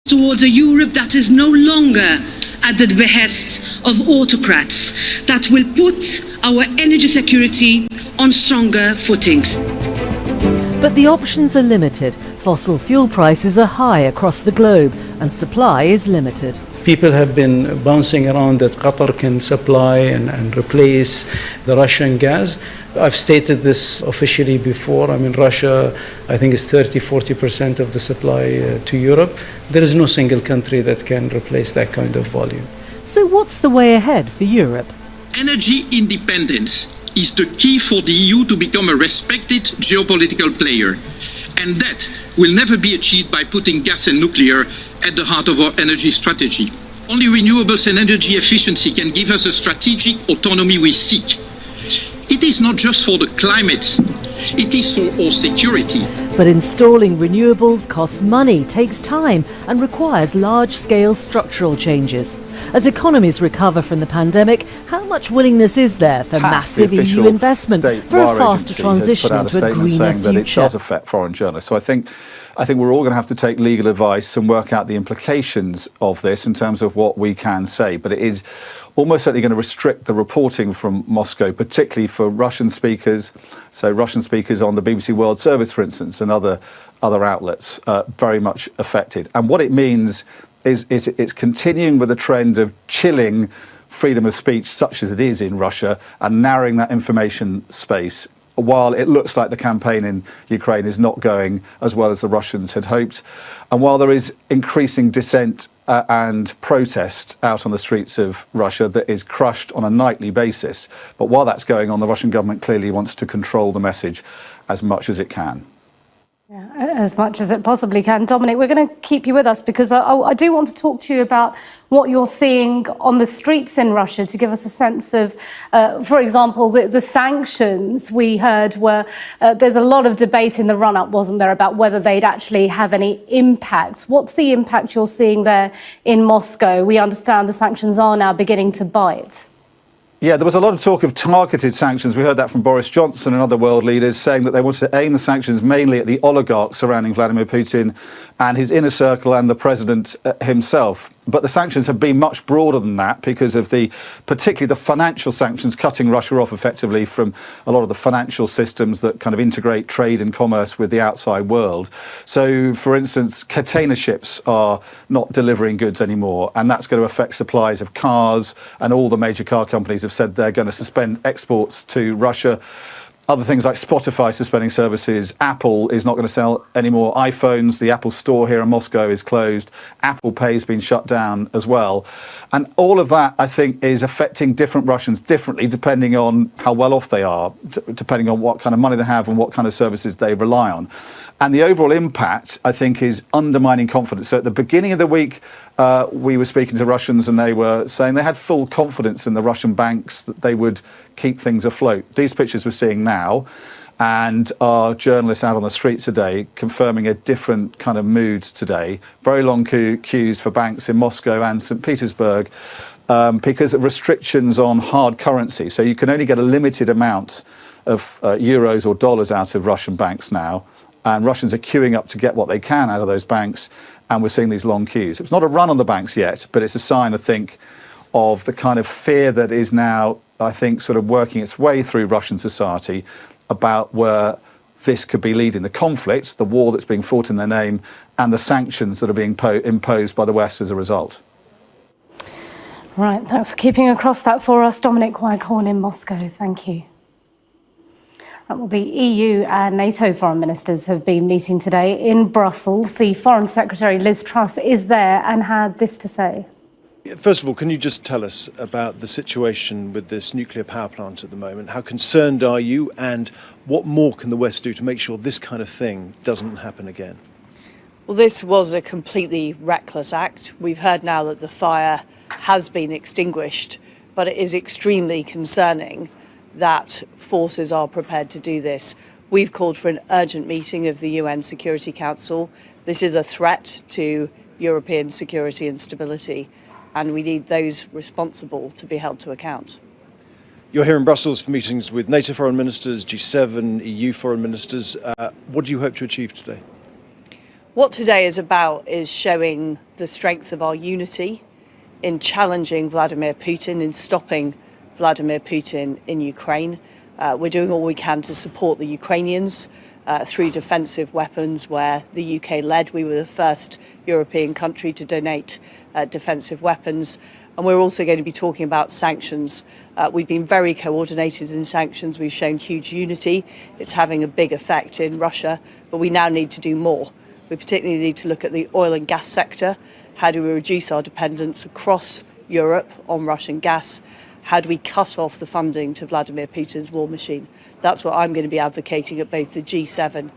towards a Europe that is no longer at the behest of autocrats, that will put our energy security on stronger footings. But the options are limited. Fossil fuel prices are high across the globe and supply is limited. People have been bouncing around that Qatar can supply and replace the Russian gas. I've stated this officially before. I mean, Russia, I think, is 30-40% of the supply to Europe. There is no single country that can replace that kind of volume. So what's the way ahead for Europe? Energy independence is the key for the EU to become a respected geopolitical player. And that will never be achieved by putting gas and nuclear at the heart of our energy strategy. Only renewables and energy efficiency can give us the strategic autonomy we seek. It is not just for the climate, it is for our security. But installing renewables costs money, takes time and requires large-scale structural changes. As economies recover from the pandemic, how much willingness is there for massive EU investment for a faster transition into a greener saying future? That it does affect foreign journalists. So I think we're all going to have to take legal advice and work out the implications of this in terms of what we can say. But it is almost certainly going to restrict the reporting from Moscow, particularly for Russian speakers. So Russian speakers on the BBC World Service, for instance, and other outlets very much affected. And what it means is it's continuing with the trend of chilling freedom of speech, such as it is in Russia, and narrowing that information space, while it looks like the campaign in Ukraine is not going as well as the Russians had hoped. And while there is increasing dissent and protest out on the streets of Russia that is crushed on a nightly basis, but while that's going on, the Russian government clearly wants to control the message as much as it can. Yeah, as much as it possibly can. Dominic, we're going to keep you with us because I do want to talk to you about what you're seeing on the streets in Russia to give us a sense of, for example, the sanctions we heard were, there's a lot of debate in the run-up, wasn't there, about whether they'd actually have any impact. What's the impact you're seeing there in Moscow? We understand the sanctions are now beginning to bite. Yeah, there was a lot of talk of targeted sanctions. We heard that from Boris Johnson and other world leaders saying that they wanted to aim the sanctions mainly at the oligarchs surrounding Vladimir Putin and his inner circle and the president himself. But the sanctions have been much broader than that because of particularly the financial sanctions, cutting Russia off effectively from a lot of the financial systems that kind of integrate trade and commerce with the outside world. So, for instance, container ships are not delivering goods anymore, and that's going to affect supplies of cars, and all the major car companies have said they're going to suspend exports to Russia. Other things like Spotify suspending services. Apple is not going to sell any more iPhones. The Apple store here in Moscow is closed. Apple Pay's been shut down as well. And all of that, I think, is affecting different Russians differently depending on how well off they are, depending on what kind of money they have and what kind of services they rely on. And the overall impact, I think, is undermining confidence. So at the beginning of the week, we were speaking to Russians and they were saying they had full confidence in the Russian banks that they would keep things afloat. These pictures we're seeing now, and our journalists out on the street today confirming a different kind of mood today. Very long queues for banks in Moscow and St. Petersburg because of restrictions on hard currency. So you can only get a limited amount of euros or dollars out of Russian banks now. And Russians are queuing up to get what they can out of those banks, and we're seeing these long queues. It's not a run on the banks yet, but it's a sign, I think, of the kind of fear that is now, I think, sort of working its way through Russian society about where this could be leading. The conflict, the war that's being fought in their name, and the sanctions that are being imposed by the West as a result. Right, thanks for keeping across that for us. Dominic Waghorn in Moscow, thank you. Well, the EU and NATO foreign ministers have been meeting today in Brussels. The Foreign Secretary Liz Truss is there and had this to say. First of all, can you just tell us about the situation with this nuclear power plant at the moment? How concerned are you, and what more can the West do to make sure this kind of thing doesn't happen again? Well, this was a completely reckless act. We've heard now that the fire has been extinguished, but it is extremely concerning that forces are prepared to do this. We've called for an urgent meeting of the UN Security Council. This is a threat to European security and stability, and we need those responsible to be held to account. You're here in Brussels for meetings with NATO foreign ministers, G7, EU foreign ministers. What do you hope to achieve today? What today is about is showing the strength of our unity in challenging Vladimir Putin, in stopping Vladimir Putin in Ukraine. We're doing all we can to support the Ukrainians through defensive weapons, where the UK led. We were the first European country to donate defensive weapons. And we're also going to be talking about sanctions. We've been very coordinated in sanctions. We've shown huge unity. It's having a big effect in Russia, but we now need to do more. We particularly need to look at the oil and gas sector. How do we reduce our dependence across Europe on Russian gas? How do we cut off the funding to Vladimir Putin's war machine? That's what I'm going to be advocating at both the G7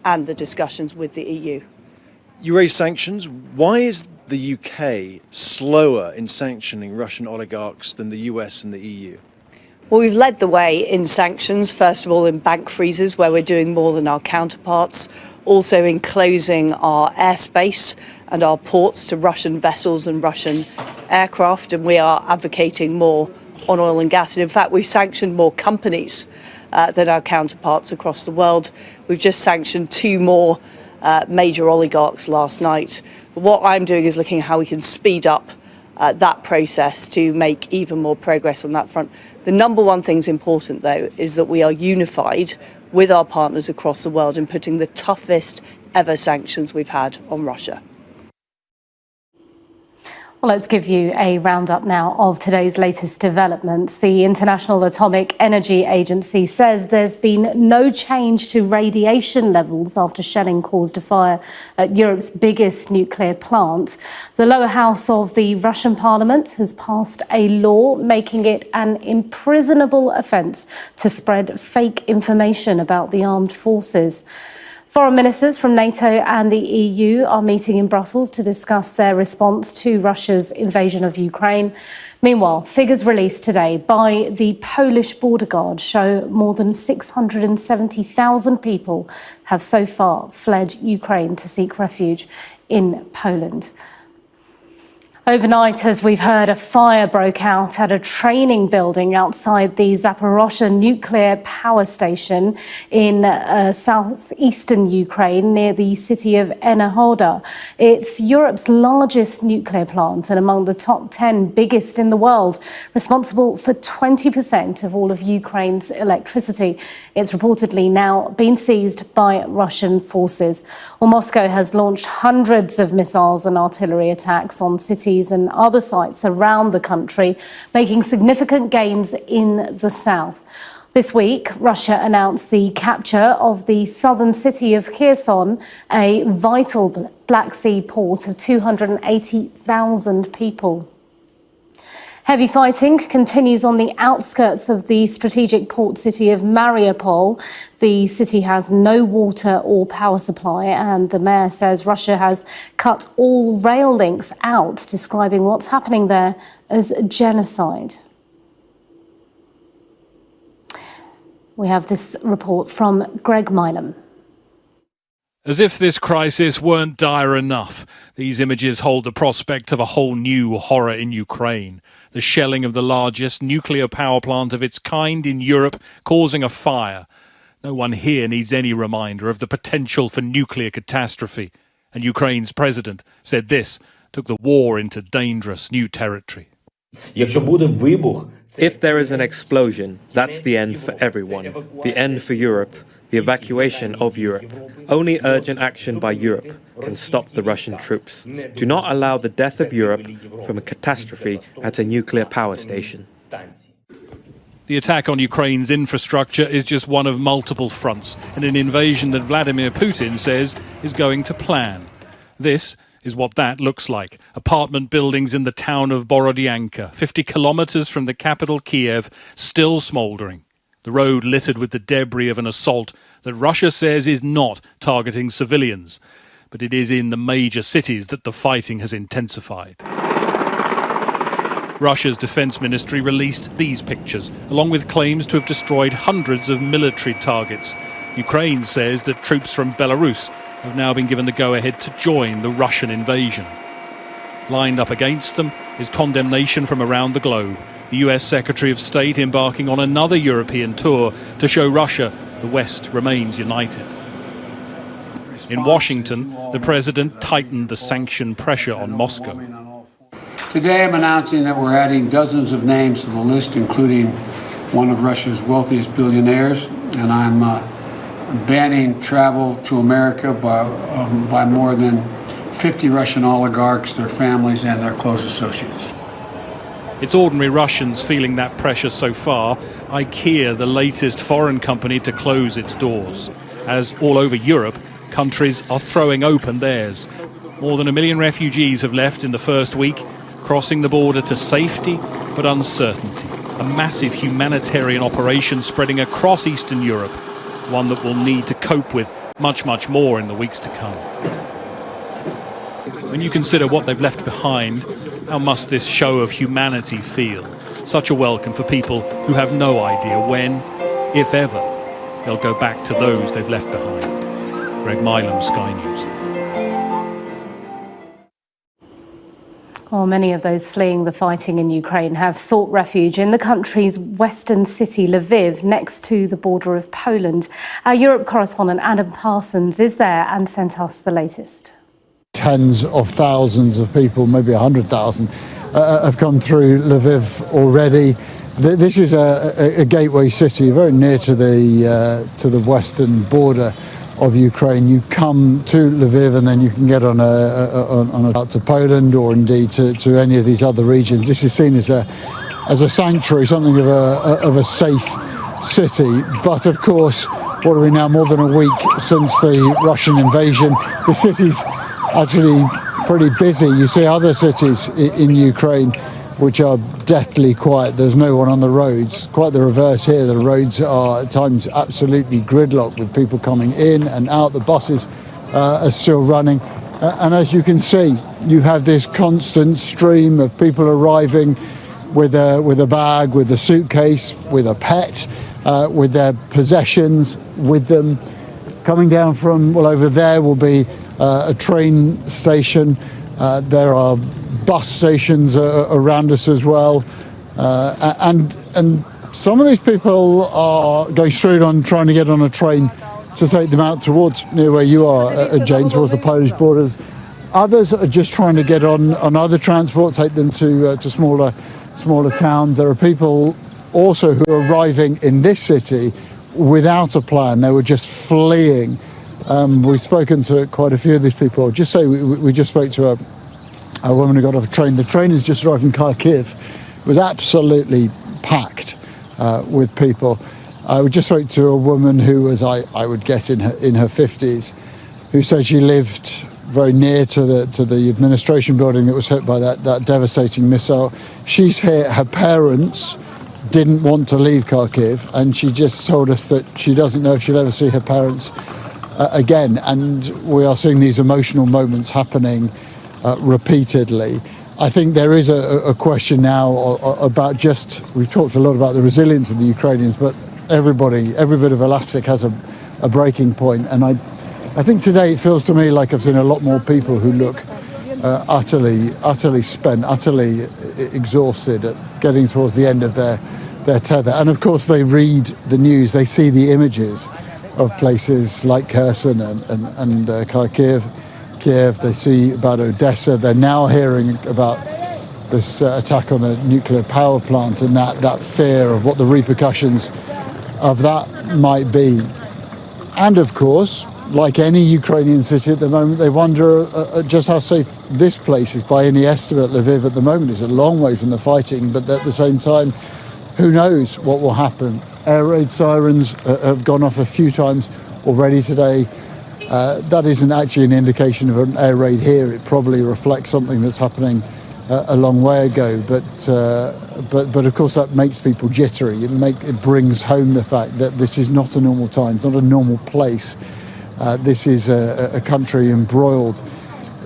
and the discussions with the EU. You raise sanctions. Why is the UK slower in sanctioning Russian oligarchs than the US and the EU? Well, we've led the way in sanctions, first of all in bank freezes, where we're doing more than our counterparts, also in closing our airspace and our ports to Russian vessels and Russian aircraft, and we are advocating more on oil and gas. And in fact, we've sanctioned more companies than our counterparts across the world. We've just sanctioned 2 more major oligarchs last night. What I'm doing is looking at how we can speed up that process to make even more progress on that front. The number one thing that's important, though, is that we are unified with our partners across the world in putting the toughest ever sanctions we've had on Russia. Well, let's give you a roundup now of today's latest developments. The International Atomic Energy Agency says there's been no change to radiation levels after shelling caused a fire at Europe's biggest nuclear plant. The lower house of the Russian parliament has passed a law making it an imprisonable offence to spread fake information about the armed forces. Foreign ministers from NATO and the EU are meeting in Brussels to discuss their response to Russia's invasion of Ukraine. Meanwhile, figures released today by the Polish border guard show more than 670,000 people have so far fled Ukraine to seek refuge in Poland. Overnight, as we've heard, a fire broke out at a training building outside the Zaporozhye nuclear power station in southeastern Ukraine near the city of Enerhoda. It's Europe's largest nuclear plant and among the top 10 biggest in the world, responsible for 20% of all of Ukraine's electricity. It's reportedly now been seized by Russian forces. Well, Moscow has launched hundreds of missiles and artillery attacks on cities and other sites around the country, making significant gains in the south. This week, Russia announced the capture of the southern city of Kherson, a vital Black Sea port of 280,000 people. Heavy fighting continues on the outskirts of the strategic port city of Mariupol. The city has no water or power supply, and the mayor says Russia has cut all rail links out, describing what's happening there as genocide. We have this report from Greg Milam. As if this crisis weren't dire enough, these images hold the prospect of a whole new horror in Ukraine. The shelling of the largest nuclear power plant of its kind in Europe, causing a fire. No one here needs any reminder of the potential for nuclear catastrophe. And Ukraine's president said this took the war into dangerous new territory. If there is an explosion, that's the end for everyone. The end for Europe. The evacuation of Europe. Only urgent action by Europe can stop the Russian troops. Do not allow the death of Europe from a catastrophe at a nuclear power station. The attack on Ukraine's infrastructure is just one of multiple fronts in an invasion that Vladimir Putin says is going to plan. This is what that looks like. Apartment buildings in the town of Borodyanka, 50 kilometers from the capital Kiev, still smouldering. The road littered with the debris of an assault that Russia says is not targeting civilians. But it is in the major cities that the fighting has intensified. Russia's defense ministry released these pictures, along with claims to have destroyed hundreds of military targets. Ukraine says that troops from Belarus have now been given the go-ahead to join the Russian invasion. Lined up against them is condemnation from around the globe. The US Secretary of State embarking on another European tour to show Russia the West remains united. In Washington, the president tightened the sanction pressure on Moscow. Today I'm announcing that we're adding dozens of names to the list, including one of Russia's wealthiest billionaires, and I'm banning travel to America by more than 50 Russian oligarchs, their families, and their close associates. It's ordinary Russians feeling that pressure so far. IKEA, the latest foreign company to close its doors. As all over Europe, countries are throwing open theirs. More than 1 million refugees have left in the first week, crossing the border to safety but uncertainty. A massive humanitarian operation spreading across Eastern Europe, one that will need to cope with much, much more in the weeks to come. When you consider what they've left behind, how must this show of humanity feel? Such a welcome for people who have no idea when, if ever, they'll go back to those they've left behind. Greg Milam, Sky News. Well, many of those fleeing the fighting in Ukraine have sought refuge in the country's western city, Lviv, next to the border of Poland. Our Europe correspondent Adam Parsons is there and sent us the latest. Tens of thousands of people, maybe 100,000, have come through Lviv already. This is a gateway city, very near to the western border of Ukraine. You come to Lviv and then you can get on a to Poland or indeed to any of these other regions. This is seen as a sanctuary, something of a safe city. But of course, what are we now, more than a week since the Russian invasion? The city's actually pretty busy. You see other cities in Ukraine which are deathly quiet. There's no one on the roads. Quite the reverse here. The roads are at times absolutely gridlocked with people coming in and out. The buses are still running. And as you can see, you have this constant stream of people arriving with a bag, with a suitcase, with a pet, with their possessions with them. Coming down from, well, over there will be a train station. There are bus stations around us as well, and some of these people are going straight on, trying to get on a train to take them out towards near where you are, Jane, towards the Polish borders. Others are just trying to get on other transport, take them to smaller towns. There are people also who are arriving in this city without a plan. They were just fleeing. We've spoken to quite a few of these people. Just say we just spoke to a woman who got off a train. The train has just arrived in Kharkiv. It was absolutely packed with people. I just spoke to a woman who was, I would guess, in her 50s, who said she lived very near to the administration building that was hit by that devastating missile. She's here. Her parents didn't want to leave Kharkiv, and she just told us that she doesn't know if she'll ever see her parents again. And we are seeing these emotional moments happening repeatedly. I think there is a question now about we've talked a lot about the resilience of the Ukrainians, but every bit of elastic has a breaking point. And I think today it feels to me like I've seen a lot more people who look utterly spent, utterly exhausted at getting towards the end of their tether. And of course they read the news, they see the images of places like Kherson and Kharkiv, Kiev. They see about Odessa. They're now hearing about this attack on the nuclear power plant and that fear of what the repercussions of that might be. And of course, like any Ukrainian city at the moment, they wonder just how safe this place is. By any estimate, Lviv at the moment is a long way from the fighting, but at the same time, who knows what will happen. Air raid sirens have gone off a few times already today. That isn't actually an indication of an air raid here. It probably reflects something that's happening a long way ago. But of course that makes people jittery. It brings home the fact that this is not a normal time, not a normal place. This is a country embroiled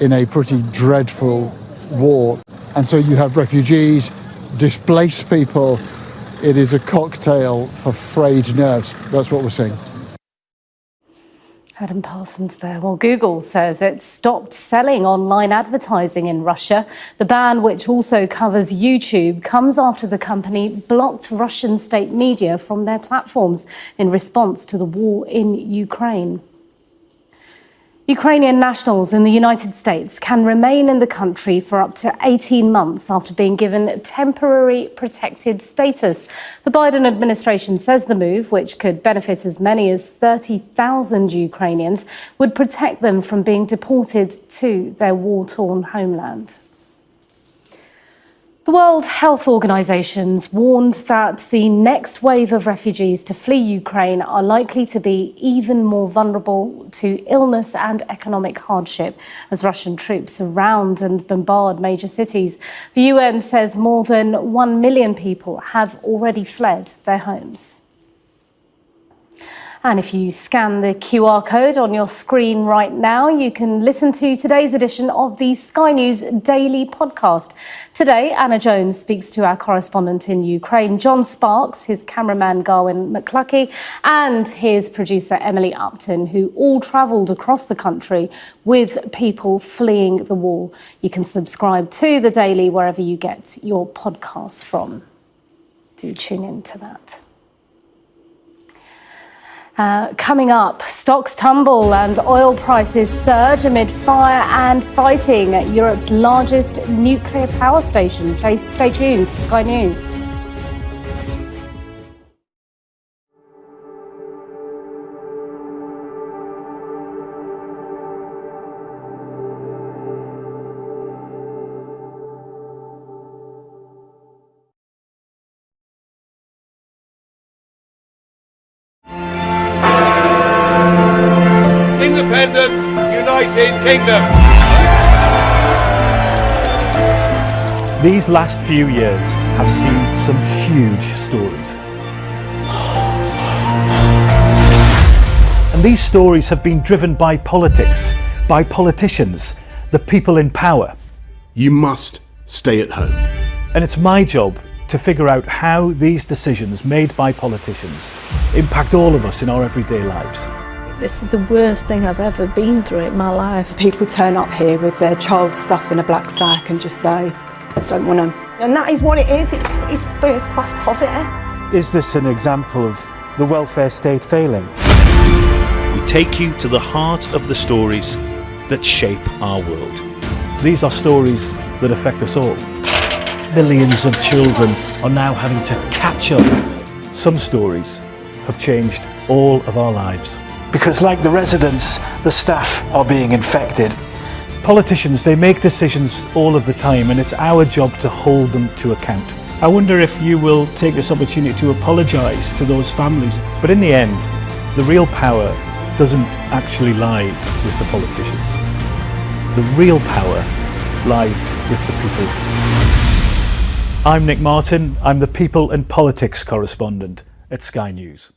in a pretty dreadful war. And so you have refugees, displaced people. It is a cocktail for frayed nerves. That's what we're seeing. Adam Parsons there. Well, Google says it stopped selling online advertising in Russia. The ban, which also covers YouTube, comes after the company blocked Russian state media from their platforms in response to the war in Ukraine. Ukrainian nationals in the United States can remain in the country for up to 18 months after being given temporary protected status. The Biden administration says the move, which could benefit as many as 30,000 Ukrainians, would protect them from being deported to their war-torn homeland. The World Health Organization's warned that the next wave of refugees to flee Ukraine are likely to be even more vulnerable to illness and economic hardship as Russian troops surround and bombard major cities. The UN says more than 1 million people have already fled their homes. And if you scan the QR code on your screen right now, you can listen to today's edition of the Sky News Daily podcast. Today, Anna Jones speaks to our correspondent in Ukraine, John Sparks, his cameraman Garwin McCluckey, and his producer Emily Upton, who all travelled across the country with people fleeing the war. You can subscribe to the Daily wherever you get your podcasts from. Do tune in to that. Coming up, stocks tumble and oil prices surge amid fire and fighting at Europe's largest nuclear power station. Stay tuned to Sky News. United Kingdom. These last few years have seen some huge stories. And these stories have been driven by politics, by politicians, the people in power. You must stay at home. And it's my job to figure out how these decisions made by politicians impact all of us in our everyday lives. This is the worst thing I've ever been through in my life. People turn up here with their child stuff in a black sack and just say, don't want them. And that is what it is, it's first class poverty. Is this an example of the welfare state failing? We take you to the heart of the stories that shape our world. These are stories that affect us all. Millions of children are now having to catch up. Some stories have changed all of our lives. Because like the residents, the staff are being infected. Politicians, they make decisions all of the time, and it's our job to hold them to account. I wonder if you will take this opportunity to apologise to those families. But in the end, the real power doesn't actually lie with the politicians. The real power lies with the people. I'm Nick Martin. I'm the People and Politics correspondent at Sky News.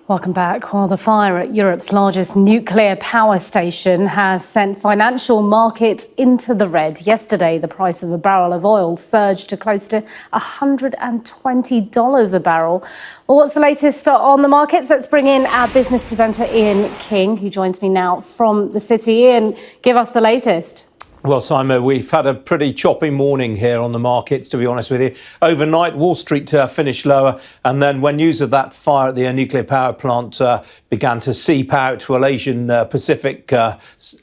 Welcome back. Well, the fire at Europe's largest nuclear power station has sent financial markets into the red. Yesterday, the price of a barrel of oil surged to close to $120 a barrel. Well, what's the latest on the markets? Let's bring in our business presenter, Ian King, who joins me now from the city. Ian, give us the latest. Well, Simon, we've had a pretty choppy morning here on the markets, to be honest with you. Overnight, Wall Street finished lower. And then when news of that fire at the nuclear power plant began to seep out, well, Asian Pacific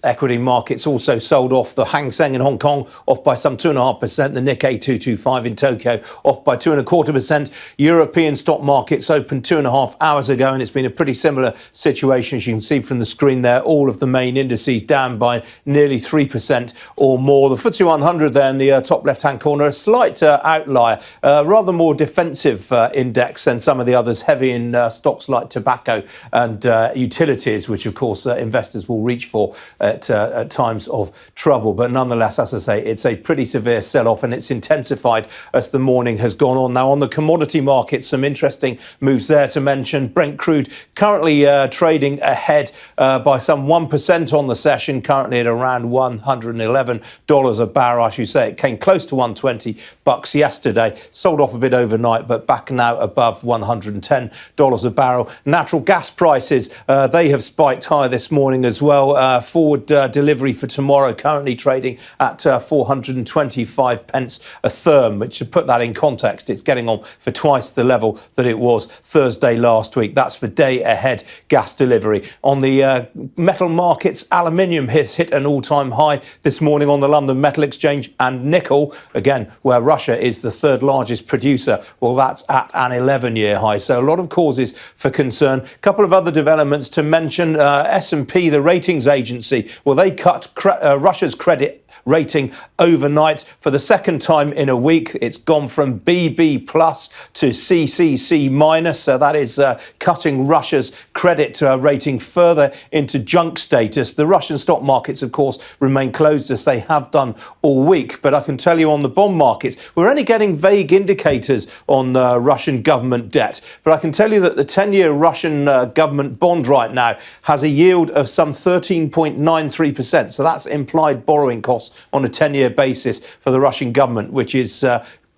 equity markets also sold off. The Hang Seng in Hong Kong off by some 2.5%. The Nikkei 225 in Tokyo off by 2.25%. European stock markets opened 2.5 hours ago, and it's been a pretty similar situation, as you can see from the screen there. All of the main indices down by nearly 3%. or more. The FTSE 100 there in the top left-hand corner, a slight outlier, rather more defensive index than some of the others, heavy in stocks like tobacco and utilities, which of course investors will reach for at times of trouble. But nonetheless, as I say, it's a pretty severe sell-off, and it's intensified as the morning has gone on. Now, on the commodity market, some interesting moves there to mention. Brent crude currently trading ahead by some 1% on the session, currently at around $111 a barrel. I should say it came close to $120 yesterday, sold off a bit overnight, but back now above $110 a barrel. Natural gas prices, they have spiked higher this morning as well. Forward delivery for tomorrow currently trading at 425 pence a therm, which, to put that in context, it's getting on for twice the level that it was Thursday last week. That's for day ahead gas delivery. On the metal markets, aluminium has hit an all-time high this morning on the London Metal Exchange, and nickel, again, where Russia is the third largest producer, well, that's at an 11-year high. So a lot of causes for concern. A couple of other developments to mention. S&P, the ratings agency, well, they cut Russia's credit rating overnight for the second time in a week. It's gone from BB plus to CCC minus. So that is cutting Russia's credit rating further into junk status. The Russian stock markets, of course, remain closed as they have done all week. But I can tell you on the bond markets, we're only getting vague indicators on Russian government debt. But I can tell you that the 10-year Russian government bond right now has a yield of some 13.93%. So that's implied borrowing costs on a 10-year basis for the Russian government, which is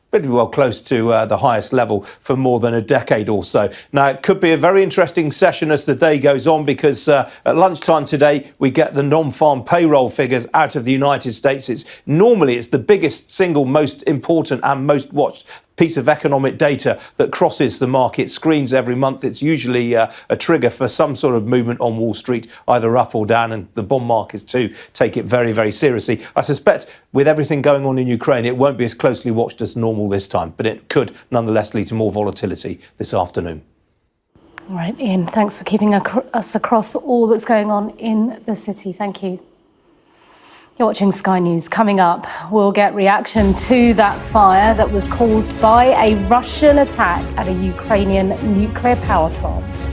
pretty well close to the highest level for more than a decade or so. Now, it could be a very interesting session as the day goes on, because at lunchtime today, we get the non-farm payroll figures out of the United States. It's the biggest single most important and most watched piece of economic data that crosses the market screens every month. It's usually a trigger for some sort of movement on Wall Street, either up or down, and the bond markets too take it very, very seriously. I suspect with everything going on in Ukraine, it won't be as closely watched as normal this time, but it could nonetheless lead to more volatility this afternoon. All right, Ian, thanks for keeping us across all that's going on in the city. Thank you. You're watching Sky News. Coming up, we'll get reaction to that fire that was caused by a Russian attack at a Ukrainian nuclear power plant.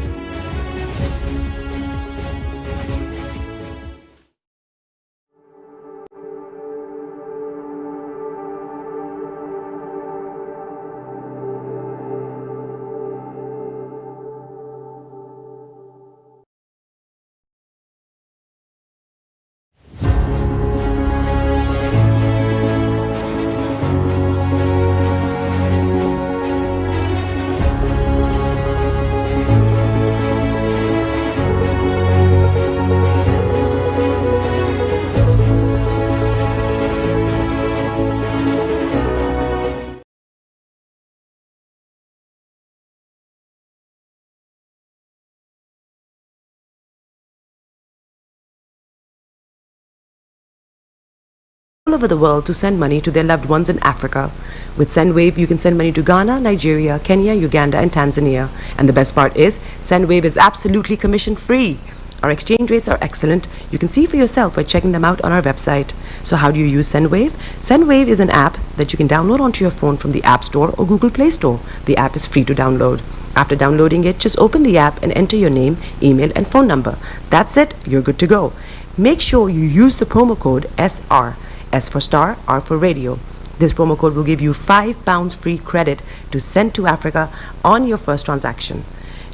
All over the world to send money to their loved ones in Africa. With SendWave, you can send money to Ghana, Nigeria, Kenya, Uganda, and Tanzania. And the best part is, SendWave is absolutely commission-free. Our exchange rates are excellent. You can see for yourself by checking them out on our website. So how do you use SendWave? SendWave is an app that you can download onto your phone from the App Store or Google Play Store. The app is free to download. After downloading it, just open the app and enter your name, email, and phone number. That's it. You're good to go. Make sure you use the promo code SR. S for Starr, R for Radio. This promo code will give you £5 free credit to send to Africa on your first transaction.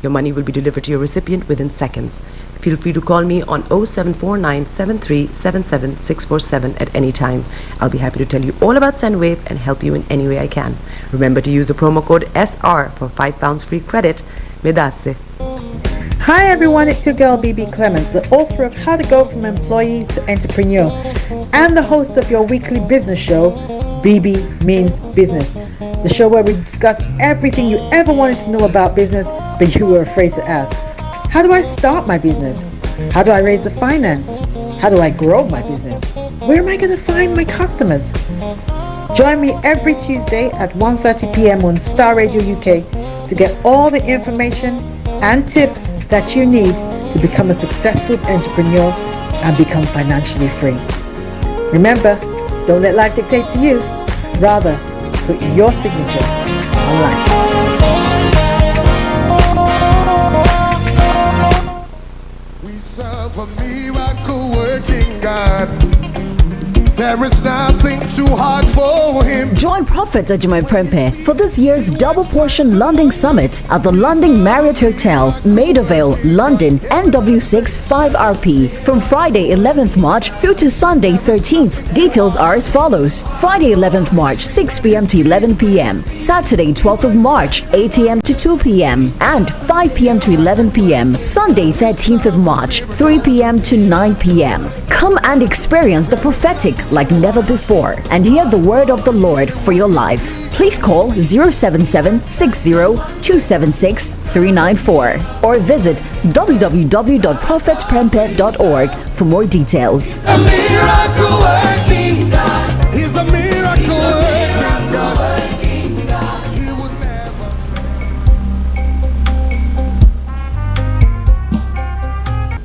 Your money will be delivered to your recipient within seconds. Feel free to call me on 0749 7377 647 at any time. I'll be happy to tell you all about SendWave and help you in any way I can. Remember to use the promo code SR for £5 free credit. Medasse. Hi everyone, it's your girl BB Clement, the author of How to Go From Employee to Entrepreneur and the host of your weekly business show, BB Means Business, the show where we discuss everything you ever wanted to know about business but you were afraid to ask. How do I start my business? How do I raise the finance? How do I grow my business? Where am I going to find my customers? Join me every Tuesday at 1:30 p.m. on Star Radio UK to get all the information and tips that you need to become a successful entrepreneur and become financially free. Remember, don't let life dictate to you. Rather, put your signature on life. We serve a miracle working God. There is nothing too hard for him. Join Prophet Ajimai Prempe for this year's double portion London Summit at the London Marriott Hotel, Maidavale, London, NW6 5RP from Friday 11th March through to Sunday 13th. Details are as follows: Friday 11th March 6 p.m. to 11 p.m. Saturday 12th of March 8 a.m. to 2 p.m. and 5 p.m. to 11 p.m. Sunday 13th of March 3 p.m. to 9 p.m. Come and experience the prophetic like never before and hear the word of the Lord for your life. Please call 077-60-276-394 or visit www.prophetprempe.org for more details. A miracle working God. He's a miracle working God. He would never.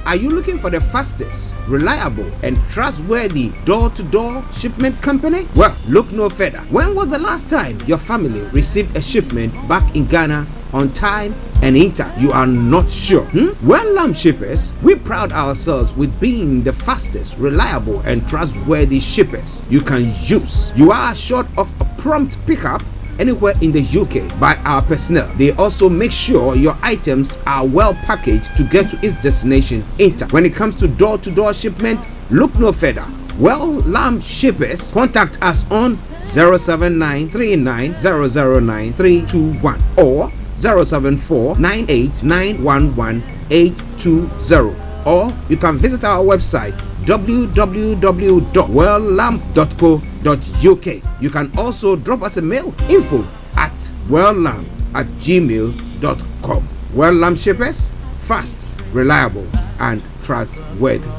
Are you looking for the fastest, reliable, and trustworthy door-to-door shipment company? Well, look no further. When was the last time your family received a shipment back in Ghana on time and in time? You are not sure? Well, Lamb Shippers, we pride ourselves with being the fastest, reliable, and trustworthy shippers you can use. You are assured of a prompt pickup anywhere in the UK by our personnel. They also make sure your items are well packaged to get to its destination in time. When it comes to door-to-door shipment, look no further. Well, Lamb Shippers, contact us on 07939009321 or 07498911820, or you can visit our website www.welllamp.co.uk. You can also drop us a mail, info@welllamp@gmail.com. Well Lamb Shippers, fast, reliable, and trustworthy.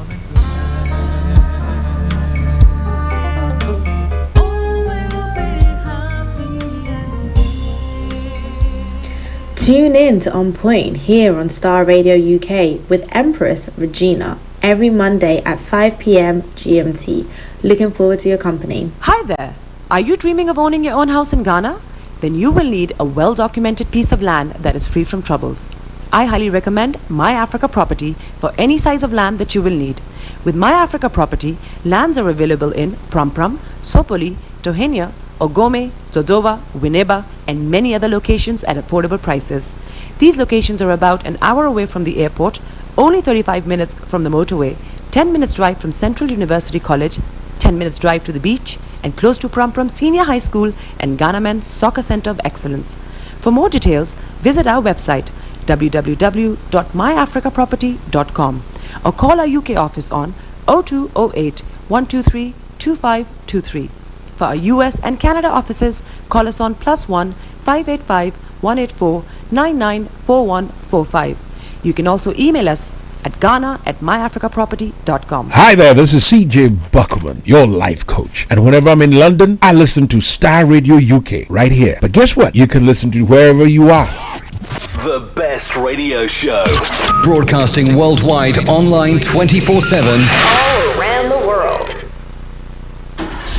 Tune in to On Point here on Starr Radio UK with Empress Regina every Monday at 5 p.m. GMT. Looking forward to your company. Hi there. Are you dreaming of owning your own house in Ghana? Then you will need a well-documented piece of land that is free from troubles. I highly recommend My Africa Property for any size of land that you will need. With My Africa Property, lands are available in Prampram, Sopoli, Tohenia, Ogome, Dodova, Winneba, and many other locations at affordable prices. These locations are about an hour away from the airport, only 35 minutes from the motorway, 10 minutes drive from Central University College, 10 minutes drive to the beach, and close to Prampram Senior High School and Ghana Men's Soccer Center of Excellence. For more details, visit our website www.myafricaproperty.com or call our UK office on 0208 123 2523. For our US and Canada offices, call us on +1 585 184 994145. You can also email us at ghana@myafricaproperty.com. Hi there, this is CJ Buckman, your life coach. And whenever I'm in London, I listen to Starr Radio UK right here. But guess what? You can listen to wherever you are. The best radio show. Broadcasting worldwide, online 24/7. All around the world.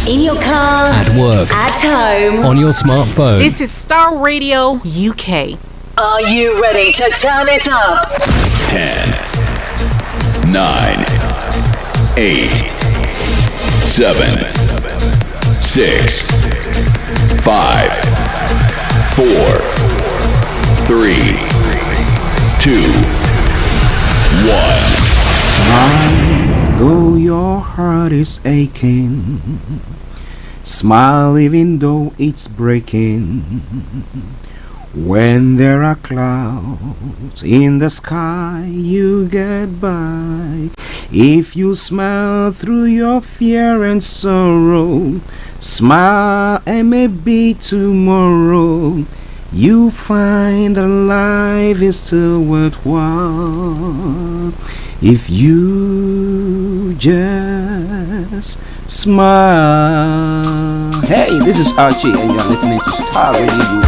In your car. At work. At home. On your smartphone. This is Starr Radio UK. Are you ready to turn it up? 10, 9, 8, 7, 6, 5, 4, 3, 2, 1. Smile, though your heart is aching. Smile even though it's breaking. When there are clouds in the sky, you get by. If you smile through your fear and sorrow, smile and maybe tomorrow you find that life is still worthwhile. If you just smile. Hey, this is Archie and you're listening to Starr Radio UK.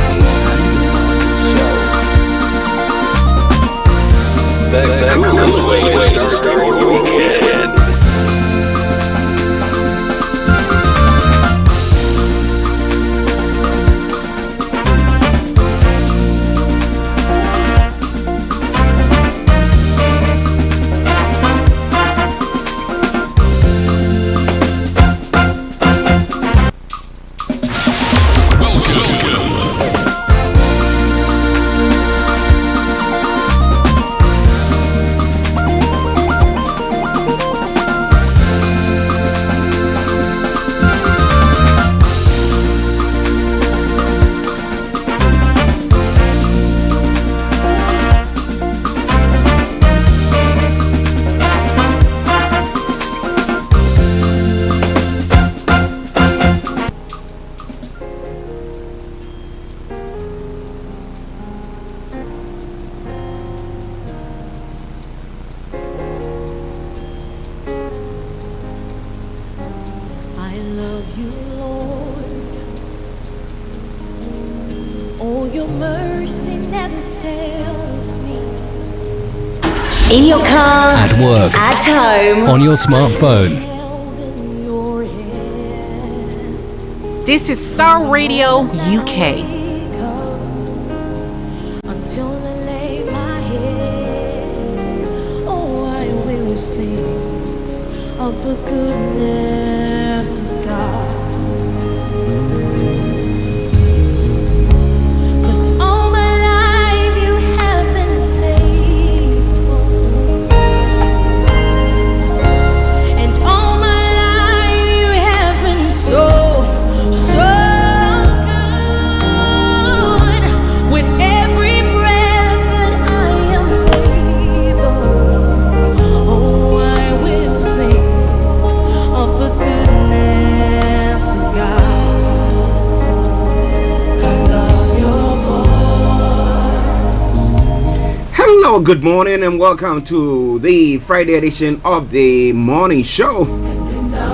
The coolest way to start your weekend. your mercy never fails me. In your car, At work, at home, on your smartphone. This is Starr Radio UK. Until I lay my head, oh, I will sing of the goodness of God. 'Cause all my life you have been faithful, and all my life you have been so good. With every breath that I am able, oh, I will sing of the goodness of God. I love your voice. Hello, good morning, and welcome to the Friday edition of the morning show.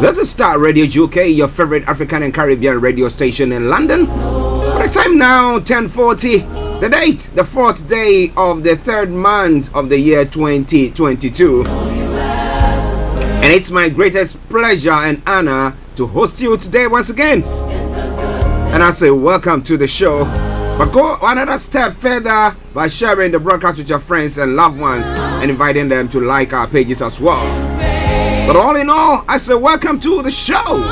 This is Starr Radio UK, your favorite African and Caribbean radio station in London. For the time now, 10:40. The date, the 4th day of the 3rd month of the year 2022. And it's my greatest pleasure and honor to host you today once again. And I say welcome to the show. But go another step further by sharing the broadcast with your friends and loved ones and inviting them to like our pages as well. But all in all, I say welcome to the show.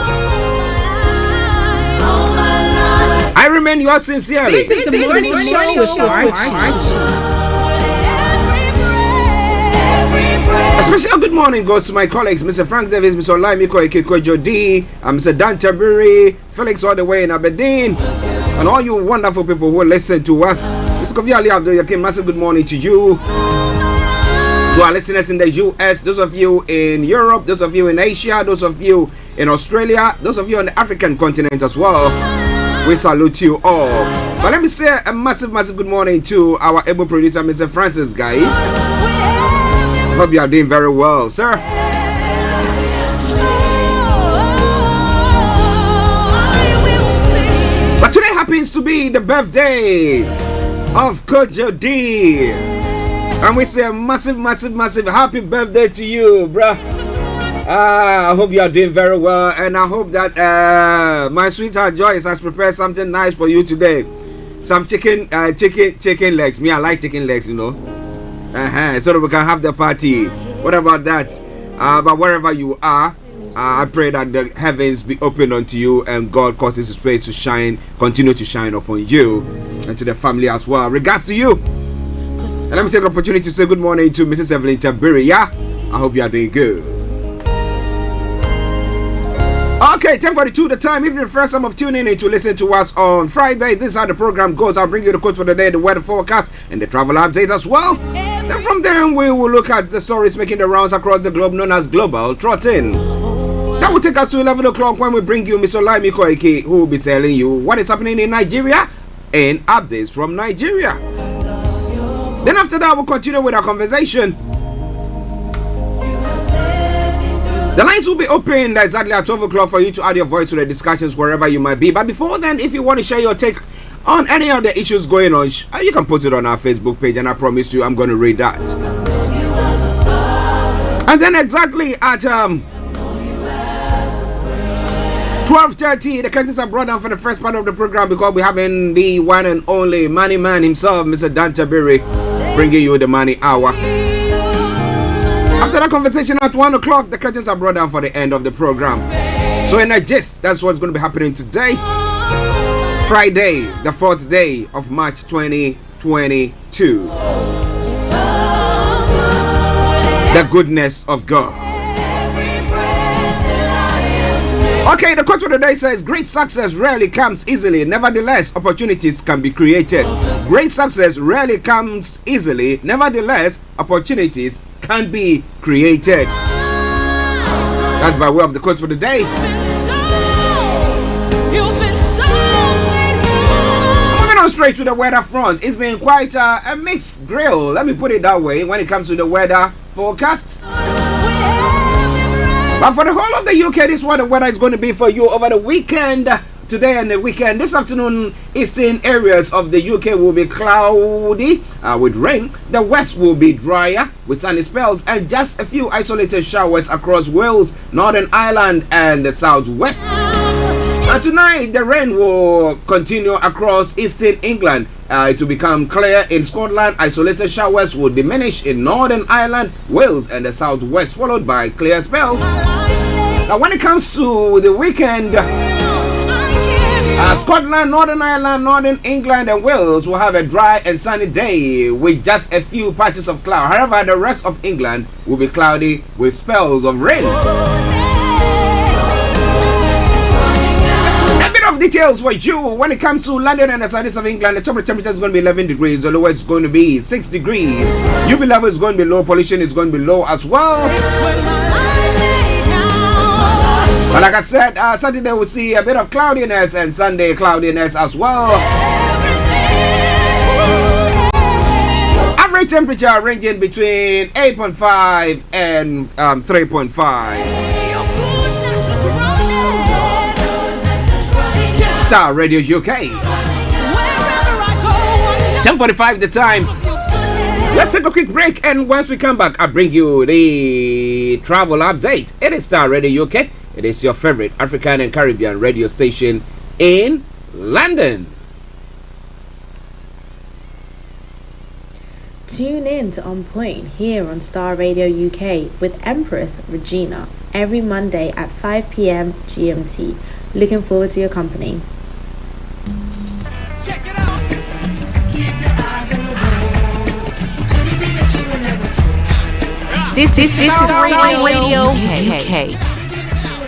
I remain yours sincerely. This is the morning show with Archie. A special good morning goes to my colleagues, Mr. Frank Davis, Mr. Olayomi, Kojo D, Mr. Dan Tabiri, Felix all the way in Aberdeen, and all you wonderful people who listen to us. Mr. Kofi Ali Abdul Yakin, massive good morning to you. To our listeners in the US, those of you in Europe, those of you in Asia, those of you in Australia, those of you on the African continent as well, we salute you all. But let me say a massive good morning to our able producer, Mr. Francis Guy. Hope you are doing very well, sir. But today happens to be the birthday of Kojo D. And we say a massive happy birthday to you, bruh. I hope you are doing very well, and I hope that my sweetheart Joyce has prepared something nice for you today. Some chicken legs. Me, I like chicken legs, you know. So that we can have the party. What about that? But wherever you are, I pray that the heavens be open unto you and God causes His face to shine, continue to shine upon you and to the family as well. Regards to you. And let me take the opportunity to say good morning to Mrs. Evelyn Tabiri. Yeah, I hope you are doing good. Okay, 10:42 the time. If you're the first time of tuning in to listen to us on Friday, this is how the program goes. I'll bring you the quotes for the day, the weather forecast, and the travel updates as well. Then from there, we will look at the stories making the rounds across the globe, known as Global Trotting. That will take us to 11 o'clock when we bring you Mr. Olayomi Koiki, who will be telling you what is happening in Nigeria and updates from Nigeria. Then after that, we'll continue with our conversation. The lines will be open exactly at 12 o'clock for you to add your voice to the discussions wherever you might be. But before then, if you want to share your take on any of the issues going on, you can post it on our Facebook page, and I promise you I'm going to read that. And then exactly at 12:30, the curtains are brought down for the first part of the program because we're having the one and only money man himself, Mr. Dan Tabiri, bringing you the money hour. After that conversation at 1 o'clock, the curtains are brought down for the end of the program. So in a gist, that's what's going to be happening today. Friday, the 4th day of March 2022. The goodness of God. Okay, the quote for the day says, great success rarely comes easily. Nevertheless, opportunities can be created. Great success rarely comes easily. Nevertheless, opportunities can be created. That's by way of the quote for the day. Moving on straight to the weather front. It's been quite a mixed grill, let me put it that way, when it comes to the weather forecast. But for the whole of the UK, this is what the weather is going to be for you over the weekend today and the weekend. This afternoon, eastern areas of the UK will be cloudy with rain. The west will be drier with sunny spells and just a few isolated showers across Wales, Northern Ireland and the southwest. Tonight, the rain will continue across eastern England. It will become clear in Scotland. Isolated showers will diminish in Northern Ireland, Wales and the southwest, followed by clear spells. Now, when it comes to the weekend, Scotland, Northern Ireland, Northern England and Wales will have a dry and sunny day with just a few patches of cloud. However, the rest of England will be cloudy with spells of rain. Of details for you when it comes to London and the southeast of England. The top temperature is going to be 11 degrees, the lowest is going to be 6 degrees. UV level is going to be low, pollution is going to be low as well. But like I said, Saturday we'll see a bit of cloudiness and Sunday cloudiness as well. Average temperature ranging between 8.5 and 3.5. Starr Radio UK. 10:45 the time. Let's take a quick break, and once we come back, I'll bring you the travel update. It is Starr Radio UK. It is your favorite African and Caribbean radio station in London. Tune in to On Point here on Starr Radio UK with Empress Regina every Monday at 5 p.m. GMT. Looking forward to your company. Check it out. Keep your eyes on the road. This is Starr Radio UK.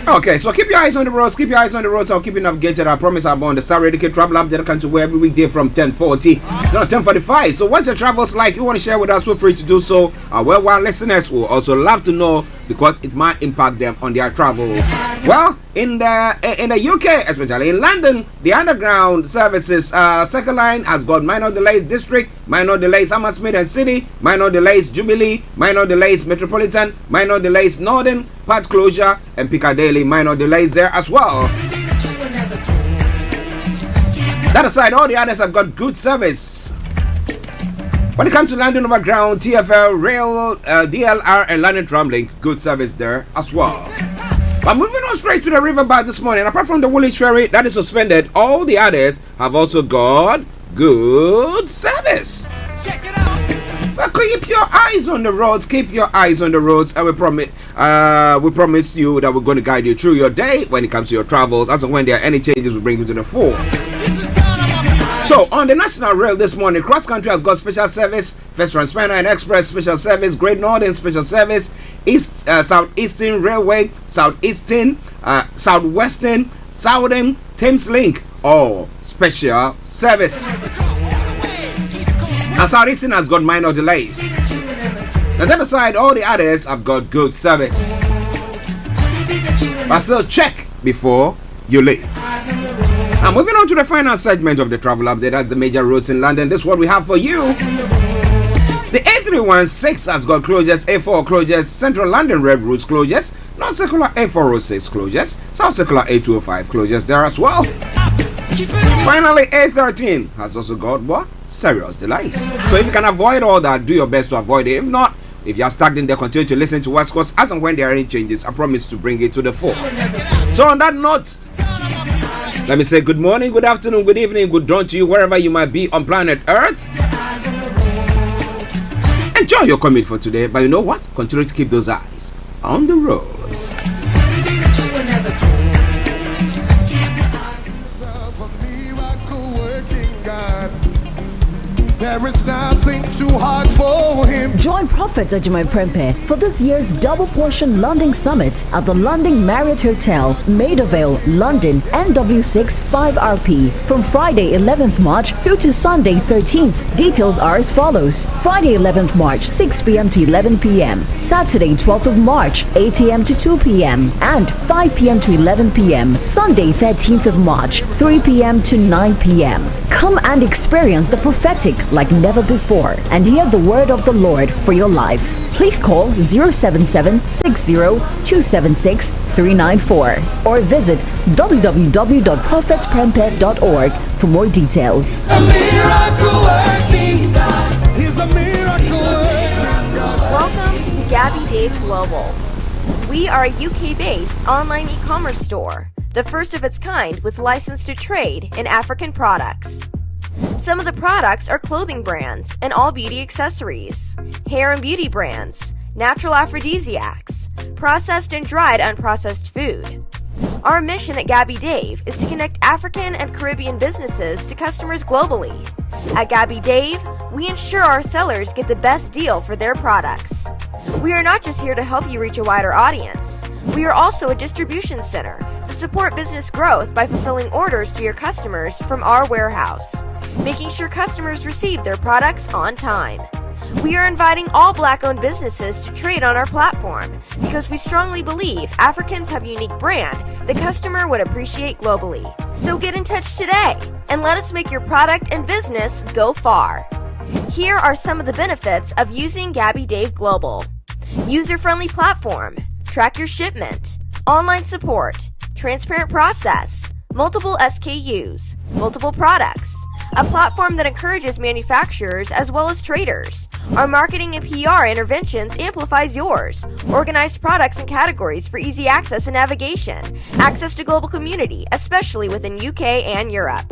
Okay, so keep your eyes on the roads. Keep your eyes on the roads. I'll keep you navigated. I promise I'm on the Starr Radio Travel Update. I come to where every weekday from 10:40. It's not 10:45. So what's your travels like? You want to share with us? Feel free to do so. Our well-known listeners will also love to know because it might impact them on their travels. Well, in the UK, especially in London, the underground services second line has got minor delays District, minor delays Hammersmith and City, minor delays Jubilee, minor delays Metropolitan, minor delays Northern, part closure, and Piccadilly, minor delays there as well. That aside, all the others have got good service. When it comes to London Overground, TfL, Rail, DLR, and London Tramlink, good service there as well. But moving on straight to the riverbank this morning, apart from the Woolwich Ferry that is suspended, all the others have also got good service. Check it out. But keep your eyes on the roads, keep your eyes on the roads, and we promise you that we're going to guide you through your day when it comes to your travels. As and when there are any changes, we bring you to the fore. So, on the National Rail this morning, Cross Country has got special service, First Transpender and Express special service, Great Northern special service, Southeastern Railway, Southeastern, Southwestern, Southern, Thames Link, all special service. And Southeastern has got minor delays. On the other side, all the others have got good service. But still check before you leave. Now moving on to the final segment of the travel update, that's the major roads in London. This is what we have for you. The A316 has got closures, A4 closures, Central London Red Routes closures, North Circular A406 closures, South Circular A205 closures there as well. Finally, A13 has also got what? Serious delays. So if you can avoid all that, do your best to avoid it. If not, if you are stuck in there, continue to listen to us, because as and when there are any changes, I promise to bring it to the fore. So on that note, let me say good morning, good afternoon, good evening, good dawn to you wherever you might be on planet Earth. Enjoy your commute for today, but you know what? Continue to keep those eyes on the roads. There is nothing too hard for him. Join Prophet Ajimai Prempe for this year's double portion London Summit at the London Marriott Hotel, Maida Vale, London, NW6 5RP from Friday 11th March through to Sunday 13th. Details are as follows: Friday 11th March 6 p.m. to 11 p.m. Saturday 12th of March 8 a.m. to 2 p.m. and 5 p.m. to 11 p.m. Sunday 13th of March 3 p.m. to 9 p.m. Come and experience the prophetic, like never before and hear the word of the Lord for your life. Please call 077-60-276-394 or visit www.prophetprempeh.org for more details. A miracle working God. He's a miracle working God. Welcome to Gabby Dave Global. We are a UK-based online e-commerce store, the first of its kind with license to trade in African products. Some of the products are clothing brands and all beauty accessories, hair and beauty brands, natural aphrodisiacs, processed and dried unprocessed food. Our mission at Gabby Dave is to connect African and Caribbean businesses to customers globally. At Gabby Dave, we ensure our sellers get the best deal for their products. We are not just here to help you reach a wider audience. We are also a distribution center to support business growth by fulfilling orders to your customers from our warehouse, making sure customers receive their products on time. We are inviting all Black-owned businesses to trade on our platform because we strongly believe Africans have a unique brand the customer would appreciate globally. So get in touch today and let us make your product and business go far. Here are some of the benefits of using Gabby Dave Global. User-friendly platform, track your shipment, online support, transparent process, multiple SKUs, multiple products, a platform that encourages manufacturers as well as traders. Our marketing and PR interventions amplifies yours. Organized products and categories for easy access and navigation. Access to global community, especially within UK and Europe.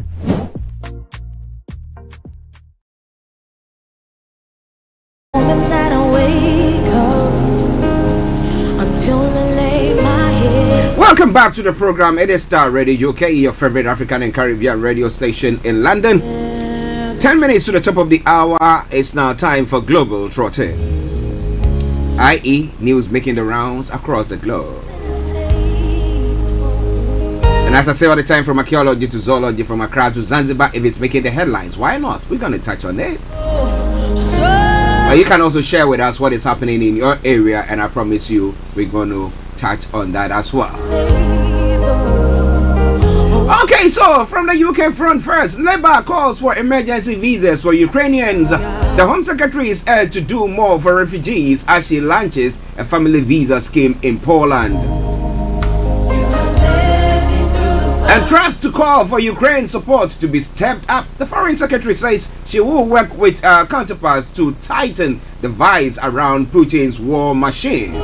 Welcome back to the program. It is Starr Radio UK, your favorite African and Caribbean radio station in London. 10 minutes to the top of the hour. It's now time for Global Trotting, i.e. news making the rounds across the globe. And as I say all the time, from archaeology to zoology, from Accra to Zanzibar, if it's making the headlines, why not? We're going to touch on it. But you can also share with us what is happening in your area, and I promise you we're going to touch on that as well. Okay, so from the UK front first, Labour calls for emergency visas for Ukrainians. The Home Secretary is urged to do more for refugees as she launches a family visa scheme in Poland. And tries to call for Ukraine support to be stepped up. The Foreign Secretary says she will work with counterparts to tighten the vice around Putin's war machine.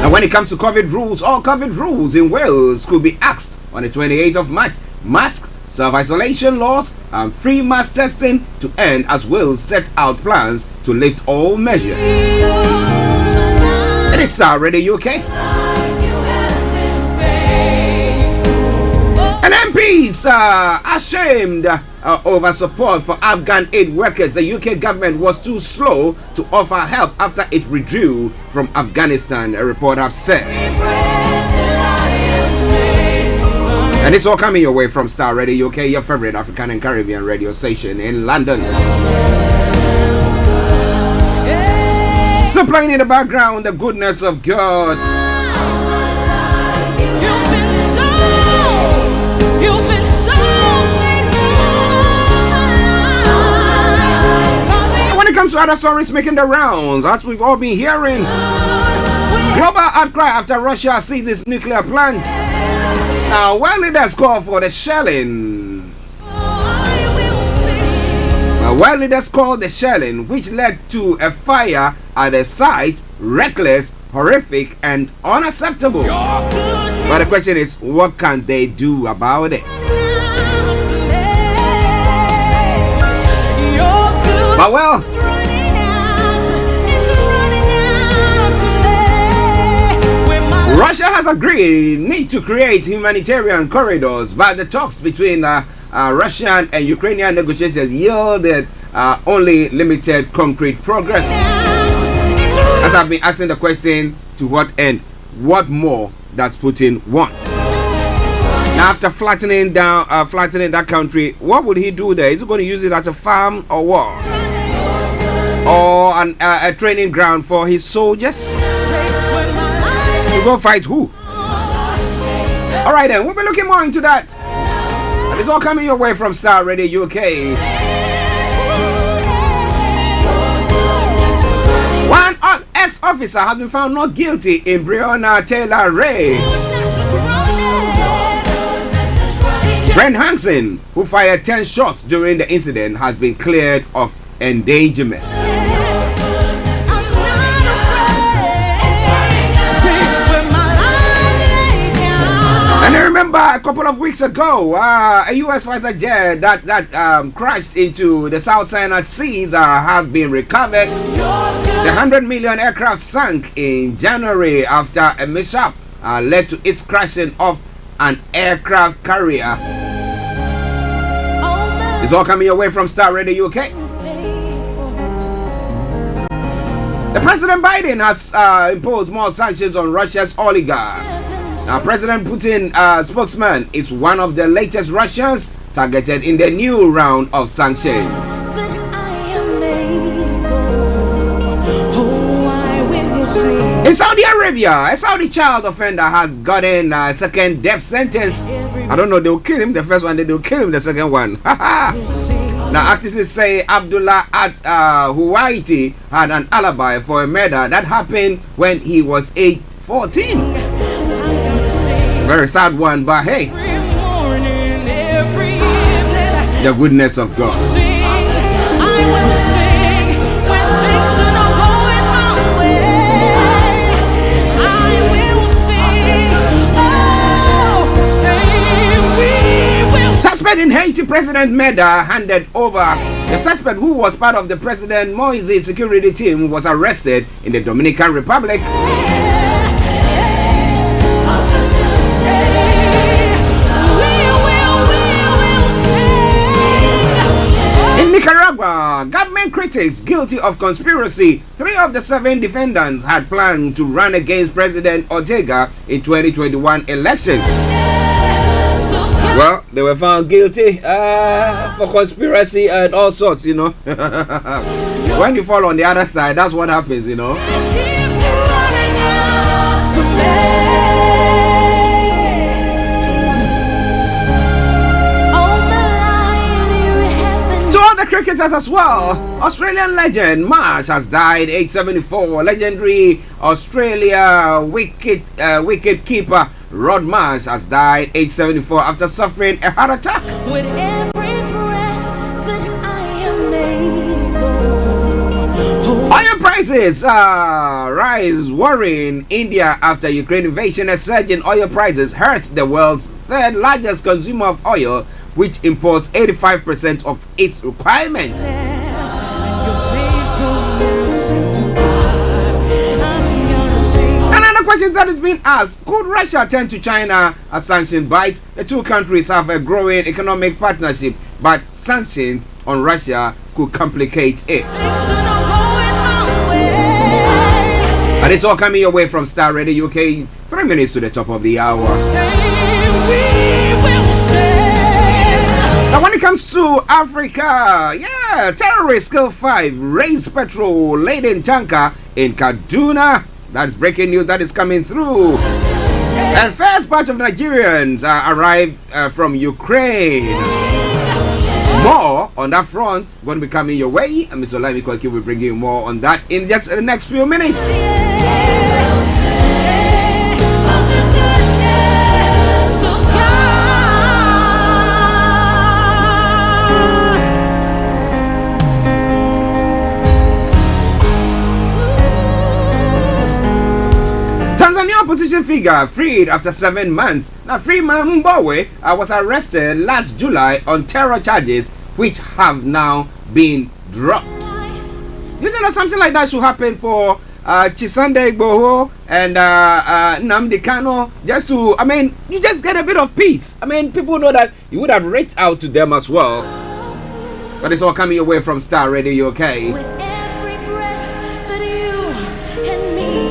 And when it comes to COVID rules, all COVID rules in Wales could be axed on the 28th of March. Masks, self-isolation laws, and free mass testing to end as Wales set out plans to lift all measures. It is Starr Radio UK. And MPs are ashamed over support for Afghan aid workers. The UK government was too slow to offer help after it withdrew from Afghanistan, a report has said. And it's all coming your way from Starr Radio UK, your favorite African and Caribbean radio station in London. Still playing in the background, the goodness of God. When it comes to other stories making the rounds, as we've all been hearing, global outcry after Russia seized its nuclear plant. Now, world leaders call for the shelling. World leaders called the shelling, which led to a fire at the site, reckless, horrific, and unacceptable. But the question is, what can they do about it? But well, Russia has agreed need to create humanitarian corridors, but the talks between Russian and Ukrainian negotiations yielded only limited concrete progress. As I've been asking the question, to what end? What more does Putin want? Now, after flattening that country, what would he do there? Is he going to use it as a farm or what? Or a training ground for his soldiers? To go fight who? Alright then, we'll be looking more into that. And It's all coming your way from Starr Radio UK. One ex-officer has been found not guilty in Breonna Taylor Ray. Brent Hansen, who fired 10 shots during the incident, has been cleared of endangerment. And I remember a couple of weeks ago, a U.S. fighter jet that crashed into the South China Seas have been recovered. The 100 million aircraft sank in January after a mishap led to its crashing off an aircraft carrier. It's all coming away from Starr Radio UK. The President Biden has imposed more sanctions on Russia's oligarchs. Now, President Putin's spokesman is one of the latest Russians targeted in the new round of sanctions. In Saudi Arabia, a Saudi child offender has gotten a second death sentence. I don't know, they'll kill him the first one, then they'll kill him the second one. Now, activists say Abdullah at Huwaiti had an alibi for a murder that happened when he was age 14. It's a very sad one, but hey, the goodness of God. Suspect in Haiti president murder handed over. The suspect, who was part of the President Moise's security team, was arrested in the Dominican Republic. In Nicaragua, government critics guilty of conspiracy. 3 of the 7 defendants had planned to run against President Ortega in 2021 election. Well, they were found guilty for conspiracy and all sorts, you know. When you fall on the other side, that's what happens, you know. To all the cricketers as well, Australian legend Marsh has died, age 74. Legendary Australia wicket keeper Rod Marsh has died, age 74, after suffering a heart attack. With every breath that I am able. Oil prices rise, worrying India after Ukraine invasion. A surge in oil prices hurts the world's third largest consumer of oil, which imports 85% of its requirements. Questions that is being asked: could Russia turn to China as sanction bites? The two countries have a growing economic partnership, but sanctions on Russia could complicate it. And it's all coming your way from Starr Radio UK. 3 minutes to the top of the hour. Now, when it comes to Africa, terrorists kill 5 raised petrol-laden tanker in Kaduna. That's breaking news that is coming through. And first batch of Nigerians arrived from Ukraine. More on that front going to be coming your way. And Mr. Olayomi will bring you more on that in just the next few minutes. Tanzania opposition figure freed after 7 months. Now, Freeman Mbowe was arrested last July on terror charges, which have now been dropped. You think that something like that should happen for Chisande Igboho and Nnamdi Kanu, just to, you just get a bit of peace. People know that you would have reached out to them as well. But it's all coming away from Starr Radio UK.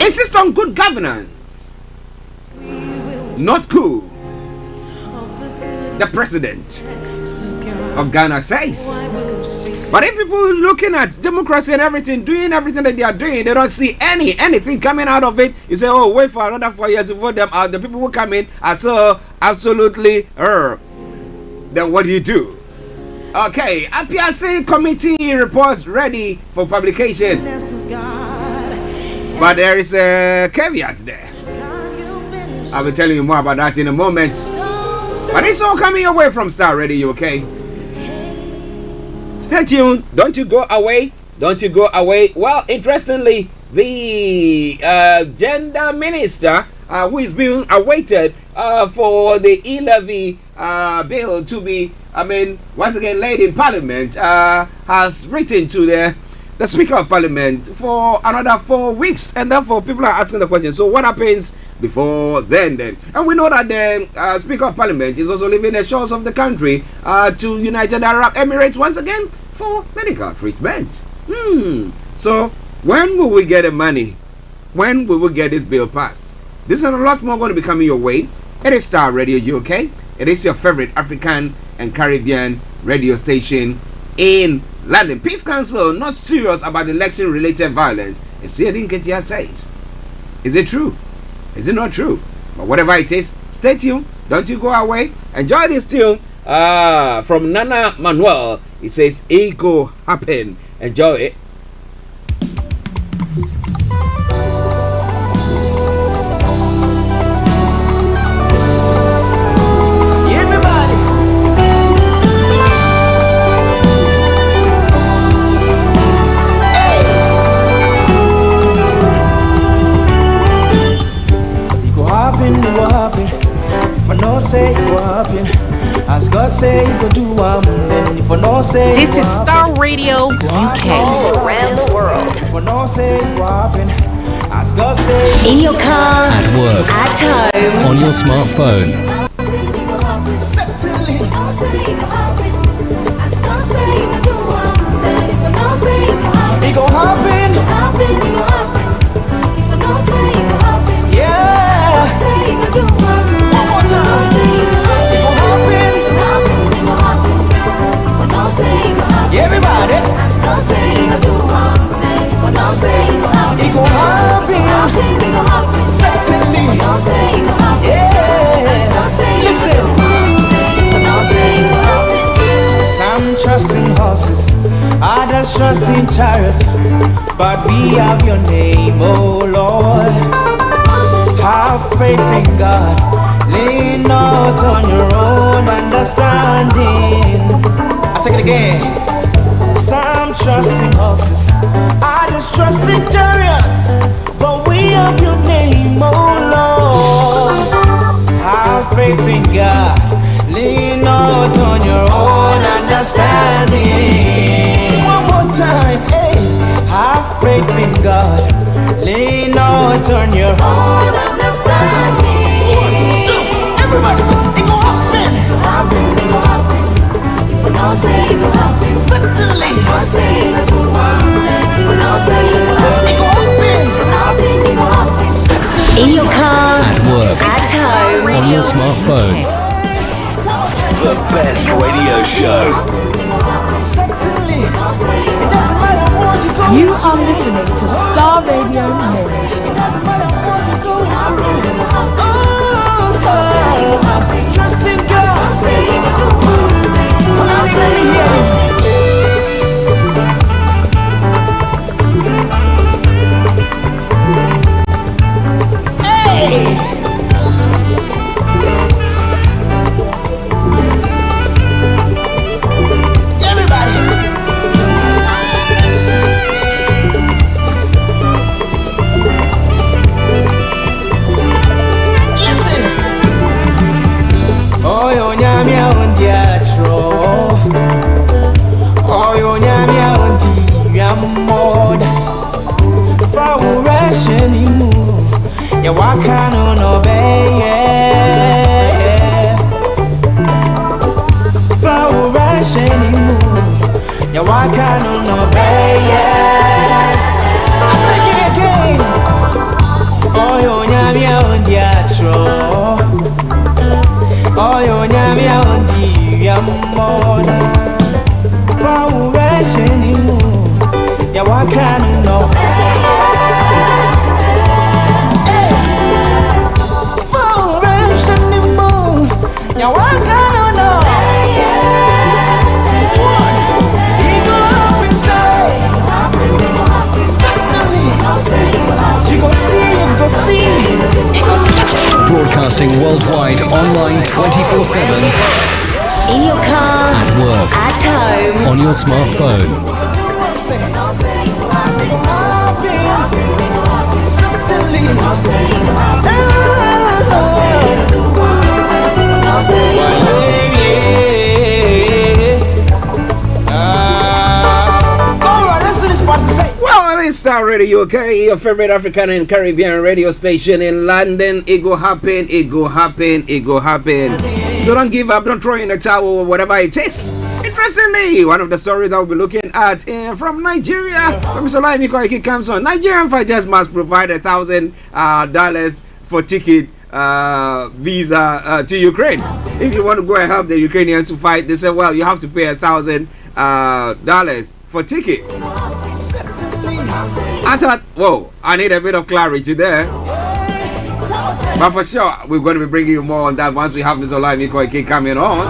Insist on good governance, not coup, the president of Ghana says. But if people looking at democracy and everything, doing everything that they are doing, they don't see anything coming out of it, you say, oh, wait for another 4 years to vote them out. The people who come in are so absolutely then what do? Okay, APRC committee report ready for publication. But there is a caveat there. I'll be telling you more about that in a moment. But it's all coming your way from Starr Radio, okay? Stay tuned. Don't you go away. Don't you go away. Well, interestingly, the gender minister who is being awaited for the e-levy bill to be, once again laid in Parliament, has written to the Speaker of Parliament for another 4 weeks, and therefore people are asking the question, so what happens before then? And we know that the Speaker of Parliament is also leaving the shores of the country to United Arab Emirates once again for medical treatment. So when will we get the money? When will we get this bill passed? This is a lot more going to be coming your way. It is Starr Radio UK. It is your favorite African and Caribbean radio station in London. Peace Council not serious about election-related violence. And Siadin Ketia says, is it true? Is it not true? But whatever it is, stay tuned. Don't you go away. Enjoy this tune from Nana Manuel. It says, it go happen. Enjoy it. As God say you go do then if no say this is Starr Radio UK. All around the world. If no say as God say in your car, at work, at home, on your smartphone. It go happen. Yeah. One more time. Everybody, it go happen. Certainly, yeah. Listen, some trust in horses, others trust in chariots, but we have your name, oh Lord. Have faith in God, lean not on your own understanding. I'll take it again. Some trust in horses, others trust in chariots, but we have your name, oh Lord. Have faith in God, lean not on your own understanding. One more time, hey. Have faith in God, lean not on your own understanding. 1, 2, everybody say, it go happen. It go happen, it go happen. If I don't say it go happen, certainly. If I say it go happen, if I don't say it go happen, it go happen, it go happen, it go happen. In your car, at work, at home, on your smartphone. The best radio show. You are listening to Starr Radio Nation. Trust in God. Broadcasting worldwide, online 24/7. In your car, at work, at home, on your smartphone. Well, it's Starr Radio UK, your favorite African and Caribbean radio station in London. It go happen, it go happen, it go happen. So don't give up, don't throw in the towel or whatever it is. Interestingly, one of the stories I will be looking at from Nigeria, when Mr. Olayomi Koiki comes on, Nigerian fighters must provide $1,000 for ticket visa to Ukraine. If you want to go and help the Ukrainians to fight, they say, well, you have to pay $1,000 for ticket. I thought, whoa, I need a bit of clarity there. But for sure, we're going to be bringing you more on that once we have Mr. Olayomi Koiki coming on.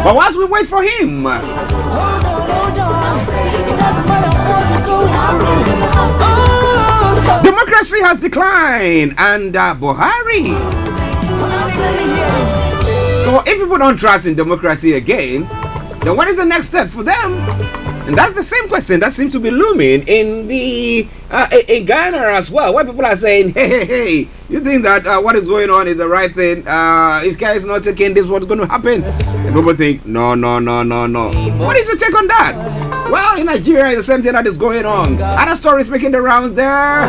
But whilst we wait for him, democracy has declined and Buhari. So if people don't trust in democracy again, then what is the next step for them? And that's the same question that seems to be looming in the in Ghana as well, where people are saying, hey, you think that what is going on is the right thing? If care is not taking this, what's going to happen? And people think, no. What is your take on that? Well, in Nigeria, it's the same thing that is going on. Other stories making the rounds there.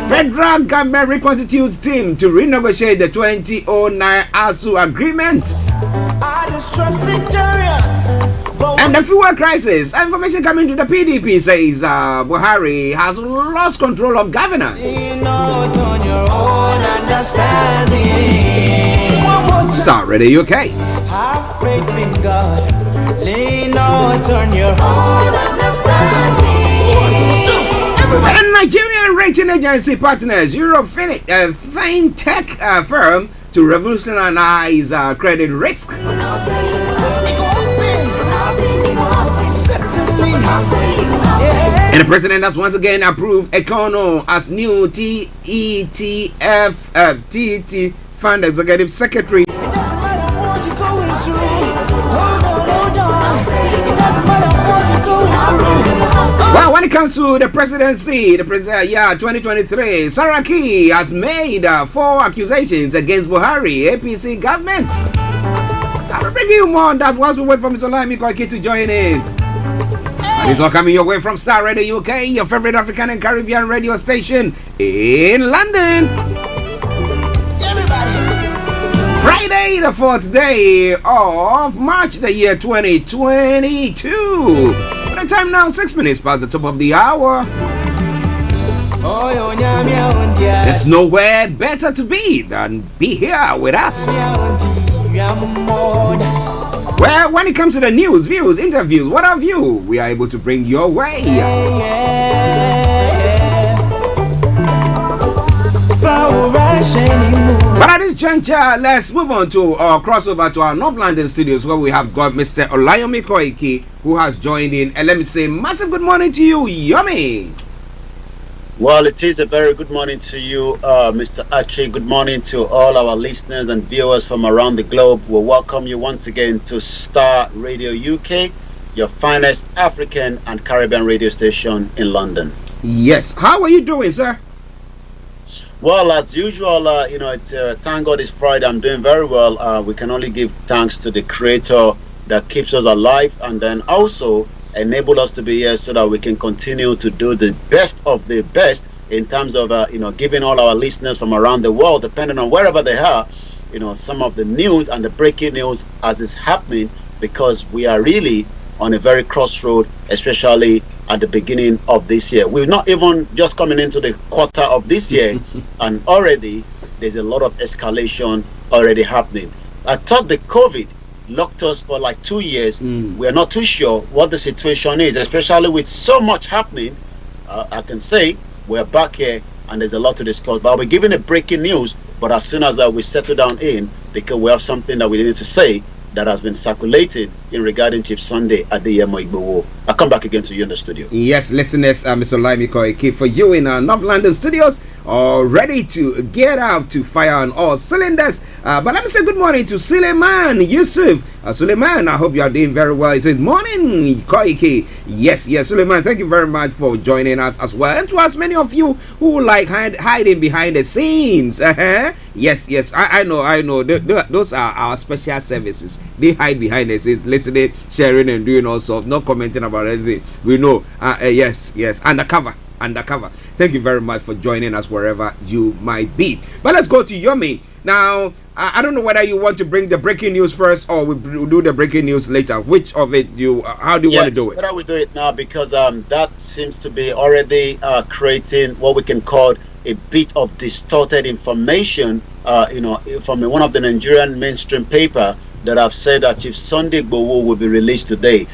Federal government reconstitutes team to renegotiate the 2009 ASU agreement. And the fuel crisis. Information coming to the PDP says Buhari has lost control of governance. Starr Radio UK. Have faith in God. Lean not on your own understanding. And Nigerian rating agency partners Europe fintech firm to revolutionize credit risk. And the president has once again approved Econo as new TETF Fund Executive Secretary. Well, when it comes to the presidency, 2023, Saraki has made 4 accusations against Buhari, APC government. I will bring you more on that once we wait for Mr. Olayomi Koiki to join in. And it's all coming your way from Starr Radio UK, your favorite African and Caribbean radio station in London. Friday, the 4th day of March, the year 2022. By the time now, 6 minutes past the top of the hour. There's nowhere better to be than be here with us. Well, when it comes to the news, views, interviews, what have you, we are able to bring your way. But at this juncture, let's move on to cross over to our North London studios where we have got Mr. Olayomi Koiki, who has joined in. And let me say massive good morning to you, Yomi. Well, it is a very good morning to you, Mr. Archie. Good morning to all our listeners and viewers from around the globe. We welcome you once again to Starr Radio UK, your finest African and Caribbean radio station in London. Yes. How are you doing, sir? Well, as usual, thank God it's Friday. I'm doing very well. We can only give thanks to the Creator that keeps us alive and then also enable us to be here so that we can continue to do the best of the best in terms of giving all our listeners from around the world, depending on wherever they are, some of the news and the breaking news as it's happening, because we are really on a very crossroad, especially at the beginning of this year. We're not even just coming into the quarter of this year and already there's a lot of escalation already happening. I thought the COVID locked us for like 2 years. We are not too sure what the situation is, especially with so much happening. I can say we're back here and there's a lot to discuss, but we're giving a breaking news. But as soon as we settle down because we have something that we need to say that has been circulating in regarding Chief Sunday at the Igbowo. I'll come back again to you in the studio. Yes, listeners, Mr. Olayomi Koiki, for you in our North London studios, all ready to get out to fire on all cylinders. But let me say good morning to Suleiman Yusuf. Suleiman, I hope you are doing very well. He says, morning, Koike. Yes, Suleiman, thank you very much for joining us as well. And to as many of you who like hiding behind the scenes. Yes, I know. Those are our special services. They hide behind the scenes, listening, sharing, and doing all sorts, not commenting about anything. We know. Yes, undercover. Thank you very much for joining us wherever you might be. But let's go to Yomi. Now, I don't know whether you want to bring the breaking news first or we'll do the breaking news later. Which of it how do you want to do it? Whether we do it now because that seems to be already creating what we can call a bit of distorted information, from one of the Nigerian mainstream paper that have said that Chief Sunday Igboho will be released today.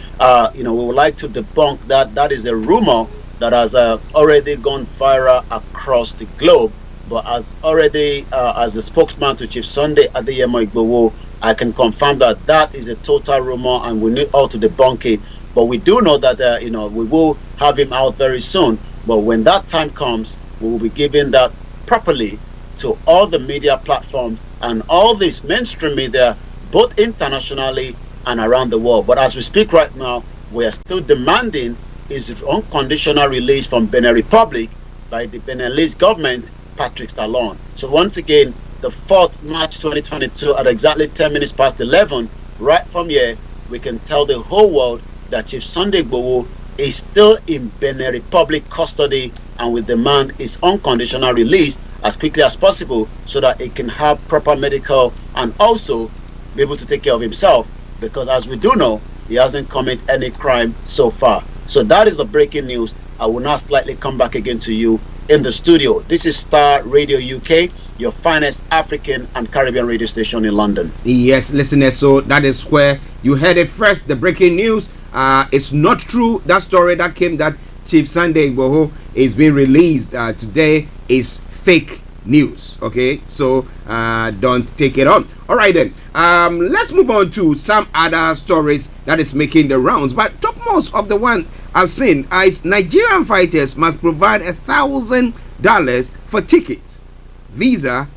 We would like to debunk that. That is a rumor that has already gone viral across the globe, but as already as a spokesman to Chief Sunday Adeyemo Igboho, I can confirm that that is a total rumor and we need all to debunk it. But we do know that we will have him out very soon. But when that time comes, we will be giving that properly to all the media platforms and all these mainstream media, both internationally and around the world. But as we speak right now, we are still demanding his unconditional release from Benin Republic by the Beninese government, Patrick Talon. So once again, the 4th March 2022 at exactly 10 minutes past 11, right from here, we can tell the whole world that Chief Sunday Igboho is still in Benin Republic custody, and we demand his unconditional release as quickly as possible so that he can have proper medical and also be able to take care of himself, because as we do know, he hasn't committed any crime so far. So that is the breaking news. I will now slightly come back again to you in the studio. This is Starr Radio UK, your finest African and Caribbean radio station in London. Yes, listeners, so that is where you heard it first. The breaking news. It's not true. That story that came that Chief Sunday Igboho is being released today is fake news. Okay, so don't take it on. All right then, let's move on to some other stories that is making the rounds. But topmost of the one I've seen is Nigerian fighters must provide $1,000 for tickets, visa,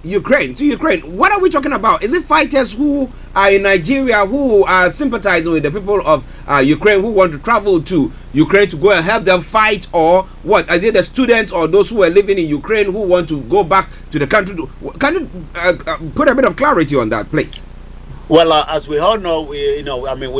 to Ukraine. What are we talking about? Is it fighters who are in Nigeria who are sympathizing with the people of Ukraine who want to travel to Ukraine to go and help them fight, or what? Are they the students or those who are living in Ukraine who want to go back to the country? Can you put a bit of clarity on that, please? Well, as we all know, we've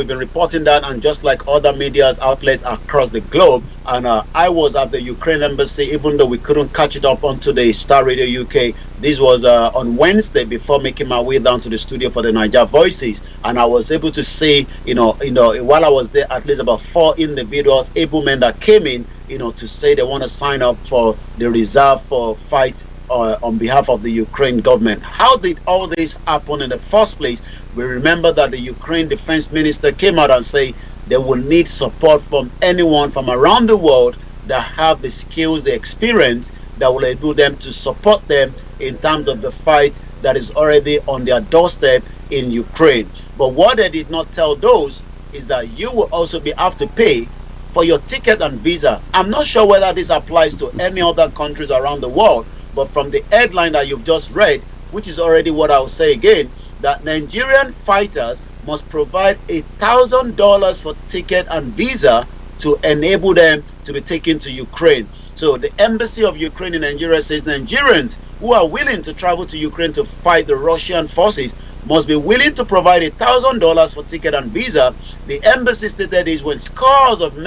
been reporting that, and just like other media outlets across the globe, and I was at the Ukraine embassy, even though we couldn't catch it up onto the Starr Radio UK. This was on Wednesday before making my way down to the studio for the Niger Voices, and I was able to see, while I was there, at least about 4 individuals, able men that came in, to say they want to sign up for the reserve for fight on behalf of the Ukraine government. How did all this happen in the first place? We remember that the Ukraine defense minister came out and said they will need support from anyone from around the world that have the skills, the experience that will enable them to support them in terms of the fight that is already on their doorstep in Ukraine. But what they did not tell those is that you will also have to pay for your ticket and visa. I'm not sure whether this applies to any other countries around the world, but from the headline that you've just read, which is already what I'll say again, that Nigerian fighters must provide $1,000 for ticket and visa to enable them to be taken to Ukraine. So the embassy of Ukraine in Nigeria says Nigerians who are willing to travel to Ukraine to fight the Russian forces must be willing to provide $1,000 for ticket and visa. The embassy stated this when scores of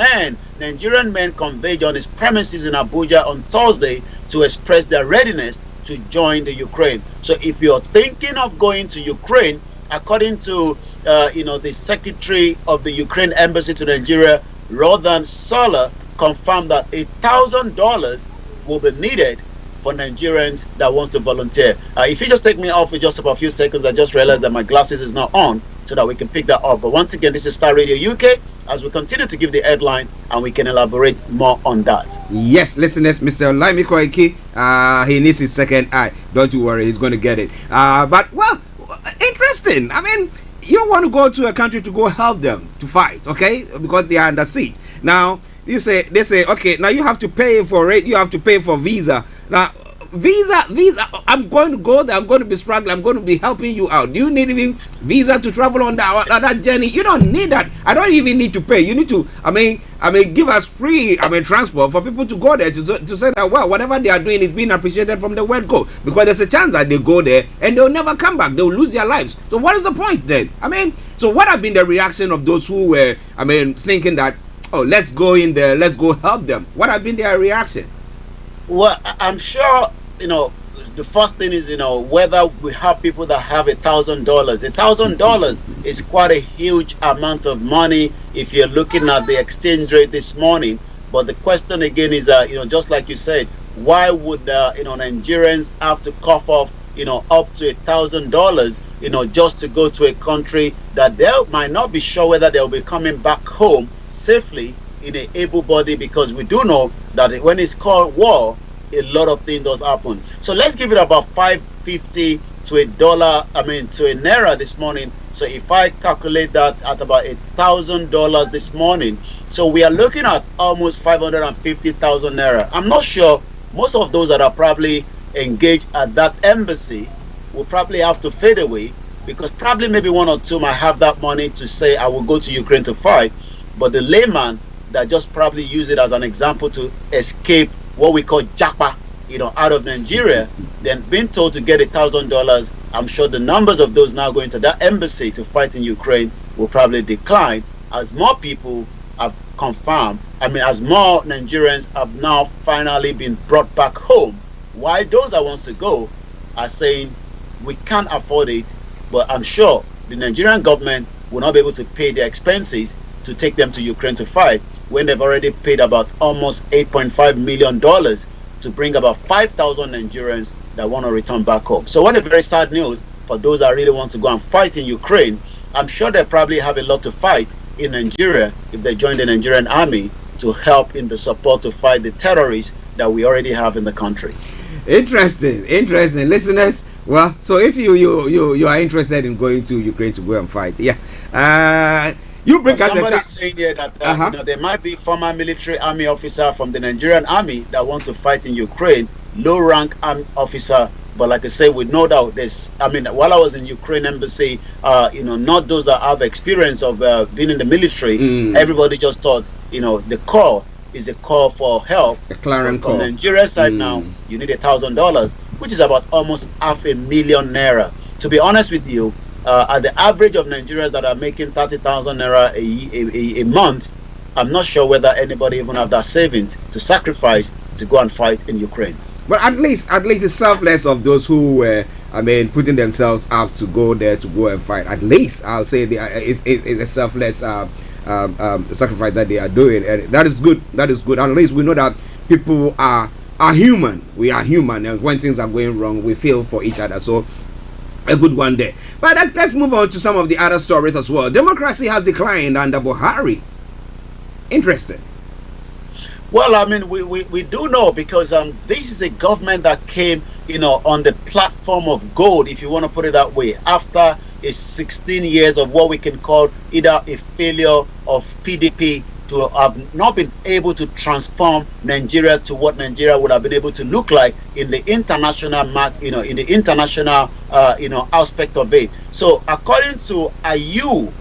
Nigerian men converged on its premises in Abuja on Thursday to express their readiness to join the Ukraine. So if you're thinking of going to Ukraine, according to the secretary of the Ukraine embassy to Nigeria, Rodhan Sala, confirmed that $1,000 will be needed for Nigerians that wants to volunteer. If you just take me off for just about a few seconds, I just realized that my glasses is not on, so that we can pick that up. But once again, this is Starr Radio UK, as we continue to give the headline and we can elaborate more on that. Yes, listeners, Mr. Olayomi Koiki, he needs his second eye. Don't you worry, he's going to get it. But, well, interesting. I mean, you want to go to a country to go help them to fight, okay? Because they are under siege. Now, they say, okay, now you have to pay for it. You have to pay for visa. Now, visa. I'm going to go there. I'm going to be struggling. I'm going to be helping you out. Do you need even visa to travel on that journey? You don't need that. I don't even need to pay. You need to. I mean, give us free. Transport for people to go there to say that whatever they are doing is being appreciated from the word go. Because there's a chance that they go there and they'll never come back. They'll lose their lives. So what is the point then? So what have been the reaction of those who were, thinking that, oh, let's go in there, let's go help them? What have been their reaction? Well, I'm sure, the first thing is, whether we have people that have $1,000. $1,000 is quite a huge amount of money if you're looking at the exchange rate this morning. But the question again is, just like you said, why would, Nigerians have to cough off, up to $1,000, just to go to a country that they might not be sure whether they'll be coming back home safely in a able body, because we do know that when it's called war, a lot of things does happen. So let's give it about $5.50 to $1, to a naira this morning. So if I calculate that at about $1,000 this morning, so we are looking at almost 550,000 naira. I'm not sure most of those that are probably engaged at that embassy will probably have to fade away, because probably maybe one or two might have that money to say, I will go to Ukraine to fight. But the layman that just probably use it as an example to escape what we call japa, out of Nigeria, then being told to get $1,000, I'm sure the numbers of those now going to that embassy to fight in Ukraine will probably decline, as more people have confirmed. As more Nigerians have now finally been brought back home. Why those that wants to go are saying we can't afford it, but I'm sure the Nigerian government will not be able to pay their expenses to take them to Ukraine to fight, when they've already paid about almost $8.5 million to bring about 5,000 Nigerians that want to return back home. So what a very sad news for those that really want to go and fight in Ukraine. I'm sure they probably have a lot to fight in Nigeria if they join the Nigerian army to help in the support to fight the terrorists that we already have in the country. Interesting, listeners. Well, so if you are interested in going to Ukraine to go and fight, you bring us somebody saying here that there might be former military army officer from the Nigerian army that want to fight in Ukraine, low rank army officer. But like I say, with no doubt, while I was in Ukraine embassy, not those that have experience of being in the military. Everybody just thought, the call is a call for help. A clarion call. On the Nigerian side now, you need $1,000, which is about almost $500,000 naira. To be honest with you, at the average of Nigerians that are making 30,000 naira a month, I'm not sure whether anybody even have that savings to sacrifice to go and fight in Ukraine. But at least it's selfless of those who were, putting themselves out to go there to go and fight. At least I'll say it's a selfless sacrifice that they are doing, and that is good. That is good. At least we know that people are human. We are human, and when things are going wrong, we feel for each other. So a good one there. But let's move on to some of the other stories as well. Democracy has declined under Buhari. Interesting. Well, we do know, because this is a government that came, on the platform of gold, if you want to put it that way, after 16 years of what we can call either a failure of PDP to have not been able to transform Nigeria to what Nigeria would have been able to look like in the international in the international aspect of it. So according to Ayu,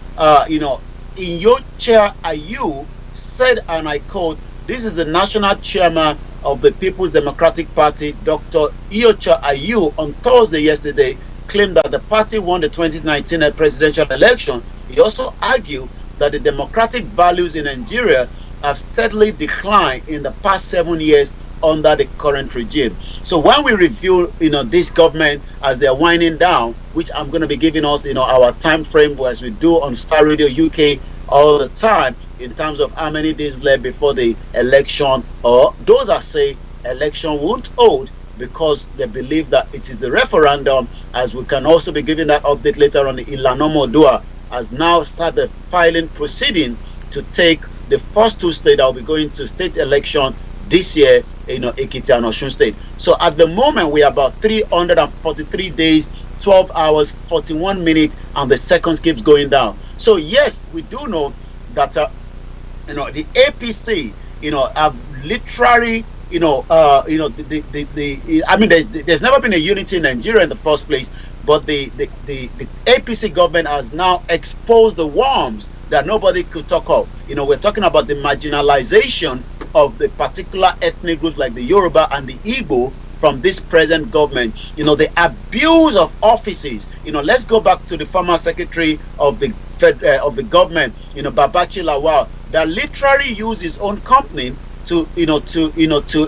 in your chair, Ayu said, and I quote, this is the national chairman of the People's Democratic Party, Dr. Iyorchia Ayu, on Thursday yesterday, claimed that the party won the 2019 presidential election. He also argued that the democratic values in Nigeria have steadily declined in the past 7 years under the current regime. So when we review, this government as they're winding down, which I'm going to be giving us, our time frame as we do on Starr Radio UK all the time, in terms of how many days left before the election, or those that say election won't hold because they believe that it is a referendum, as we can also be giving that update later on. The Ilanomo Dua has now started filing proceeding to take the first two states that will be going to state election this year, Ekiti and Osun State. So at the moment, we are about 343 days, 12 hours, 41 minutes, and the seconds keeps going down. So yes, we do know that the APC have literally, I mean, there's never been a unity in Nigeria in the first place, but the APC government has now exposed the worms that nobody could talk of. We're talking about the marginalization of the particular ethnic groups like the Yoruba and the Igbo from this present government. The abuse of offices. Let's go back to the former secretary of the government, Babachi Lawal, that literally used his own company to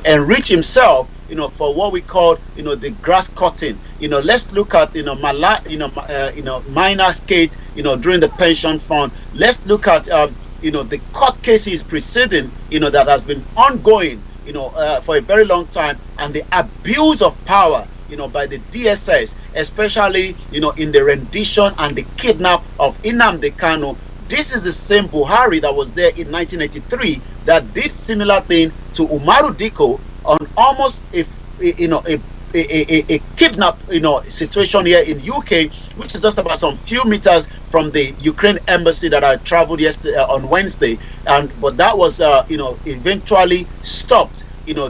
enrich himself, for what we call, the grass cutting. Let's look at, minor skates, during the pension fund. Let's look at, the court cases preceding, that has been ongoing, for a very long time, and the abuse of power, by the DSS, especially, in the rendition and the kidnap of Nnamdi Kanu. This is the same Buhari that was there in 1983 that did similar thing to Umaru Diko on almost a kidnap situation here in UK, which is just about some few meters from the Ukraine embassy that I traveled yesterday on Wednesday, but that was eventually stopped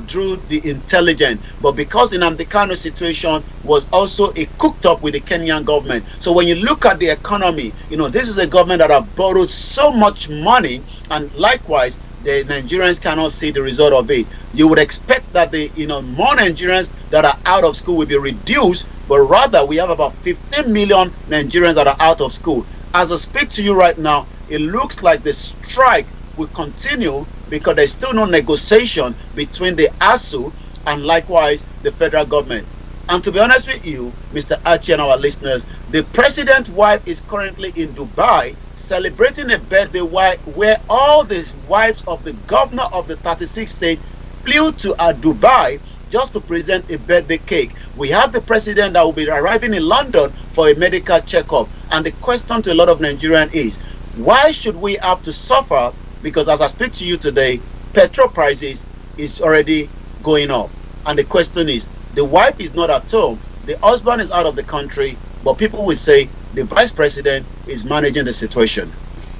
through the intelligence. But because the Nnamdi Kanu situation was also cooked up with the Kenyan government. So when you look at the economy, this is a government that have borrowed so much money, and likewise the Nigerians cannot see the result of it. You would expect that the more Nigerians that are out of school will be reduced, but rather we have about 15 million Nigerians that are out of school. As I speak to you right now, it looks like the strike will continue because there's still no negotiation between the ASU and likewise the federal government. And to be honest with you, Mr. Archie and our listeners, the president's wife is currently in Dubai celebrating a birthday where all the wives of the governor of the 36 states flew to Dubai just to present a birthday cake. We have the president that will be arriving in London for a medical checkup. And the question to a lot of Nigerians is, why should we have to suffer? Because as I speak to you today, petrol prices is already going up. And the question is, the wife is not at home, the husband is out of the country, but people will say the vice president is managing the situation.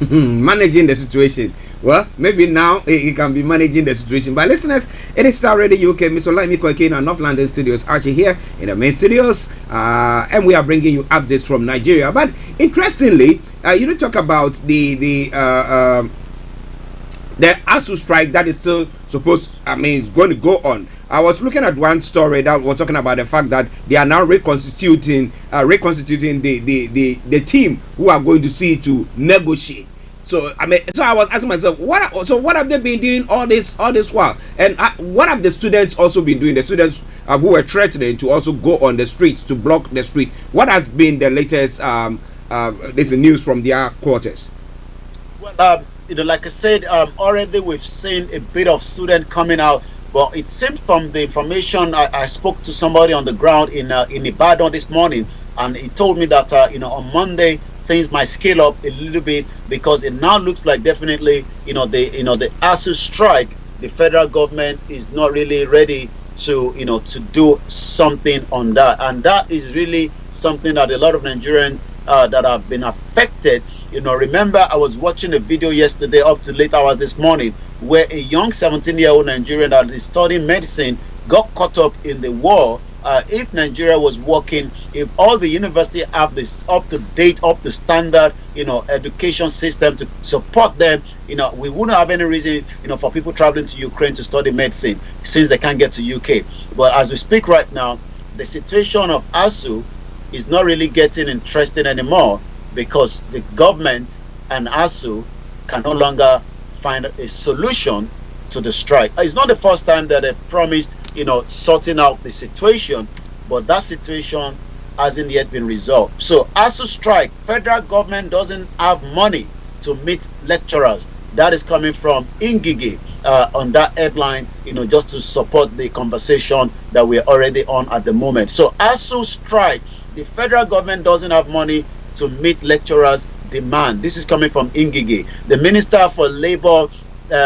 Managing the situation. Well, maybe now he can be managing the situation. But listeners, it is Starr Radio UK. Mr. Olayomi in our North London studios. Archie here in the main studios. And we are bringing you updates from Nigeria. But interestingly, you don't talk about the ASU strike that is still supposed, it's going to go on. I was looking at one story that was talking about the fact that they are now reconstituting the team who are going to see to negotiate. So I was asking myself, what have they been doing all this while? And what have the students also been doing? The students who were threatening to also go on the streets to block the street. What has been the latest news from their quarters? Well, like I said, already we've seen a bit of students coming out. But it seems from the information, I spoke to somebody on the ground in Ibadan this morning, and he told me that on Monday things might scale up a little bit because it now looks like definitely the ASU strike, the federal government is not really ready to to do something on that, and that is really something that a lot of Nigerians that have been affected. Remember, I was watching a video yesterday up to late hours this morning where a young 17-year-old Nigerian that is studying medicine got caught up in the war. If Nigeria was working, if all the university have this up to standard, education system to support them, we wouldn't have any reason, for people traveling to Ukraine to study medicine since they can't get to UK. But as we speak right now, the situation of ASU is not really getting interesting anymore because the government and ASU can no longer find a solution to the strike. It's not the first time that they've promised, sorting out the situation, but that situation hasn't yet been resolved. So ASU strike, federal government doesn't have money to meet lecturers. That is coming from Ngige on that headline, just to support the conversation that we're already on at the moment. So ASU strike, the federal government doesn't have money to meet lecturers' demand. This is coming from Ngige. The Minister for Labour,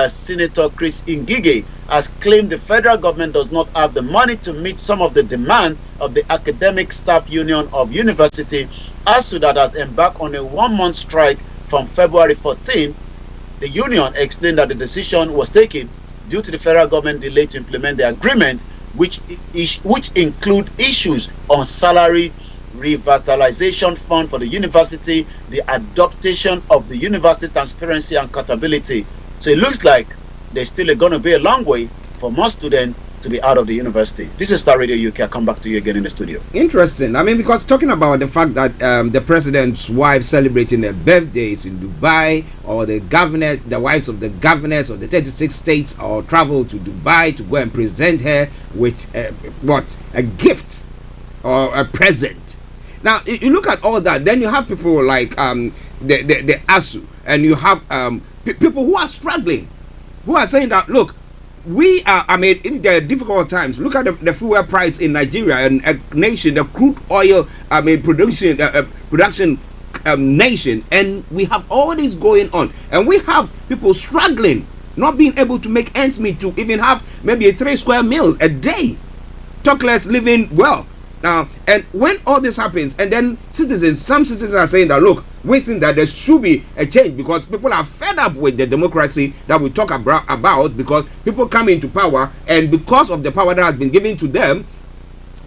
Senator Chris Ngige, has claimed the federal government does not have the money to meet some of the demands of the Academic Staff Union of University, ASU, that has embarked on a 1-month strike from February 14. The union explained that the decision was taken due to the federal government delay to implement the agreement, which include issues on salary, revitalization fund for the university, the adaptation of the university transparency and accountability. So it looks like there's still going to be a long way for more students to be out of the university. This is Star Radio UK. I'll come back to you again in the studio. Interesting. I mean, because talking about the fact that the president's wife celebrating their birthdays in Dubai, or the wives of the governors of the 36 states, or travel to Dubai to go and present her with a gift or a present. Now, you look at all that, then you have people like the ASU, and you have people who are struggling, who are saying that, look, we are, I mean, in the difficult times, look at the fuel price in Nigeria, and a nation, the crude oil, I mean, production nation, and we have all this going on, and we have people struggling, not being able to make ends meet, to even have maybe 3 square meals a day, talk less living well. Now, and when all this happens, and then some citizens are saying that, look, we think that there should be a change, because people are fed up with the democracy that we talk about, because people come into power, and because of the power that has been given to them,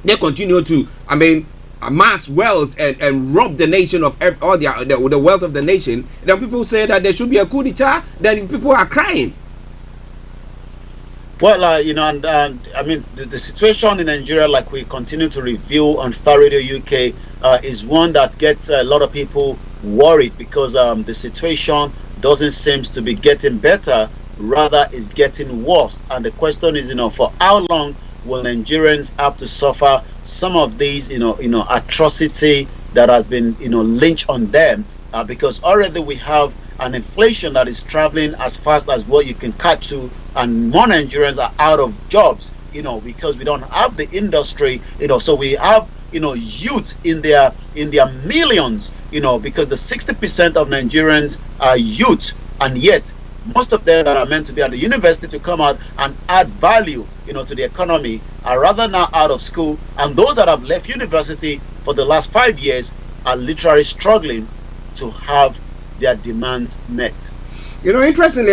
they continue to, I mean, amass wealth and rob the nation of all the wealth of the nation. Then people say that there should be a coup d'etat, then people are crying. Well, you know, and I mean, the situation in Nigeria, like we continue to review on Star Radio UK, is one that gets a lot of people worried, because the situation doesn't seem to be getting better, rather is getting worse. And the question is, you know, for how long will Nigerians have to suffer some of these, you know, atrocity that has been, you know, lynched on them? Because already we have an inflation that is traveling as fast as what you can catch to, and more Nigerians are out of jobs, you know, because we don't have the industry, you know. So we have, you know, youth in their millions, you know, because the 60% of Nigerians are youth, and yet most of them that are meant to be at the university to come out and add value, you know, to the economy, are rather now out of school, and those that have left university for the last 5 years are literally struggling to have their demands met. You know, interestingly,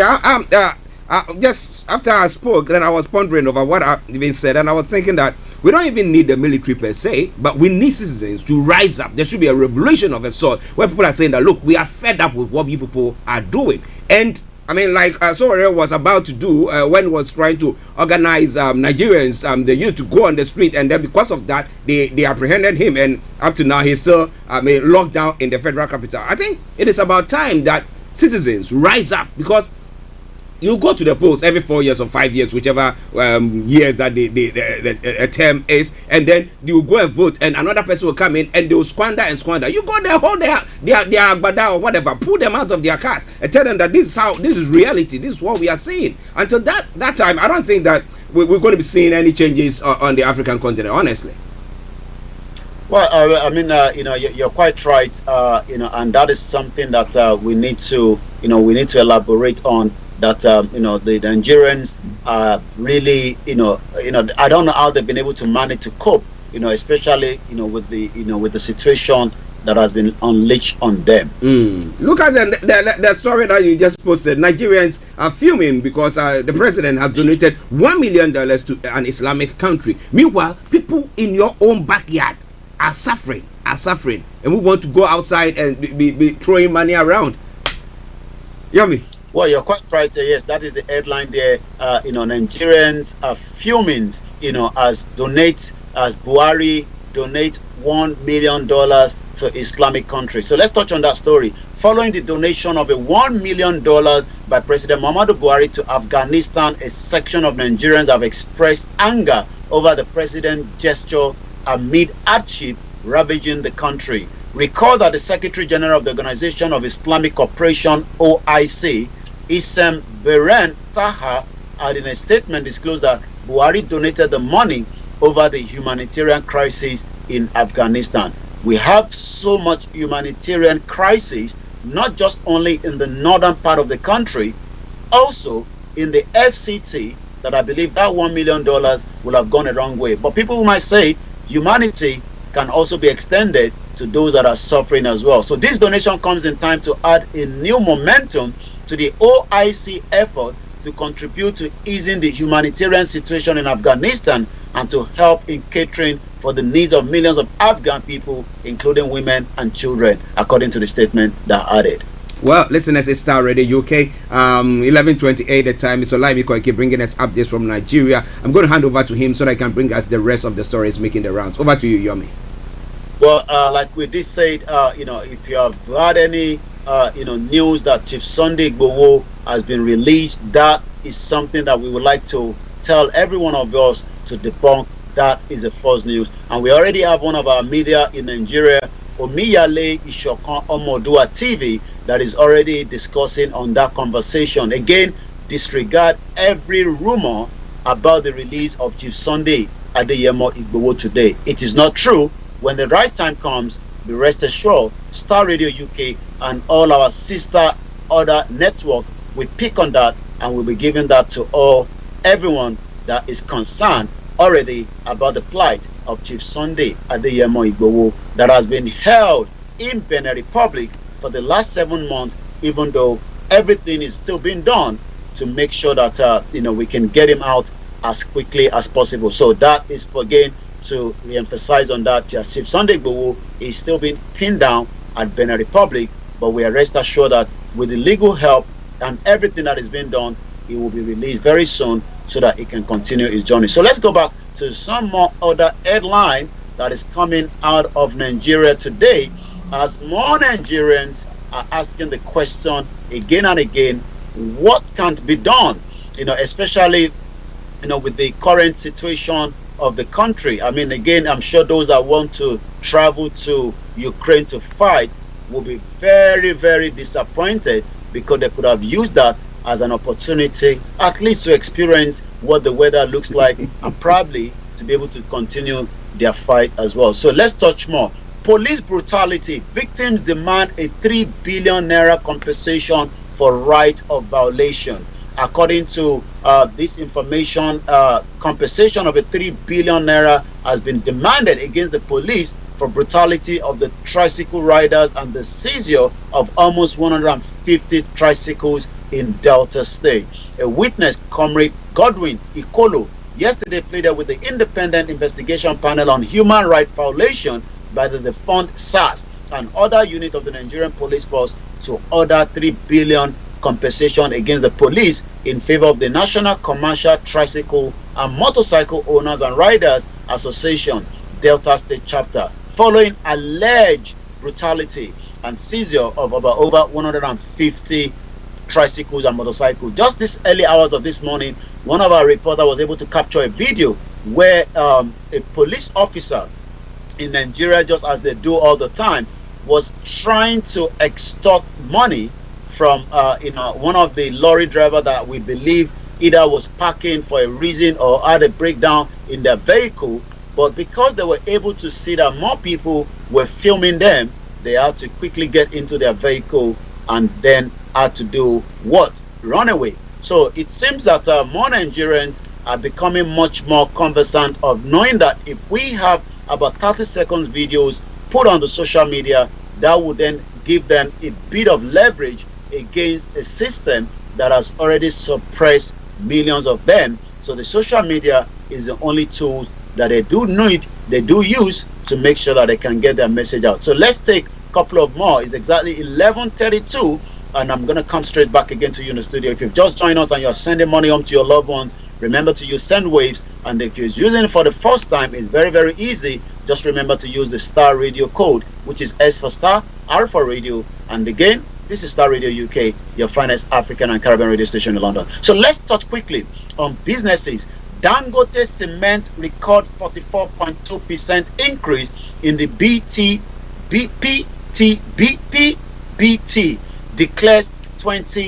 just after I spoke, then I was pondering over what I've been said, and I was thinking that we don't even need the military per se, but we need citizens to rise up. There should be a revolution of a sort, where people are saying that, look, we are fed up with what you people are doing. And I mean, like Soraya was about to do when he was trying to organize Nigerians, the youth, to go on the street, and then because of that, they apprehended him, and up to now he's still locked down in the federal capital. I think it is about time that citizens rise up, because you go to the polls every 4 years or 5 years, whichever year that the term is, and then you go and vote, and another person will come in and they will squander and squander. You go there, hold their agbada or whatever, pull them out of their cars, and tell them that this is reality, this is what we are seeing. Until that time, I don't think that we're going to be seeing any changes on the African continent, honestly. Well, I mean, you know, you're quite right, you know, and that is something that we need to elaborate on. That you know, the Nigerians are really, you know, I don't know how they've been able to manage to cope, you know, especially, you know, with the situation that has been unleashed on them. Look at the story that you just posted. Nigerians are fuming because the president has donated $1 million to an Islamic country. Meanwhile, people in your own backyard are suffering, and we want to go outside and be throwing money around. Yummy. Well, you're quite right. Yes, that is the headline there. You know, Nigerians are fuming, you know, as Buhari donate $1 million to Islamic country. So let's touch on that story. Following the donation of $1 million by President Muhammadu Buhari to Afghanistan, a section of Nigerians have expressed anger over the president's gesture amid Archie ravaging the country. Recall that the Secretary General of the Organization of Islamic Cooperation, OIC, Isam Beren Taha, had in a statement disclosed that Buhari donated the money over the humanitarian crisis in Afghanistan. We have so much humanitarian crisis, not just only in the northern part of the country, also in the FCT, that I believe that $1 million will have gone a wrong way. But people who might say humanity can also be extended to those that are suffering as well. So this donation comes in time to add a new momentum to the OIC effort to contribute to easing the humanitarian situation in Afghanistan and to help in catering for the needs of millions of Afghan people, including women and children, according to the statement that added. Well, listeners, it's Starr Radio UK, 11:28 the time. It's Olayomi Koiki bringing us updates from Nigeria. I'm going to hand over to him so that I can bring us the rest of the stories making the rounds. Over to you, Yomi. Well, like we did say, if you have had any, news that Chief Sunday Igboho has been released, that is something that we would like to tell every one of us to debunk. That is a false news. And we already have one of our media in Nigeria, Omiyale Ishokan Omodua TV, that is already discussing on that conversation. Again, disregard every rumor about the release of Chief Sunday Adeyemo Igboho today. It is not true. When the right time comes, be rest assured, Starr Radio UK and all our sister other network will pick on that, and we'll be giving that to everyone that is concerned already about the plight of Chief Sunday Adeyemo Igboho that has been held in Benin Republic for the last 7 months, even though everything is still being done to make sure that we can get him out as quickly as possible. So that is, again, to re-emphasize on that. Chief Sunday Igboho is still being pinned down at Benin Republic, but we are rest assured that with the legal help and everything that is being done, he will be released very soon so that he can continue his journey. So let's go back to some more other headline that is coming out of Nigeria today, as more Nigerians are asking the question again and again, what can't be done, especially with the current situation of the country. I mean, again, I'm sure those that want to travel to Ukraine to fight will be very, very disappointed, because they could have used that as an opportunity at least to experience what the weather looks like and probably to be able to continue their fight as well. So let's touch more. Police brutality. Victims demand a 3 billion naira compensation for right of violation. According to this information, compensation of a 3 billion naira has been demanded against the police for brutality of the tricycle riders and the seizure of almost 150 tricycles in Delta State. A witness, Comrade Godwin Ikolo, yesterday pleaded with the Independent Investigation Panel on Human Rights Violation by the defunct SAS and other unit of the Nigerian Police Force to order 3 billion compensation against the police in favor of the National Commercial Tricycle and Motorcycle Owners and Riders Association, Delta State Chapter, following alleged brutality and seizure of over 150 tricycles and motorcycles. Just this early hours of this morning, one of our reporters was able to capture a video where a police officer in Nigeria, just as they do all the time, was trying to extort money from one of the lorry driver that we believe either was parking for a reason or had a breakdown in their vehicle. But because they were able to see that more people were filming them, they had to quickly get into their vehicle and then had to do what? Run away. So it seems that more Nigerians are becoming much more conversant of knowing that if we have about 30 seconds videos put on the social media, that would then give them a bit of leverage against a system that has already suppressed millions of them. So the social media is the only tool that they do need, they do use to make sure that they can get their message out. So let's take a couple of more. It's exactly 11:32, and I'm going to come straight back again to you in the studio. If you've just joined us and you're sending money home to your loved ones, remember to use Send Waves. And if you're using it for the first time, it's very, very easy. Just remember to use the Starr Radio code, which is S for Star, R for Radio. And again, this is Starr Radio UK, your finest African and Caribbean radio station in London. So let's touch quickly on businesses. Dangote Cement record 44.2% increase in the BT declares 20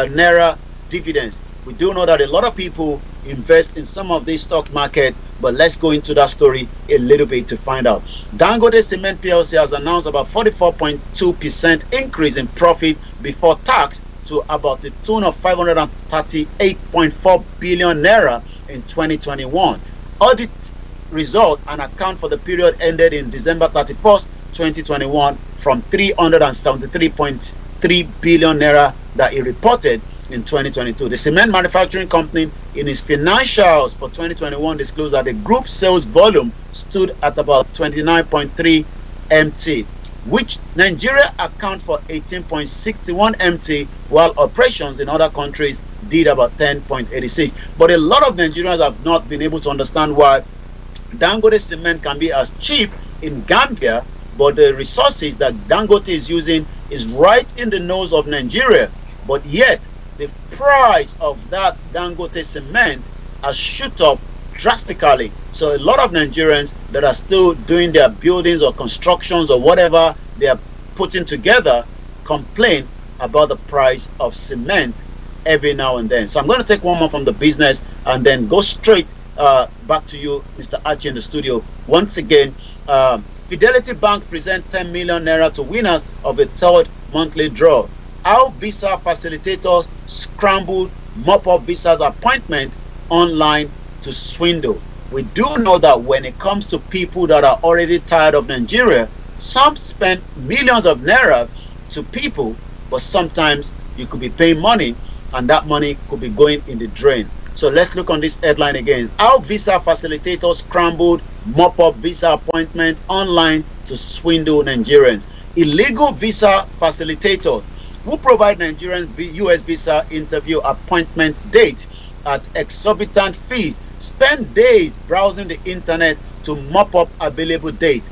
naira dividends. We do know that a lot of people invest in some of these stock market, but let's go into that story a little bit to find out. Dangote Cement PLC has announced about 44.2% increase in profit before tax to about the tune of 538.4 billion naira in 2021. Audit result and account for the period ended in December 31st, 2021 from 373.3 3 billion naira that he reported in 2022. The cement manufacturing company in its financials for 2021 disclosed that the group sales volume stood at about 29.3 MT, which Nigeria account for 18.61 MT, while operations in other countries did about 10.86. But a lot of Nigerians have not been able to understand why Dangote cement can be as cheap in Gambia, but the resources that Dangote is using is right in the nose of Nigeria. But yet, the price of that Dangote cement has shoot up drastically. So a lot of Nigerians that are still doing their buildings or constructions or whatever they are putting together complain about the price of cement every now and then. So I'm going to take one more from the business and then go straight back to you, Mr. Archie, in the studio. Once again, Fidelity Bank present 10 million naira to winners of a third monthly draw. How visa facilitators scrambled mop-up visas appointment online to swindle. We do know that when it comes to people that are already tired of Nigeria, some spend millions of naira to people, but sometimes you could be paying money and that money could be going in the drain. So let's look on this headline again. How visa facilitators scrambled mop-up visa appointment online to swindle Nigerians. Illegal visa facilitators who provide Nigerians US visa interview appointment date at exorbitant fees spend days browsing the internet to mop up available date,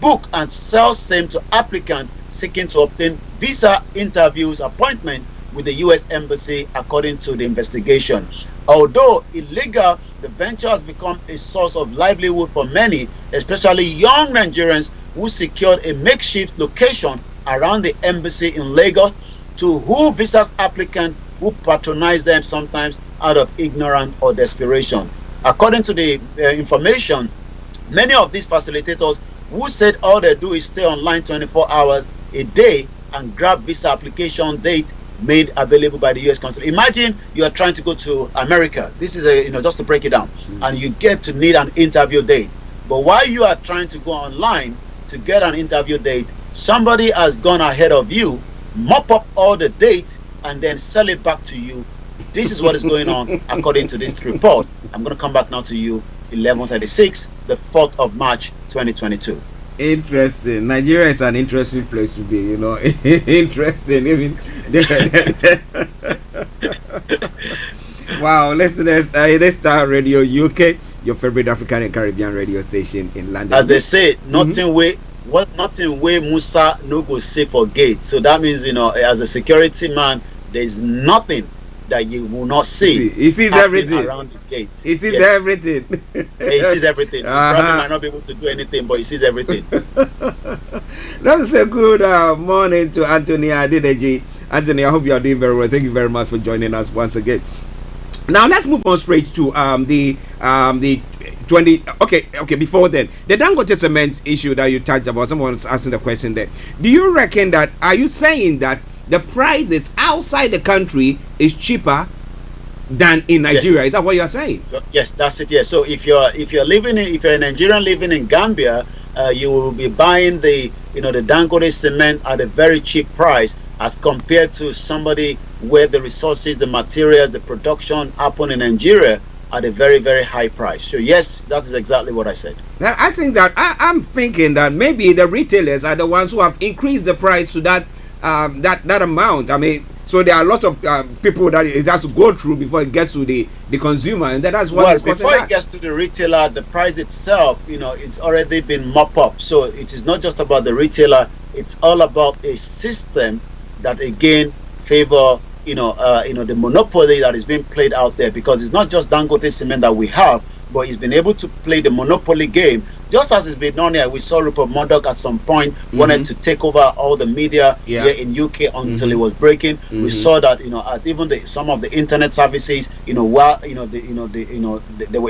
book and sell same to applicant seeking to obtain visa interviews appointment with the US Embassy, according to the investigation. Although illegal, the venture has become a source of livelihood for many, especially young Nigerians who secured a makeshift location around the embassy in Lagos, to who visas applicants who patronize them sometimes out of ignorance or desperation. According to the information, many of these facilitators who said all they do is stay online 24 hours a day and grab visa application date made available by the US consulate. Imagine you are trying to go to America. This is a, just to break it down, and you get to need an interview date. But while you are trying to go online to get an interview date, somebody has gone ahead of you, mop up all the dates, and then sell it back to you. This is what is going on according to this report. I'm going to come back now to you, 11:36, the 4th of March, 2022. Interesting. Nigeria is an interesting place to be, you know. Interesting. Even wow, listeners, it is Starr Radio UK, your favorite African and Caribbean radio station in London. As they say, nothing way Musa no go say for gate. So that means, you know, as a security man, there's nothing that you will not see. He sees everything around the gates. He sees everything. He sees everything. He probably might not be able to do anything, but he sees everything. Let me say good morning to Anthony Adedeji. Anthony, I hope you are doing very well. Thank you very much for joining us once again. Now let's move on straight to the 20. Okay. Before then, the Dangote cement issue that you touched about. Someone was asking the question there. Do you reckon that? Are you saying that the prices outside the country is cheaper than in Nigeria? Yes. Is that what you're saying? Yes, that's it. Yes. So if you're a Nigerian living in Gambia, you will be buying the Dangote cement at a very cheap price as compared to somebody where the resources, the materials, the production happen in Nigeria at a very, very high price. So yes, that is exactly what I said. Now, I think that I'm thinking that maybe the retailers are the ones who have increased the price to that amount. I mean, so there are lots of people that it has to go through before it gets to the consumer, and that's what. Well, before it gets to the retailer, the price itself, it's already been mopped up. So it is not just about the retailer; it's all about a system that again favor the monopoly that is being played out there, because it's not just Dangote cement that we have, but he's been able to play the monopoly game. Just as it's been done here, we saw Rupert Murdoch at some point wanted to take over all the media here in UK until it was breaking. We saw that at even some of the internet services, they were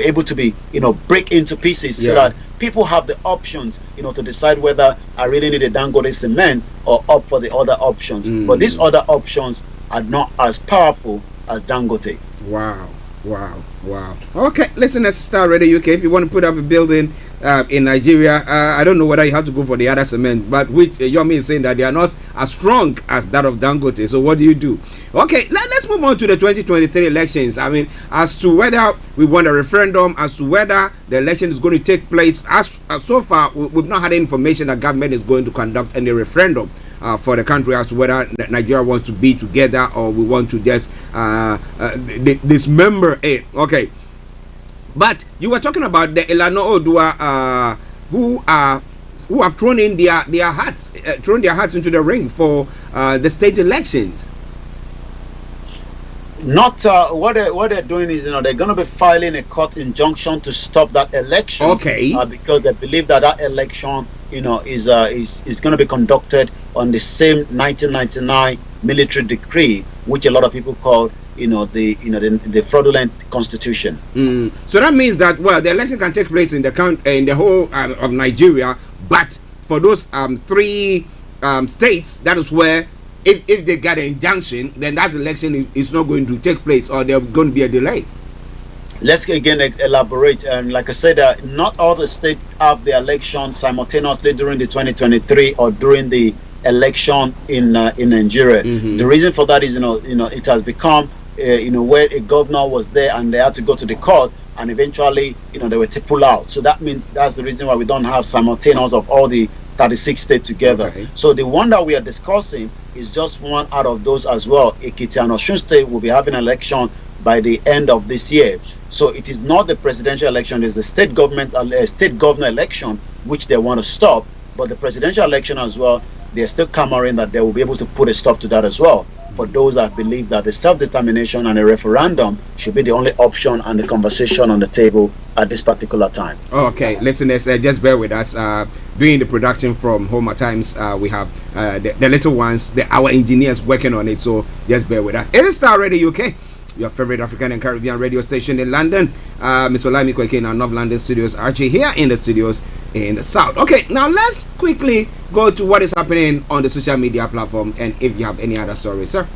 able to be break into pieces so that people have the options to decide whether I really need a Dangote cement or opt for the other options. But these other options are not as powerful as Dangote. Wow. Wow. Okay, listen, as Star Radio UK, if you want to put up a building in Nigeria, I don't know whether you have to go for the other cement, but which Yomi is saying that they are not as strong as that of Dangote. So what do? Okay, let's move on to the 2023 elections. I mean, as to whether we want a referendum, as to whether the election is going to take place, as so far we've not had any information that government is going to conduct any referendum for the country as to whether Nigeria wants to be together or we want to just dismember it. Okay, but you were talking about the Elano Odua who have thrown in their hats into the ring for the state elections. Not what they're doing is, they're going to be filing a court injunction to stop that election. Okay. Because they believe that election, is going to be conducted on the same 1999 military decree, which a lot of people call, the fraudulent constitution. So that means that the election can take place in the whole of Nigeria, but for those 3 states, that is where. If they get an injunction, then that election is not going to take place, or there's going to be a delay. Let's again elaborate. And like I said, not all the states have the election simultaneously during the 2023 or during the election in Nigeria. The reason for that is, it has become, where a governor was there and they had to go to the court, and eventually, they were to pull out. So that means that's the reason why we don't have simultaneous of all the 36 states together. Okay. So the one that we are discussing is just one out of those as well. Ekiti and Osun State will be having an election by the end of this year. So it is not the presidential election, it's the state governor election which they want to stop. But the presidential election as well, they're still clamoring that they will be able to put a stop to that as well. For those that believe that the self-determination and a referendum should be the only option and the conversation on the table at this particular time. Okay, listeners, just bear with us. Doing the production from home at times, we have the little ones, our engineers working on it, so just bear with us. It is Starr Radio UK, your favorite African and Caribbean radio station in London. Ms. Olayomi Kweke in our North London studios, Archie here in the studios in the South. Okay, now let's quickly go to what is happening on the social media platform, and if you have any other stories, sir.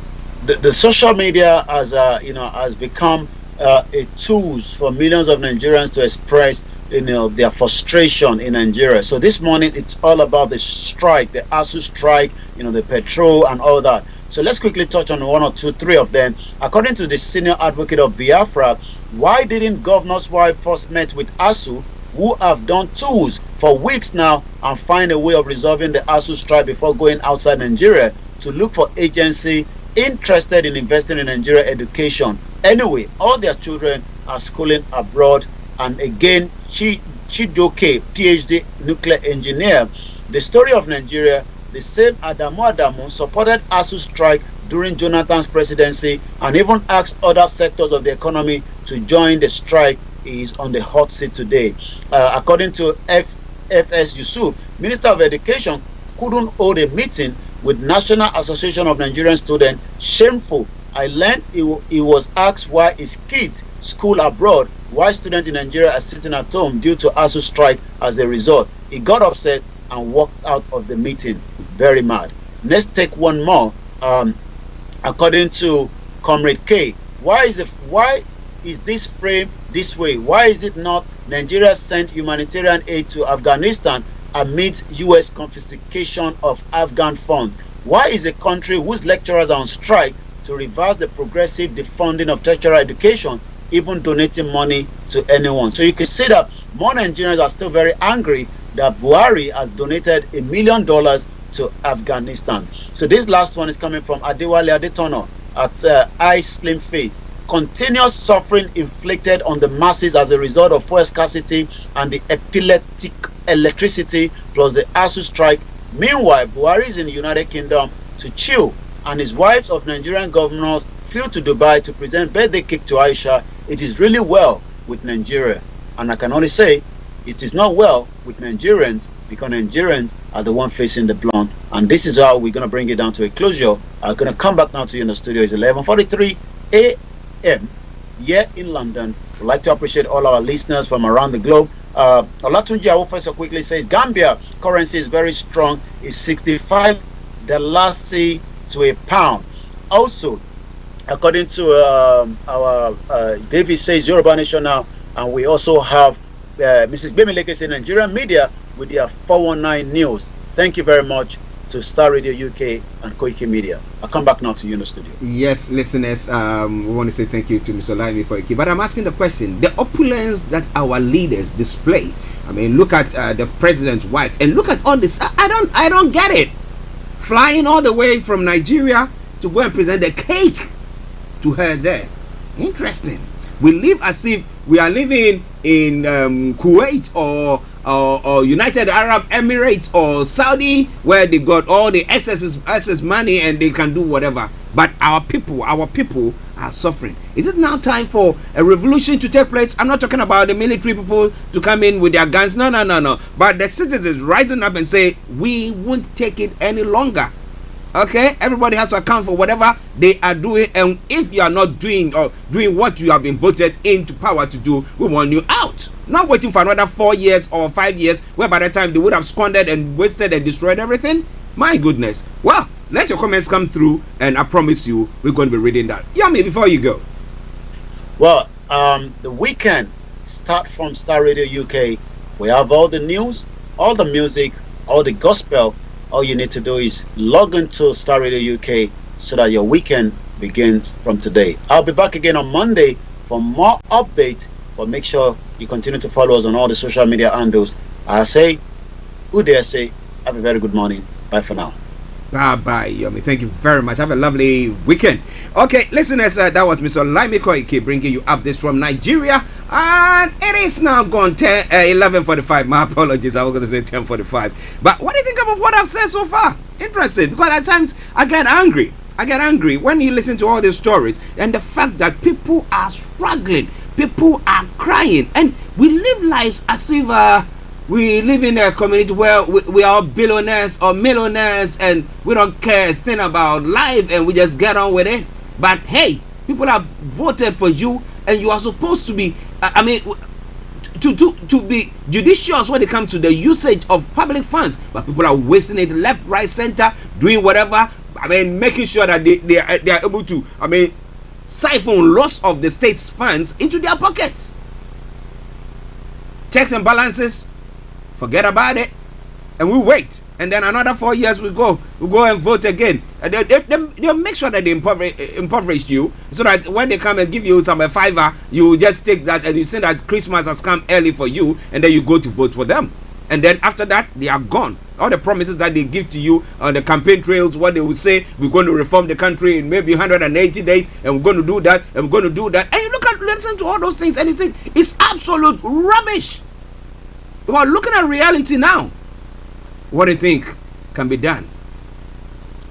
The social media has become a tool for millions of Nigerians to express their frustration in Nigeria. So this morning it's all about the strike, the ASU strike, the petrol and all that. So let's quickly touch on 1 or 2, 3 of them. According to the senior advocate of Biafra, why didn't governor's wife first met with ASU, who have done tours for weeks now, and find a way of resolving the ASU strike before going outside Nigeria to look for agency interested in investing in Nigeria education? Anyway, all their children are schooling abroad. And again, Chidoke, PhD nuclear engineer. The story of Nigeria, the same Adamu supported ASU strike during Jonathan's presidency and even asked other sectors of the economy to join the strike. He is on the hot seat today. According to FS Yusuf, Minister of Education couldn't hold a meeting with National Association of Nigerian Students. Shameful. I learned he was asked why his kids school abroad, why students in Nigeria are sitting at home due to ASU strike. As a result, he got upset and walked out of the meeting. Very mad. Let's take one more. According to Comrade K, why is this framed this way? Why is it not Nigeria sent humanitarian aid to Afghanistan amid U.S. confiscation of Afghan funds? Why is a country whose lecturers are on strike to reverse the progressive defunding of tertiary education even donating money to anyone? So you can see that more Nigerians are still very angry that Buhari has donated $1 million to Afghanistan. So this last one is coming from Adewale Adetono at I Slim Faith. Continuous suffering inflicted on the masses as a result of fuel scarcity and the epileptic electricity plus the ASU strike. Meanwhile, Buhari is in the United Kingdom to chill, and his wives of Nigerian governors flew to Dubai to present birthday cake to Aisha. It is really well with Nigeria, and I can only say it is not well with Nigerians, because Nigerians are the one facing the blunt. And this is how we're going to bring it down to a closure. I'm going to come back now to you in the studio. It's 11:43 a.m. here in London. We'd like to appreciate all our listeners from around the globe. Olatunji Awofeso quickly says Gambia currency is very strong. It's 65 Dalasi to a pound. Also, according to our David says Yoruba Nation now, and we also have Mrs. Bemileke say Nigerian media with their 419 news. Thank you very much to Star Radio UK and Koiki Media. I'll come back now to you in the studio. Yes, listeners, we want to say thank you to Mr. Olayomi Koiki. But I'm asking the question: the opulence that our leaders display. I mean, look at the president's wife, and look at all this. I don't get it. Flying all the way from Nigeria to go and present the cake to her there. Interesting. We live as if we are living in Kuwait or United Arab Emirates or Saudi, where they got all the excess money and they can do whatever. But our people are suffering. Is it now time for a revolution to take place? I'm not talking about the military people to come in with their guns. No. But the citizens rising up and say, we won't take it any longer. Okay, everybody has to account for whatever they are doing, and if you are not doing what you have been voted into power to do, we want you out. Not waiting for another 4 years or 5 years, where by the time they would have squandered and wasted and destroyed everything. My goodness. Well, let your comments come through, and I promise you, we're going to be reading that. Yummy, before you go. Well, the weekend start from Star Radio UK. We have all the news, all the music, all the gospel. All you need to do is log into Star Radio UK so that your weekend begins from today. I'll be back again on Monday for more updates, but make sure you continue to follow us on all the social media handles. I say, who dare say, have a very good morning. Bye for now. Bye, Yomi. Thank you very much. Have a lovely weekend. Okay, listeners, that was Mr. Olayomi Koiki bringing you updates from Nigeria. And it is now gone 11:45. My apologies, I was going to say 10:45. But what do you think about what I've said so far? Interesting, because at times I get angry. When you listen to all these stories and the fact that people are struggling, people are crying, and we live lives as if we live in a community where we are billionaires or millionaires and we don't care a thing about life and we just get on with it. But hey, people have voted for you and you are supposed to be, to be judicious when it comes to the usage of public funds. But people are wasting it left, right, center, doing whatever. Making sure that they are able to, siphon lots of the state's funds into their pockets. Checks and balances. Forget about it, and we wait, and then another 4 years we go and vote again. And they'll make sure that they impoverish you, so that when they come and give you some $5, you just take that and you say that Christmas has come early for you, and then you go to vote for them, and then after that they are gone. All the promises that they give to you on the campaign trails, what they will say, we're going to reform the country in maybe 180 days, and we're going to do that, and we're going to do that, and you listen to all those things, and you think it's absolute rubbish. Well, looking at reality now, what do you think can be done?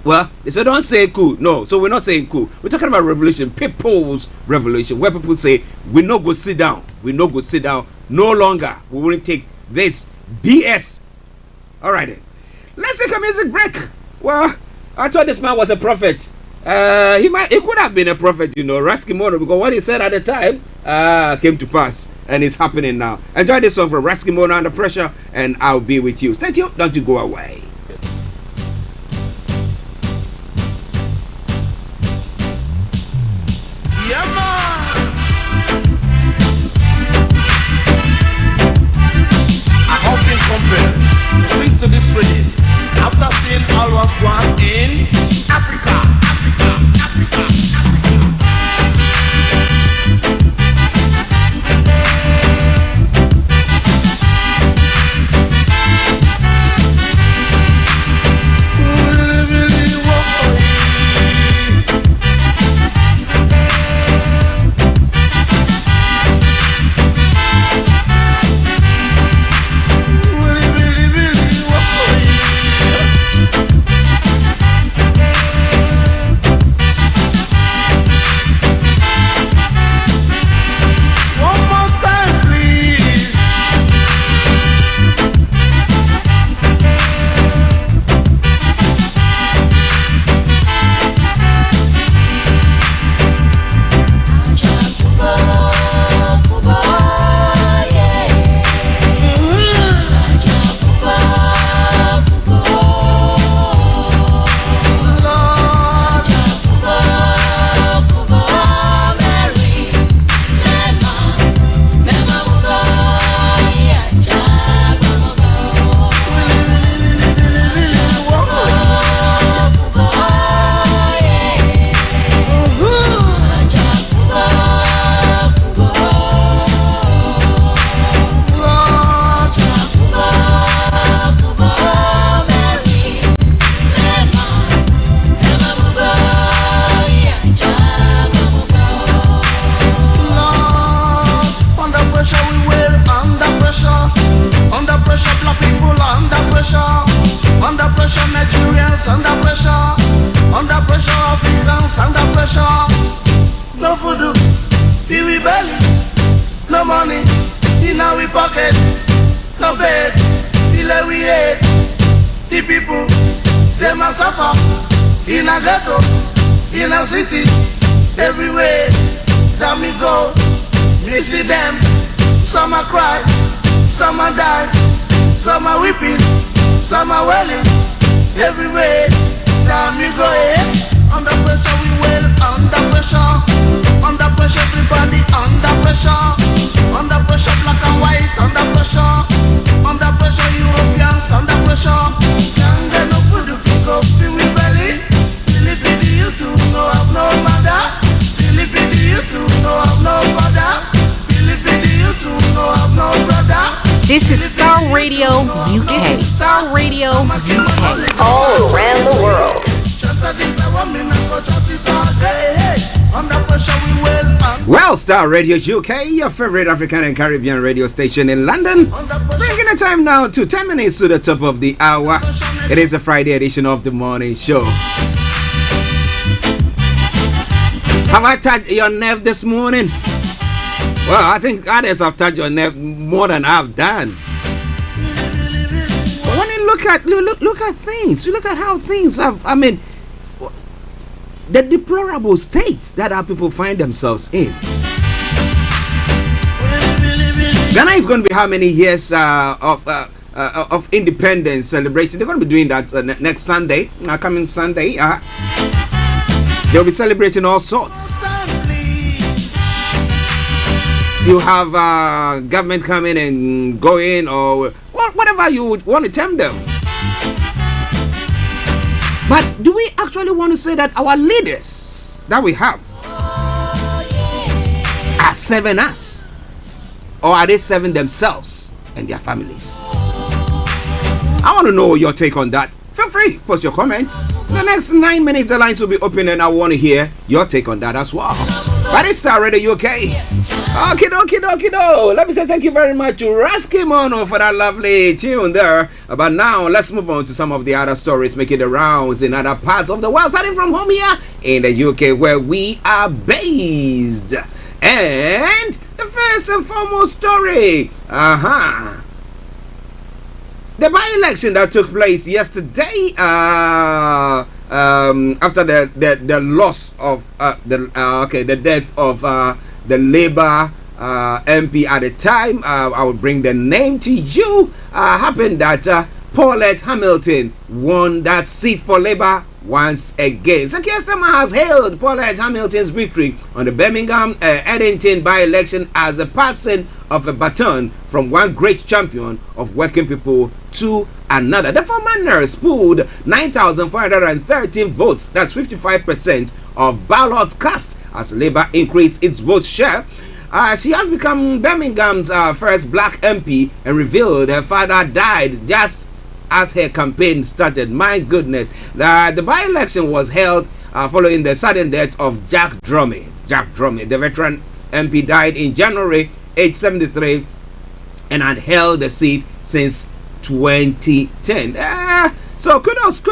Well, they said don't say cool. No, so we're not saying cool. We're talking about revolution, people's revolution, where people say, we no go sit down. No longer. We won't take this BS. All right then. Let's take a music break. Well, I thought this man was a prophet. He could have been a prophet, Raskimono, because what he said at the time came to pass. And it's happening now. Enjoy this song from Raskimono, Under Pressure, and I'll be with you. Stay tuned, don't you go away. Yeah, man. I have been compelled to sing to this rhythm after seeing all was gone in Africa. the pocket, no bed, till we hate. The people, they must suffer. In a ghetto, in a city, everywhere that me go, me see them. Some are cry, some are die, some are weeping, some are wailing. Everywhere that me go, under pressure we wail, under pressure, everybody under pressure, black and white, under pressure, Europeans under pressure. Can't get no food to pick up in we belly. Philippine you too, no have no mother. Philippine you too, no have no father. Philippine you too, no have no brother. This is Starr Radio UK. This is Starr Radio UK. All around the world. Well, Starr Radio UK, your favorite African and Caribbean radio station in London. Bringing the time now to 10 minutes to the top of the hour. It is a Friday edition of the morning show. Have I touched your nerve this morning? Well, I think others have touched your nerve more than I've done. But when you look at things, you look at how things have, I mean, the deplorable state that our people find themselves in. Ghana is going to be how many years of independence celebration? They're going to be doing that next Sunday, coming Sunday. They'll be celebrating all sorts. You have government coming and going, or whatever you would want to term them. But do we actually want to say that our leaders that we have are serving us? Or are they serving themselves and their families? I want to know your take on that. Feel free, post your comments. In the next 9 minutes, the lines will be open and I want to hear your take on that as well. But it's Starr Radio UK. Okie. Let me say thank you very much to Raskimono for that lovely tune there. But now let's move on to some of the other stories making the rounds in other parts of the world, starting from home here in the UK where we are based. And the first and foremost story, the by-election that took place yesterday, after the loss of the death of the Labour MP at the time, I will bring the name to you. Happened that Paulette Hamilton won that seat for Labour once again. So Keir Starmer has hailed Paulette Hamilton's victory on the Birmingham Eddington by-election as the passing of a baton from one great champion of working people to another. The former nurse pooled 9,413 votes. That's 55% of ballots cast as Labour increased its vote share. She has become Birmingham's first black MP and revealed her father died just as her campaign started. My goodness. The by-election was held following the sudden death of Jack Dromey. The veteran MP died in January, age 73, and had held the seat since 2010. So kudos.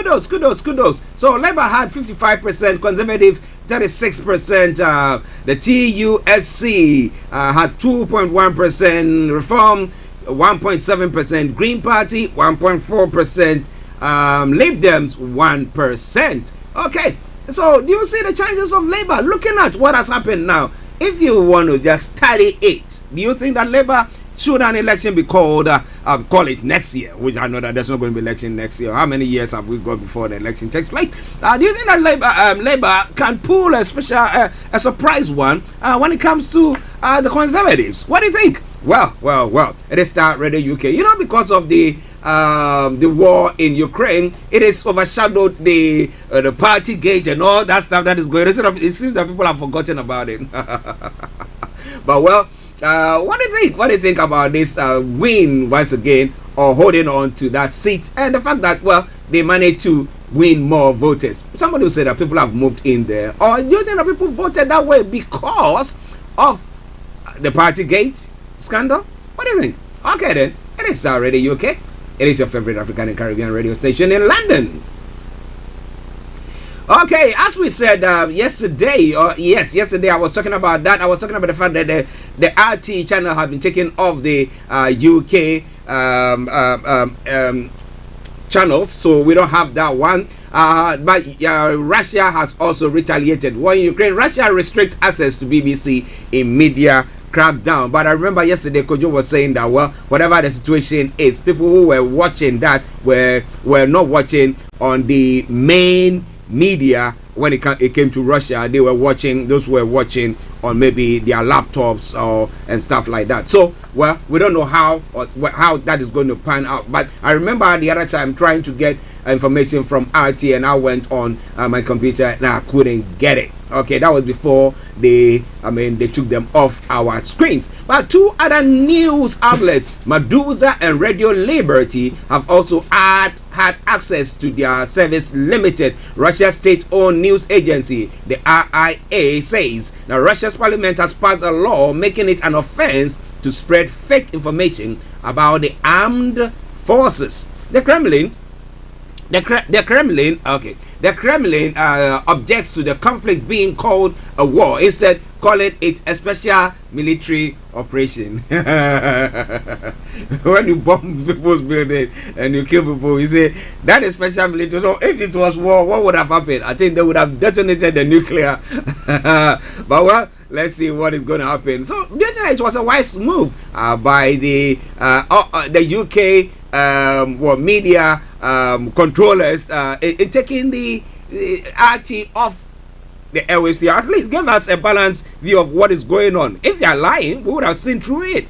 So Labour had 55%, Conservative 36%, the TUSC had 2.1%, Reform 1.7%, Green Party 1.4%, Lib Dems 1%. Okay, so do you see the chances of Labour? Looking at what has happened now, if you want to just study it, do you think that Labour should an election be called, call it next year, which I know that there's not going to be election next year. How many years have we got before the election takes place? Do you think that Labour can pull a special, a surprise one when it comes to the Conservatives? What do you think? Well, it is Starr Radio UK. You know, because of the war in Ukraine, it has overshadowed the party gate and all that stuff that is going on. It seems that people have forgotten about it. But well, what do you think? What do you think about this win once again, or holding on to that seat, and the fact that, well, they managed to win more voters? Somebody will say that people have moved in there, or do you think that people voted that way because of the party gate scandal? What do you think? Okay then, it is Starr Radio UK. It is your favorite African and Caribbean radio station in London. Okay, as we said yesterday, yesterday I was talking about that. I was talking about the fact that the RT channel have been taken off the UK channels, so we don't have that one. But Russia has also retaliated. War in Ukraine, Russia restricts access to BBC in media crackdown. But I remember yesterday Kojo was saying that, well, whatever the situation is, people who were watching that were not watching on the main media. When it came to Russia, they were watching, those who were watching on maybe their laptops and stuff like that. So, well, we don't know how that is going to pan out. But I remember the other time trying to get information from RT, and I went on my computer and I couldn't get it. Okay, that was before they took them off our screens. But two other news outlets, Medusa and Radio Liberty, have also had access to their service limited. Russia's state-owned news agency, the RIA, says that Russia's parliament has passed a law making it an offense to spread fake information about the armed forces. The Kremlin objects to the conflict being called a war, instead calling it a special military operation. When you bomb people's building and you kill people, you say that is special military. So if it was war, what would have happened? I think they would have detonated the nuclear. But well, let's see what is going to happen. So do you think it was a wise move by the UK media controllers in taking the RT off the airwaves here? At least give us a balanced view of what is going on. If they are lying, we would have seen through it.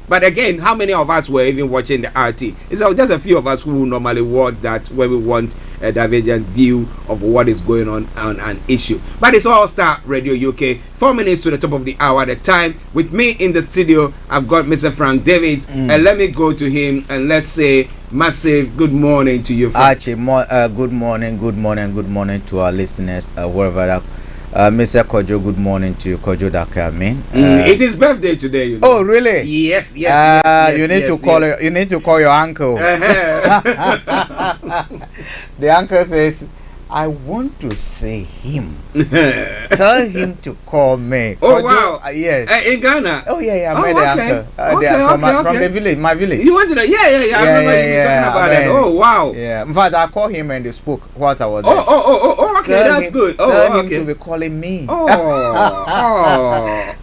But again, how many of us were even watching the RT? It's just a few of us who normally watch that when we want a divergent view of what is going on an issue. But it's All Star Radio UK. 4 minutes to the top of the hour at a time. With me in the studio, I've got Mr. Frank Davids, and let me go to him and let's say massive good morning to you, Frank. Archie, good morning to our listeners, wherever that. Mr. Kojo, good morning to you, Kojo Dakamin. It's his birthday today. You know. Oh, really? Yes. You need to call your uncle. The uncle says, I want to see him. Tell him to call me. Oh, Kojo, wow. Yes. In Ghana? Oh, yeah. I met the uncle. From the village, my village. You wanted to? Yeah. I remember you talking about that. Oh, wow. Yeah. In fact, I called him and they spoke whilst I was there. Okay. That's good. Tell him to be calling me. Kojo,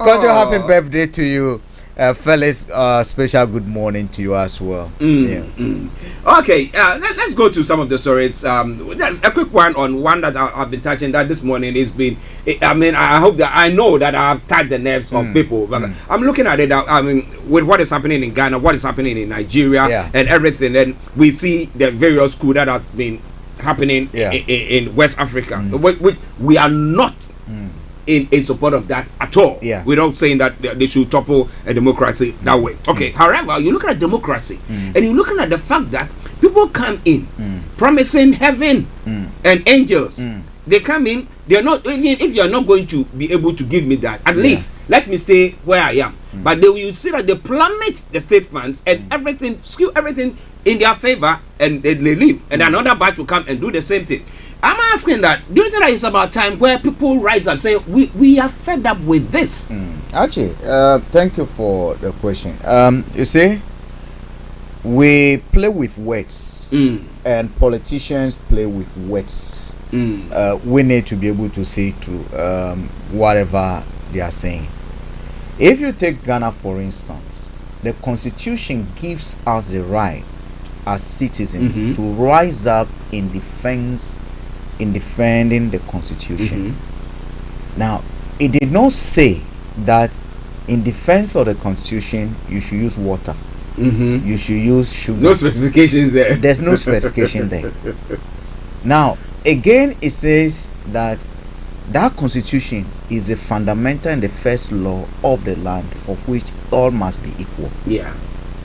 happy birthday to you. Fellas, special good morning to you as well. Okay, let's go to some of the stories. There's a quick one on one that I've been touching that this morning. It's been, I know that I've touched the nerves of people. But I'm looking at it. With what is happening in Ghana, what is happening in Nigeria, and everything, and we see the various coup that has been happening in West Africa. We are not in support of that at all. We're not saying that they should topple a democracy that way. Okay, however, you look at democracy and you're looking at the fact that people come in promising heaven and angels. They come in, they're not, even if you're not going to be able to give me that, at least let me stay where I am. But you see that they plummet the state funds and everything, skew everything in their favor, and they leave. And another batch will come and do the same thing. I'm asking that, do you think that it's about time where people rise up saying we are fed up with this? Actually, thank you for the question. You see, we play with words and politicians play with words. We need to be able to see through whatever they are saying. If you take Ghana for instance, the constitution gives us the right as citizens to rise up in defending the constitution. Now, it did not say that in defense of the constitution you should use water, you should use sugar. No specifications there. There's no specification there. Now again, it says that constitution is the fundamental and the first law of the land, for which all must be equal.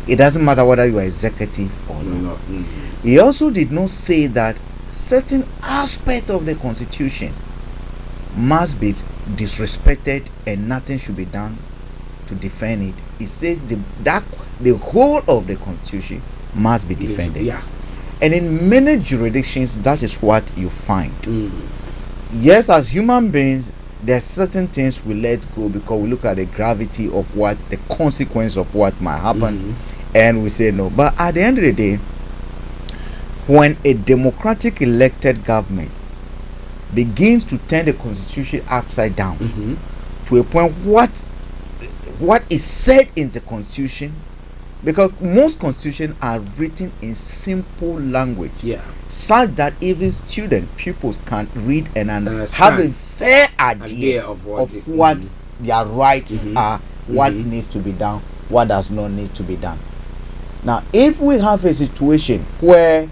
It doesn't matter whether you are executive or not. He also did not say that certain aspect of the constitution must be disrespected and nothing should be done to defend it. It says that the whole of the constitution must be defended. And in many jurisdictions, that is what you find. Yes, as human beings, there's certain things we let go because we look at the gravity of what the consequence of what might happen, and we say no. But at the end of the day, when a democratic elected government begins to turn the constitution upside down to a point, what is said in the constitution, because most constitutions are written in simple language, such that even pupils can read and have a fair idea of what their rights are, what needs to be done, what does not need to be done. Now, if we have a situation where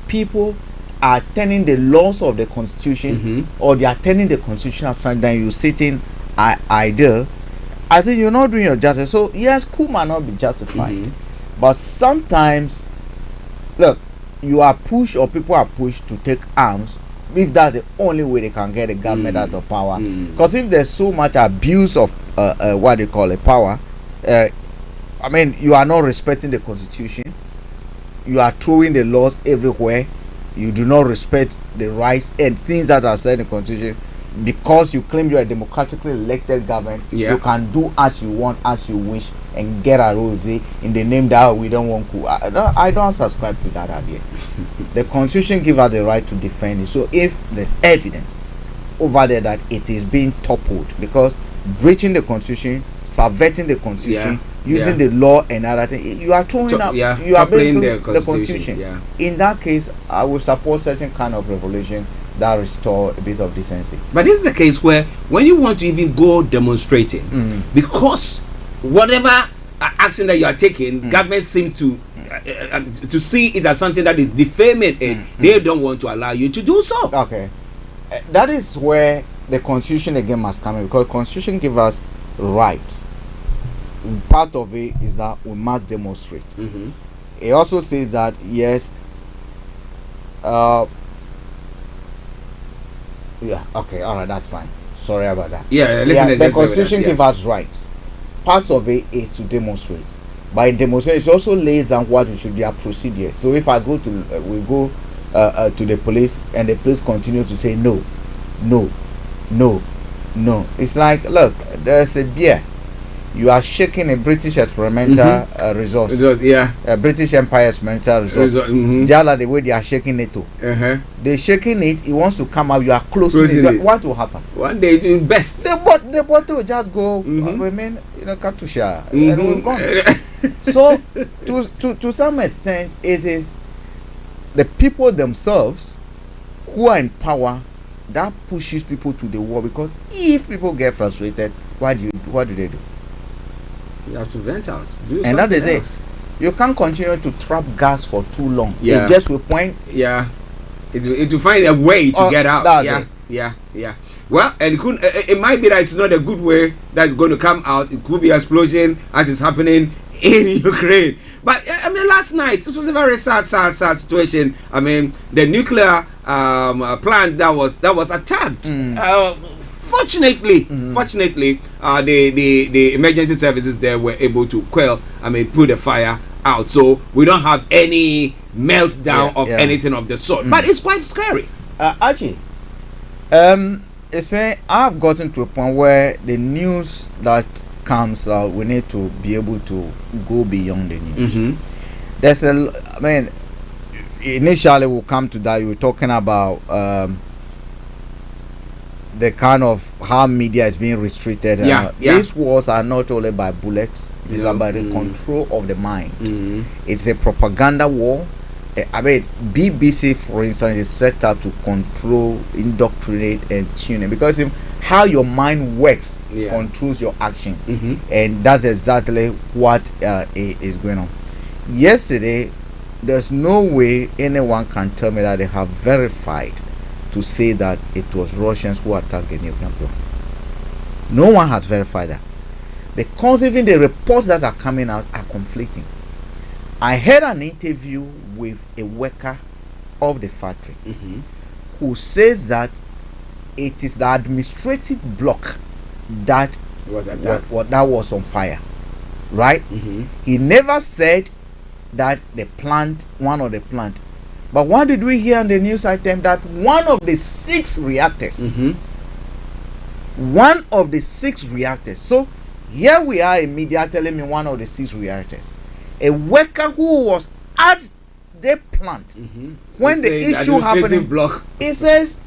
people are turning the laws of the constitution or they are turning the constitution upside down, you sitting idle, I think you're not doing your justice. So yes, coup might not be justified, but sometimes, look, you are pushed or people are pushed to take arms if that's the only way they can get the government out of power. Because if there's so much abuse of what they call a power, I mean, you are not respecting the constitution, you are throwing the laws everywhere, you do not respect the rights and things that are said in the constitution. Because you claim you are a democratically elected government, you can do as you want, as you wish, and get away with it in the name that we don't want coup. I don't subscribe to that idea. The constitution gives us the right to defend it. So if there's evidence over there that it is being toppled, because breaching the constitution, subverting the constitution, using the law and other things, you are throwing up, you are breaking the constitution. In that case, I will support certain kind of revolution that restore a bit of decency. But this is the case where when you want to even go demonstrating, because whatever action that you are taking, government seems to see it as something that is defaming, and they don't want to allow you to do so. Okay, that is where the constitution again must come in, because constitution gives us rights. Part of it is that we must demonstrate. It also says that yes, okay, all right, that's fine. Sorry about that. The constitution gives us rights. Part of it is to demonstrate. By demonstration, it also lays down what should be our procedure. So if I go to we go to the police and the police continue to say no, it's like, look, there's a beer. You are shaking a British experimental resource. A British Empire experimental resource. Just like the way they are shaking it too. They're shaking it, it wants to come out, you are closing it. What will happen? One day it will best. The bottle will just go, Katusha, and we're gone. So, to some extent, it is the people themselves who are in power that pushes people to the war, because if people get frustrated, what do they do? You have to vent out. And that is it. You can't continue to trap gas for too long. It gets to a point. It will find a way to get out. Well, and it might be that it's not a good way that's going to come out. It could be an explosion as is happening in Ukraine. But I mean, last night this was a very sad situation. I mean, the nuclear plant that was attacked. Fortunately, the emergency services there were able to put the fire out. So we don't have any meltdown of anything of the sort. But it's quite scary. Archie, it's saying I've gotten to a point where the news that comes out, we need to be able to go beyond the news. There's initially we'll come to that. You were talking about the kind of how media is being restricted. These wars are not only by bullets, it is about the control of the mind. It's a propaganda war. I mean, BBC, for instance, is set up to control, indoctrinate, and tune in, because how your mind works controls your actions, and that's exactly what is going on. Yesterday, there's no way anyone can tell me that they have verified to say that it was Russians who attacked the nuclear plant. No one has verified that, because even the reports that are coming out are conflicting. I heard an interview with a worker of the factory who says that it is the administrative block that was on fire, right? He never said that one of the plant, But what did we hear on the news item? That one of the 6 reactors, one of the 6 reactors. So here we are in media telling me one of the 6 reactors. A worker who was at the plant when the issue happened. He says,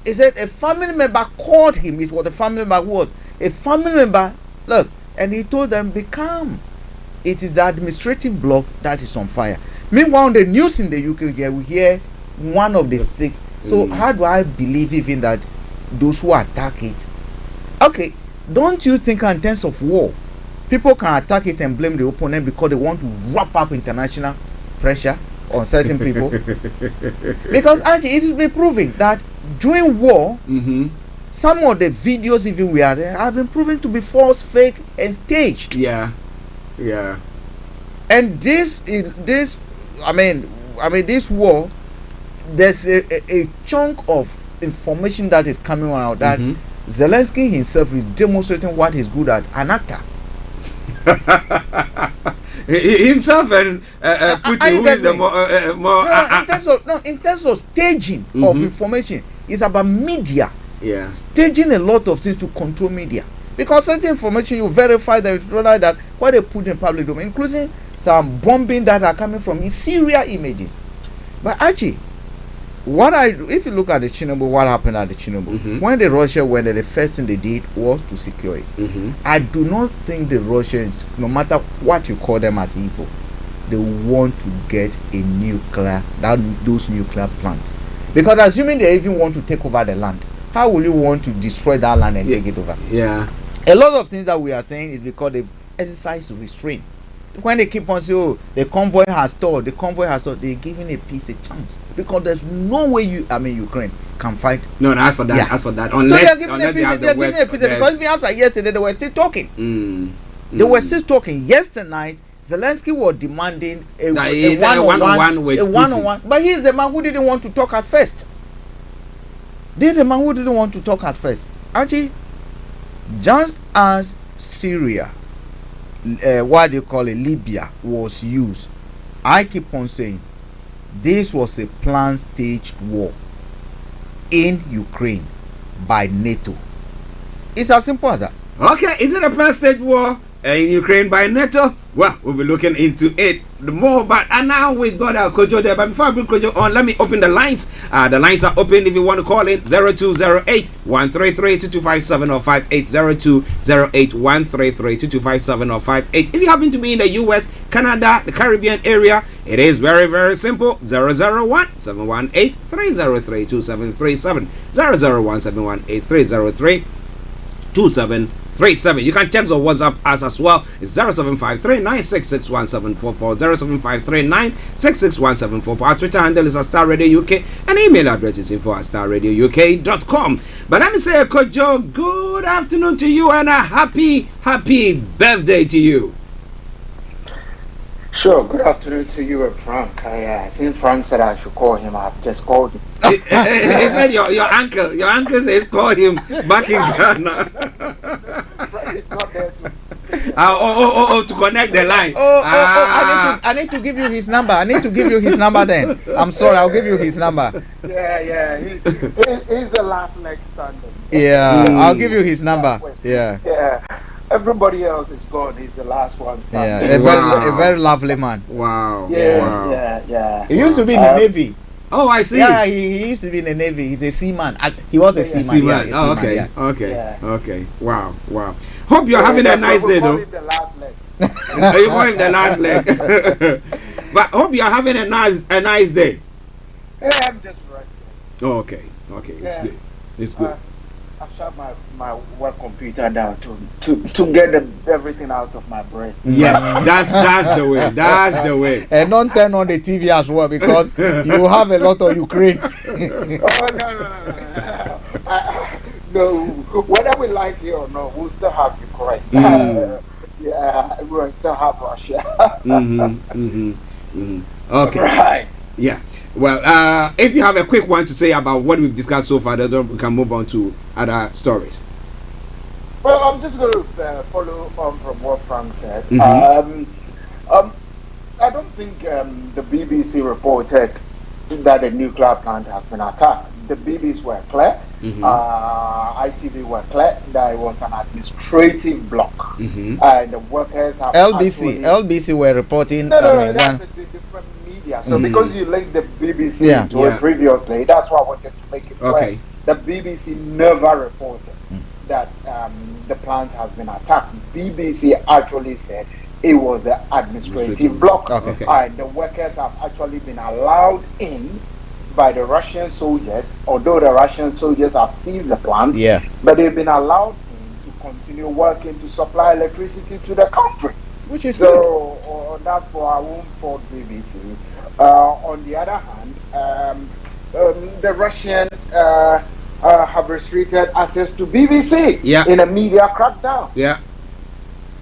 a family member called him. It was a family member who was a family member. Look, and he told them, be calm. It is the administrative block that is on fire. Meanwhile, on the news in the UK here, we hear one of the 6. So how do I believe even that those who attack it? Okay, don't you think in terms of war, people can attack it and blame the opponent because they want to wrap up international pressure on certain people? Because actually it has been proven that during war, some of the videos even we are there have been proven to be false, fake, and staged. Yeah. And this war, there's a chunk of information that is coming out that Zelensky himself is demonstrating what he's good at, an actor. Himself and Putin, who is the more in terms of staging of information, it's about media. Yeah, staging a lot of things to control media, because certain information you verify that that what they put in public domain, including some bombing that are coming from Syria images. But actually, if you look at the Chernobyl, what happened at the Chernobyl, when the Russia went there, the first thing they did was to secure it. I do not think the Russians, no matter what you call them as evil, they want to get those nuclear plants, because assuming they even want to take over the land, how will you want to destroy that land and take it over? Yeah, a lot of things that we are saying is because they've exercised restraint. When they keep on saying, the convoy has stalled, they're giving a peace a chance, because there's no way Ukraine can fight. No, as for that. Unless, so they're giving a peace, because if you answer yesterday, they were still talking. They were still talking. Yesterday, Zelensky was demanding a one-on-one, but he's the man who didn't want to talk at first. Actually, just as Syria, Libya was used, I keep on saying this was a planned staged war in Ukraine by NATO. It's as simple as that. Okay, is it a planned staged war in Ukraine by NATO? Well, we'll be looking into it more, but now we've got our Kojo there. But before I bring Kojo on, let me open the lines. The lines are open if you want to call in 0208 133 2257 or 5802 08 133 2257 or 58. If you happen to be in the US, Canada, the Caribbean area, it is very, very simple. 001 718 303 2737 001 718 303 2737. You can text or WhatsApp us as well. It's 0753-966-1744, 0753-966-1744. Our Twitter handle is Starr Radio UK, and email address is info@starradiouk.com. But let me say, Kojo, good afternoon to you and a happy birthday to you. Sure, good afternoon to you and Frank. I think Frank said I should call him. I've just called him. He said your uncle says call him back in Ghana. To connect the line. I need to give you his number. Then. I'm sorry, I'll give you his number. Yeah. He's the last leg standing. Yeah, I'll give you his number. Yeah. Everybody else is gone. He's the last one standing. Yeah, a very lovely man. Wow. Yeah. He used to be in the Navy. Oh, I see. Yeah, he used to be in the Navy. He's a seaman. He was a seaman. Yeah, okay. Wow. Hope you're having a nice day, though. You call him the last leg. But hope you're having a nice day. Yeah, I'm just resting. Oh, okay. It's good. I've shut my work computer down to get everything out of my brain. Yes, that's the way. And don't turn on the TV as well, because you have a lot of Ukraine. No, whether we like it or not, we'll still have Ukraine. We'll still have Russia. Okay. Right. Yeah. Well, if you have a quick one to say about what we've discussed so far, then we can move on to other stories. Well, I'm just going to follow on from what Frank said. I don't think the BBC reported that the nuclear plant has been attacked. The BBs were clear. ITV were clear that it was an administrative block. And the workers have LBC were reporting. No, that's a different media. So because you linked the BBC to it previously, that's why I wanted to make it clear. The BBC never reported that the plant has been attacked. BBC actually said it was the administrative block. And the workers have actually been allowed in by the Russian soldiers, although the Russian soldiers have seized the plant, but they've been allowed in to continue working to supply electricity to the country. Which is good. So that's why I won't fault BBC. On the other hand, the Russian have restricted access to BBC in a media crackdown.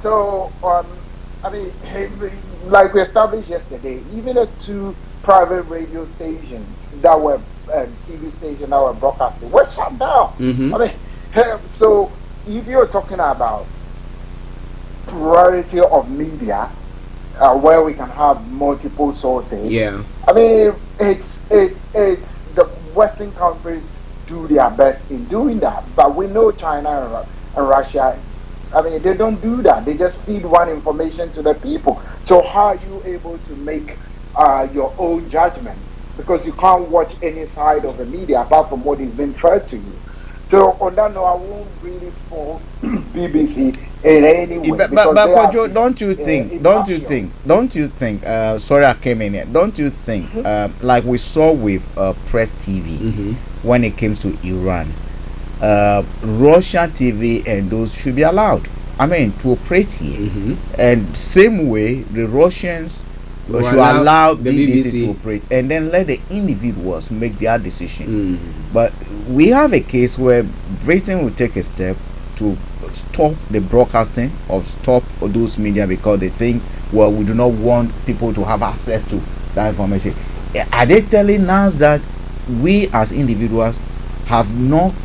So, I mean, like we established yesterday, even the two private radio stations that were TV stations that were broadcasting were shut down. I mean, so if you're talking about plurality of media, where we can have multiple sources, I mean, it's the Western countries do their best in doing that, but we know China and Russia, I mean, they don't do that. They just feed one information to the people. So how are you able to make your own judgment? Because you can't watch any side of the media apart from what is being fed to you. So on that note, I won't really fault BBC in any way. But Kojo, don't you think? Sorry, I came in here. Don't you think, like we saw with Press TV, when it comes to Iran, Russia TV and those should be allowed, I mean, to operate here. And same way, the Russians should allow the BBC to operate, and then let the individuals make their decision. But we have a case where Britain will take a step to stop the broadcasting of stop those media because they think, well, we do not want people to have access to that information. Are they telling us that we as individuals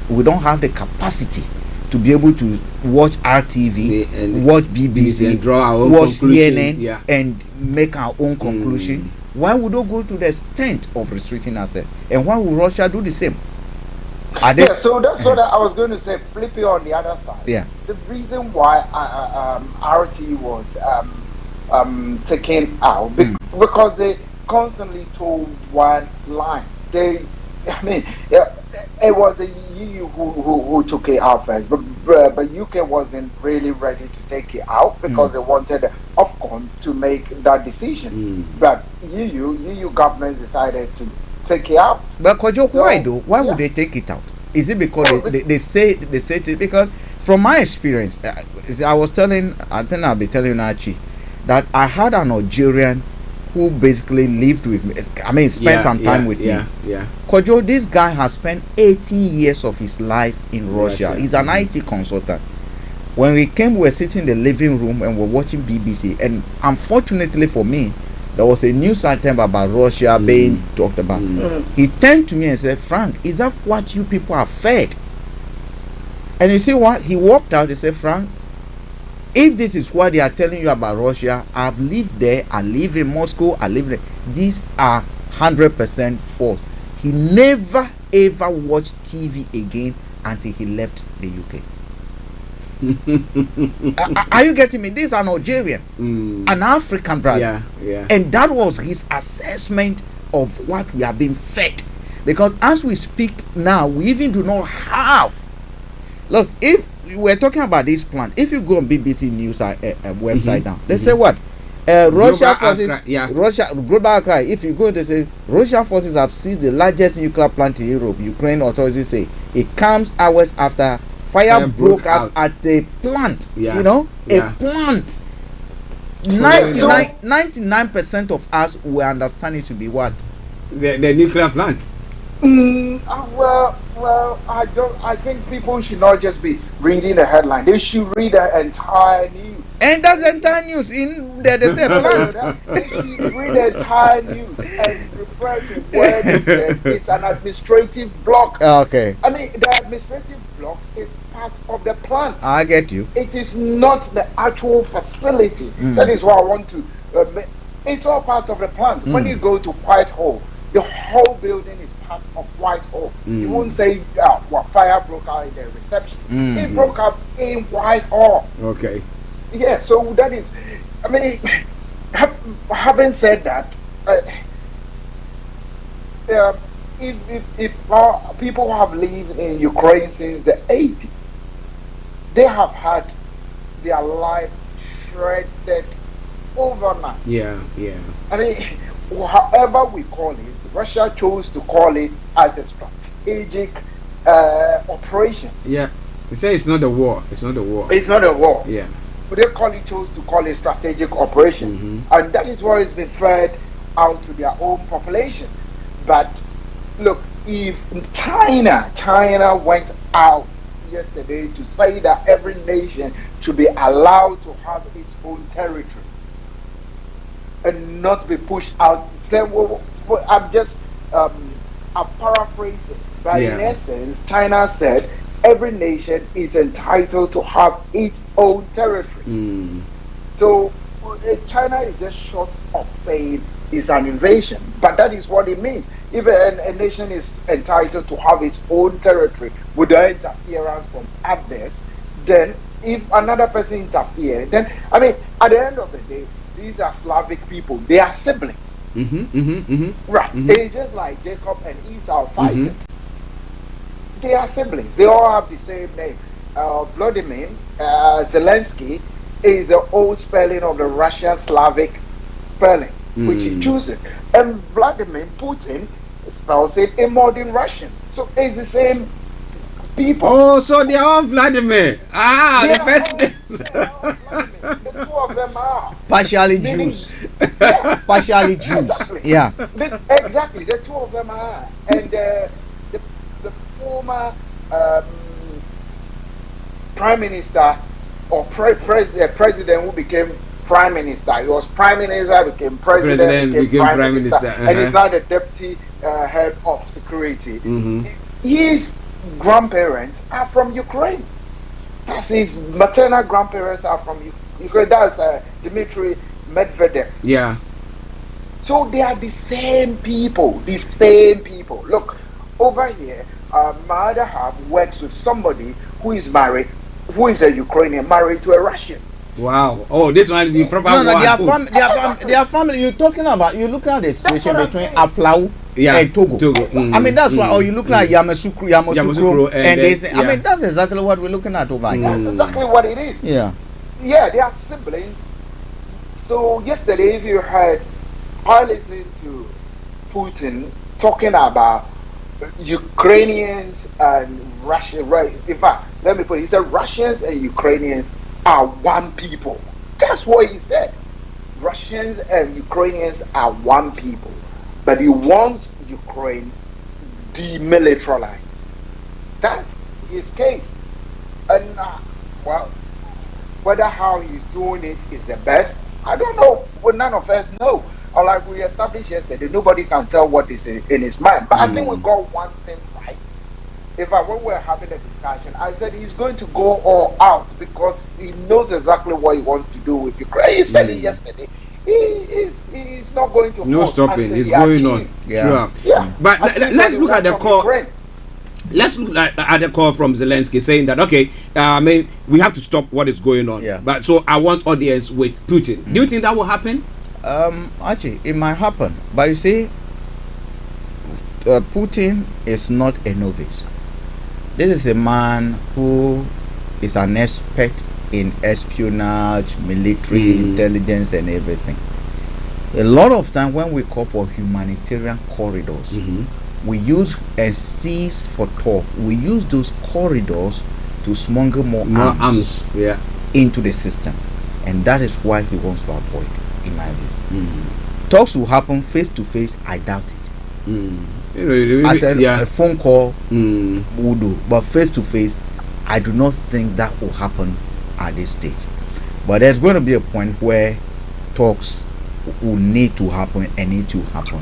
we don't have the capacity to be able to watch RTV, watch BBC, and draw our own watch conclusion, CNN, and make our own conclusion? Why would they go to the extent of restricting ourselves? And why would Russia do the same? So that's what I was going to say. Flip it on the other side. The reason why Archie was taken out because they constantly told one line. It was the EU who took it out first, but UK wasn't really ready to take it out because they wanted Ofcom to make that decision. But EU government decided to take it out. But Kojo, why though? Why would they take it out? Is it because they say it? Because from my experience, I think I'll be telling Archie that I had an Algerian who basically lived with me. I mean, spent some time with me. Kojo, this guy has spent 18 years of his life in Russia. He's an IT consultant. When we came, we were sitting in the living room and we're watching BBC. And unfortunately for me, there was a news item about Russia being talked about. He turned to me and said, Frank, is that what you people are fed? And you see what? He walked out and said, Frank, if this is what they are telling you about Russia, I've lived there, I live in Moscow, I live there. These are 100% false. He never ever watched TV again until he left the UK. Are you getting me? This is an Algerian, an African brother. And that was his assessment of what we are being fed. Because as we speak now, we even do not have. Look, if we're talking about this plant, if you go on BBC News website now, they say what? Russia forces, global cry. If you go to say Russia forces have seized the largest nuclear plant in Europe, Ukraine authorities say it comes hours after fire broke out at the plant. You know, a plant. 99% of us will understand it to be what? The nuclear plant. Well, I think people should not just be reading the headline. They should read the entire news. And that's the entire news in the same plant. They should read the entire news and refer to where it's an administrative block. Okay. I mean, the administrative block is part of the plant. I get you. It is not the actual facility. That is what I want to. It's all part of the plant. When you go to Whitehall, The whole building is part of Whitehall. You won't say fire broke out in the reception. It broke out in Whitehall. Okay. Yeah, so that is, I mean, having said that, if people have lived in Ukraine since the 80s, they have had their life shredded overnight. Yeah. I mean, however we call it, Russia chose to call it as a strategic operation. Yeah. They say it's not a war. It's not a war. It's not a war. Yeah. But they chose to call it strategic operation. And that is why it's been fed out to their own population. But look, if China went out yesterday to say that every nation should be allowed to have its own territory and not be pushed out, then I'm paraphrasing, but in essence, China said every nation is entitled to have its own territory. So China is just short of saying it's an invasion, but that is what it means. If a nation is entitled to have its own territory without interference from others, then if another person interferes, then, I mean, at the end of the day, these are Slavic people. They are siblings. Right. It's just like Jacob and Esau fighting. They are siblings. They all have the same name. Vladimir Zelensky is the old spelling of the Russian Slavic spelling, which he chooses. And Vladimir Putin spells it in modern Russian. So it's the same people. Oh, so they are all Vladimir. The first names. The two of them are. Partially Jews. Partially Jews. Exactly. Yeah. Exactly. The two of them are. And the former prime minister or president who became prime minister. He was prime minister, became president, became prime minister. And he's now the deputy head of security. His grandparents are from Ukraine. That's his maternal grandparents are from Ukraine. That's Dmitry Medvedev. Yeah. So they are the same people. The same people. Look, over here, my other half works with somebody who is married, who is a Ukrainian married to a Russian. Wow. Oh, this one be proper. No, their family. You're talking about. You're looking at the situation between Aplau and Togo. I mean, that's why. Or you look at Yamoussoukro, and they say, I mean, that's exactly what we're looking at over here. That's exactly what it is. Yeah. Yeah, they are siblings. So yesterday, if you heard, I listened to Putin talking about Ukrainians and Russians. Right? In fact, let me put it. He said Russians and Ukrainians are one people. That's what he said. Russians and Ukrainians are one people. But he wants Ukraine demilitarized. That's his case. And, well, whether how he's doing it is the best, I don't know. Well, none of us know. Or like we established yesterday, nobody can tell what is in his mind. But I think we got one thing right. When we were having a discussion, I said he's going to go all out because he knows exactly what he wants to do with Ukraine. He said it yesterday. He's not going to. No stopping. It's going on. Yeah. But let's look at the call. Let's look at the call from Zelensky saying that I mean, we have to stop what is going on. Yeah. But so I want audience with Putin. Do you think that will happen? Archie, it might happen. But you see, Putin is not a novice. This is a man who is an expert in espionage, military intelligence, and everything. A lot of time when we call for humanitarian corridors, we use and cease for talk. We use those corridors to smuggle more arms into the system, and that is why he wants to avoid, in my view. Talks will happen face to face. I doubt it. A phone call would do, but face to face, I do not think that will happen at this stage. But there's going to be a point where talks will need to happen and need to happen.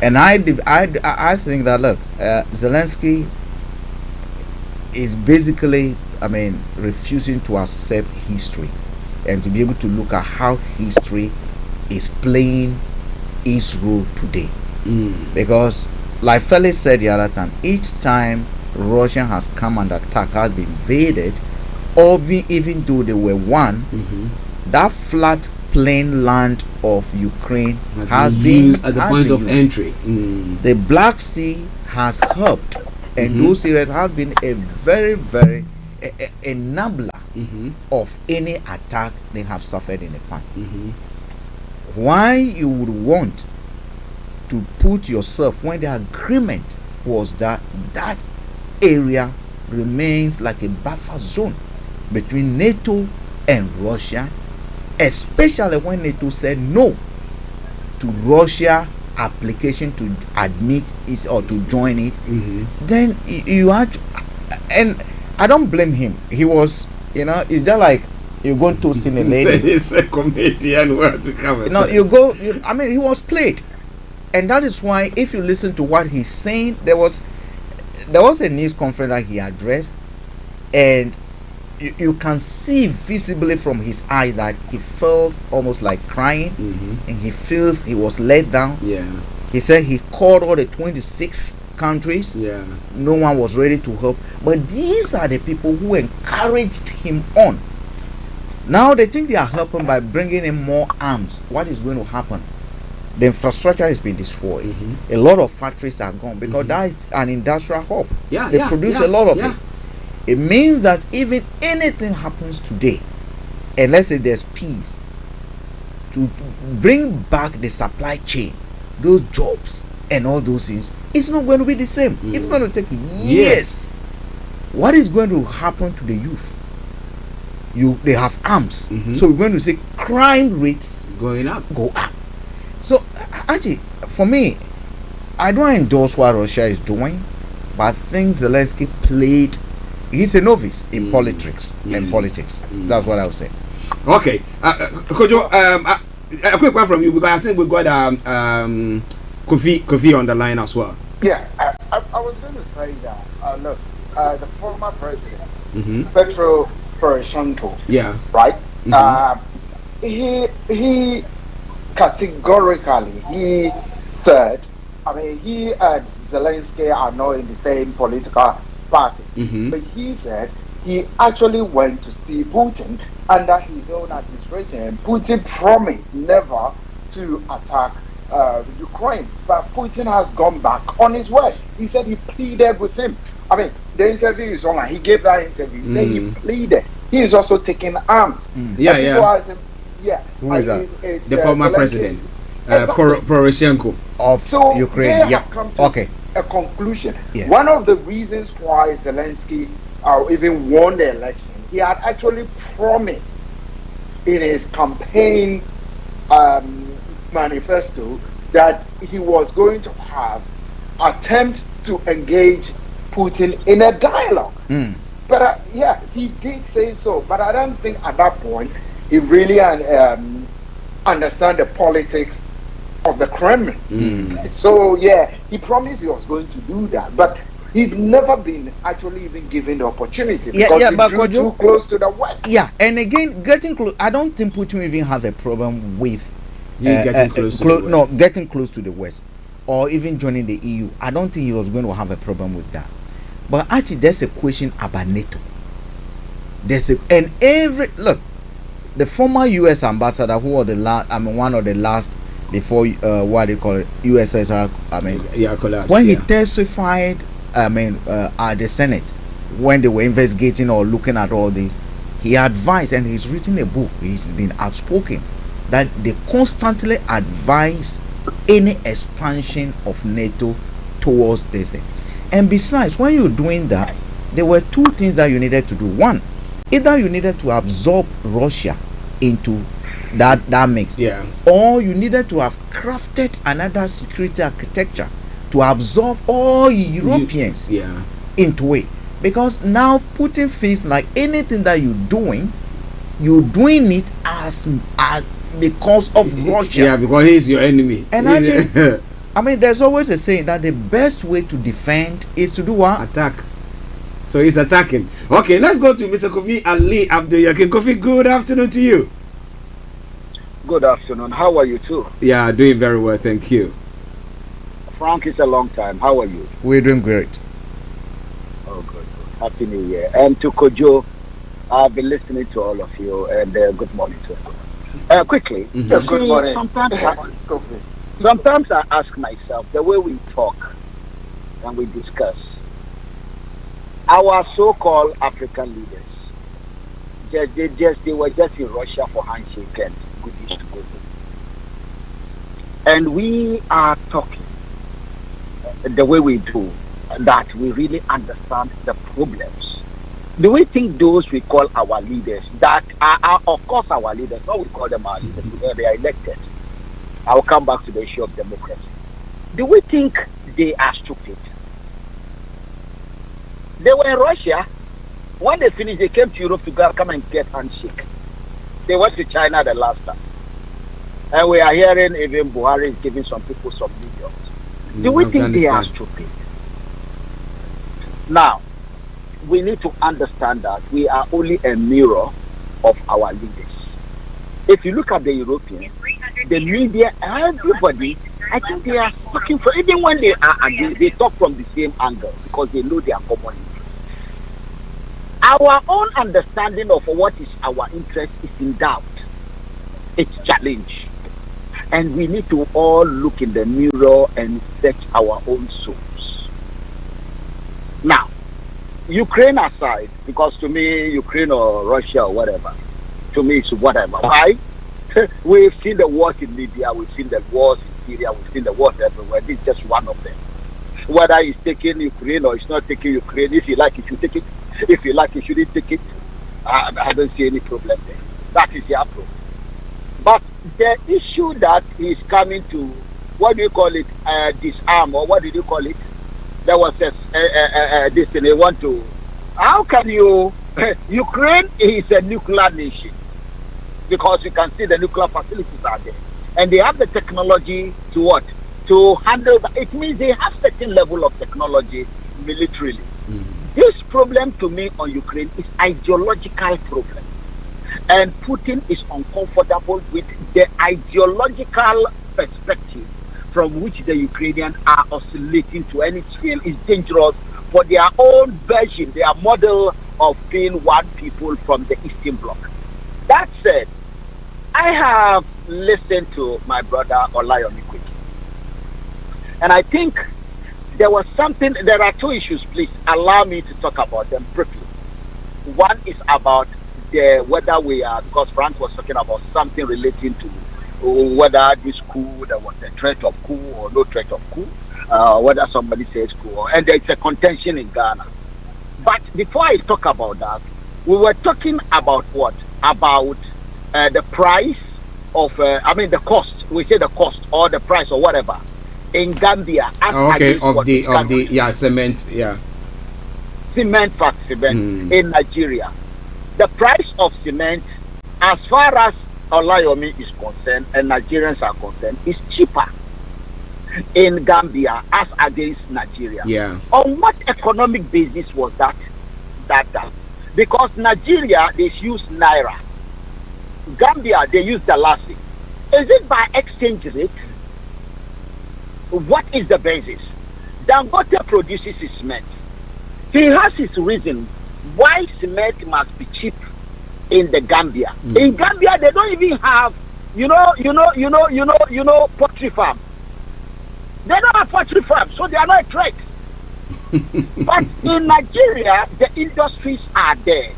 And I think that look, Zelensky is basically, I mean, refusing to accept history and to be able to look at how history is playing its role today. Because, like Felix said the other time, each time Russia has come and attacked, has been invaded, or even though they were won, that flat plain land of Ukraine has been used at the point of entry. The Black Sea has helped, and those areas have been a very, very enabler of any attack they have suffered in the past. Why you would want to put yourself, when the agreement was that that area remains like a buffer zone between NATO and Russia, especially when NATO said no to Russia application to admit it or to join it, then you had to, and I don't blame him. He was, it's just like you go to see a lady. It's a comedian word become. He was played, and that is why if you listen to what he's saying, there was a news conference that he addressed, and you can see visibly from his eyes that he felt almost like crying, and he feels he was let down. He said he called all the 26 countries. No one was ready to help, but these are the people who encouraged him on. Now they think they are helping by bringing in more arms. What is going to happen? The infrastructure has been destroyed. A lot of factories are gone because that is an industrial hub. They produce a lot of it. It means that even anything happens today, and let's say there's peace, to bring back the supply chain, those jobs and all those things, it's not going to be the same. It's going to take years. What is going to happen to the youth? They have arms, so we're going to see crime rates go up. So actually, for me, I don't endorse what Russia is doing, but I think Zelensky played. He's a novice in politics. That's what I would say. Okay, Kojo, a quick one from you because I think we got Kofi on the line as well. Yeah, I was going to say that. Look, the former president, Petro Poroshenko. Right. He categorically he said, he and Zelensky are not in the same political party, but he said he actually went to see Putin under his own administration, and Putin promised never to attack Ukraine, but Putin has gone back on his word. He said he pleaded with him. The interview is online. He gave that interview. He said he pleaded. He is also taking arms. Who is that? The former president, Poroshenko of Ukraine. A conclusion. One of the reasons why Zelensky even won the election, he had actually promised in his campaign manifesto that he was going to have attempts to engage Putin in a dialogue. But he did say so. But I don't think at that point he really understand the politics of the Kremlin. So he promised he was going to do that, but he's never been actually even given the opportunity because he drew too close to the West. And again, getting close. I don't think Putin even have a problem with getting close to the West, or even joining the EU. I don't think he was going to have a problem with that. But actually, there's a question about NATO. The former U.S. ambassador, who was the last, one of the last before what they call it, USSR. When he testified, at the Senate, when they were investigating or looking at all this, he advised, and he's written a book. He's been outspoken that they constantly advise any expansion of NATO towards this thing. And besides, when you're doing that, there were two things that you needed to do. One, either you needed to absorb Russia into that mix, or you needed to have crafted another security architecture to absorb all Europeans into it. Because now Putin feels like anything that you're doing it as because of Russia. Because he's your enemy. And actually, there's always a saying that the best way to defend is to do what? Attack. So he's attacking. Okay, let's go to Mr. Kofi Ali Abdul-Yakin. Kofi, good afternoon to you. Good afternoon. How are you too? Yeah, doing very well, thank you. Frank, it's a long time. How are you? We're doing great. Oh, good. Happy New Year. And to Kojo, I've been listening to all of you, and good morning to you. Quickly, Good morning. Sometimes I ask myself, the way we talk and we discuss, our so-called African leaders, they were just in Russia for handshake and goodies to go to. And we are talking the way we do, that we really understand the problems. Do we think those we call our leaders, that are of course our leaders, no, we call them our leaders because they are elected. I will come back to the issue of democracy. Do we think they are stupid? They were in Russia. When they finished, they came to Europe to come and get handshake. They went to China the last time. And we are hearing even Buhari is giving some people some millions. Do we think they are stupid? Now, we need to understand that we are only a mirror of our leaders. If you look at the Europeans, the media, everybody, I think they are talking for, even when they are against, they talk from the same angle because they know they are common interests. Our own understanding of what is our interest is in doubt. It's challenged. And we need to all look in the mirror and search our own souls. Now, Ukraine aside, because to me, Ukraine or Russia or whatever, to me it's whatever. Why? We've seen the wars in Libya, we've seen the wars in Syria, we've seen the wars everywhere. This is just one of them. Whether it's taking Ukraine or it's not taking Ukraine, if you like, you should take it. If you like, you shouldn't take it. I don't see any problem there. That is the approach. But the issue that is coming to, what do you call it, disarm, or what did you call it? There was this thing they want to, how can you, Ukraine is a nuclear nation, because you can see the nuclear facilities are there. And they have the technology to what? To handle that. It means they have certain level of technology militarily. This problem to me on Ukraine is ideological problem. And Putin is uncomfortable with the ideological perspective from which the Ukrainians are oscillating to, and it's feel is dangerous for their own version, their model of being one people from the Eastern Bloc. That said, I have listened to my brother Olayomi quickly, and I think there was something. There are two issues. Please allow me to talk about them briefly. One is about whether we are, because Frank was talking about something relating to whether this coup, there was a threat of coup or no threat of coup, whether somebody says coup, and there's a contention in Ghana. But before I talk about that, we were talking about what? About the price of, the cost. We say the cost or the price or whatever in Gambia. Cement, cement in Nigeria. The price of cement, as far as Olayomi is concerned and Nigerians are concerned, is cheaper in Gambia as against Nigeria. Yeah. On what economic basis was that? Because Nigeria, they use Naira. Gambia, they use Dalasi. Is it by exchange rate? What is the basis? Dangote produces his cement. He has his reason why cement must be cheap in the Gambia. In Gambia, they don't even have, poultry farm. They don't have poultry farm, so they are not a threat. But in Nigeria, the industries are there.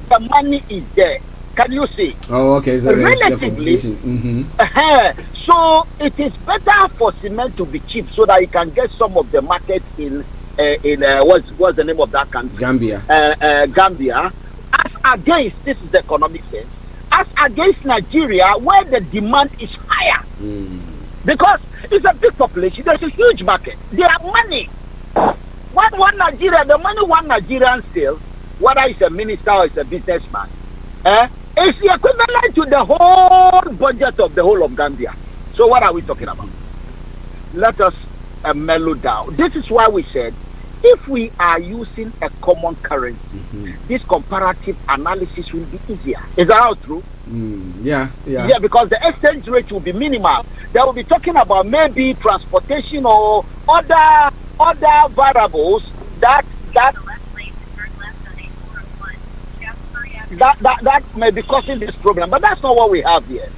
The money is there. Can you see? Oh, okay. So relatively, so it is better for cement to be cheap so that you can get some of the market in what's the name of that country? Gambia. Gambia, as against, this is the economic sense, as against Nigeria, where the demand is higher. Because it's a big population, there's a huge market. They have money. One Nigerian, the money one Nigerian steals, whether it's a minister or it's a businessman, is the equivalent to the whole budget of the whole of Gambia. So what are we talking about? Let us mellow down. This is why we said If we are using a common currency, this comparative analysis will be easier. Is that not true? Yeah. Yeah, because the exchange rate will be minimal. They will be talking about maybe transportation or other variables that may be causing this problem. But that's not what we have here.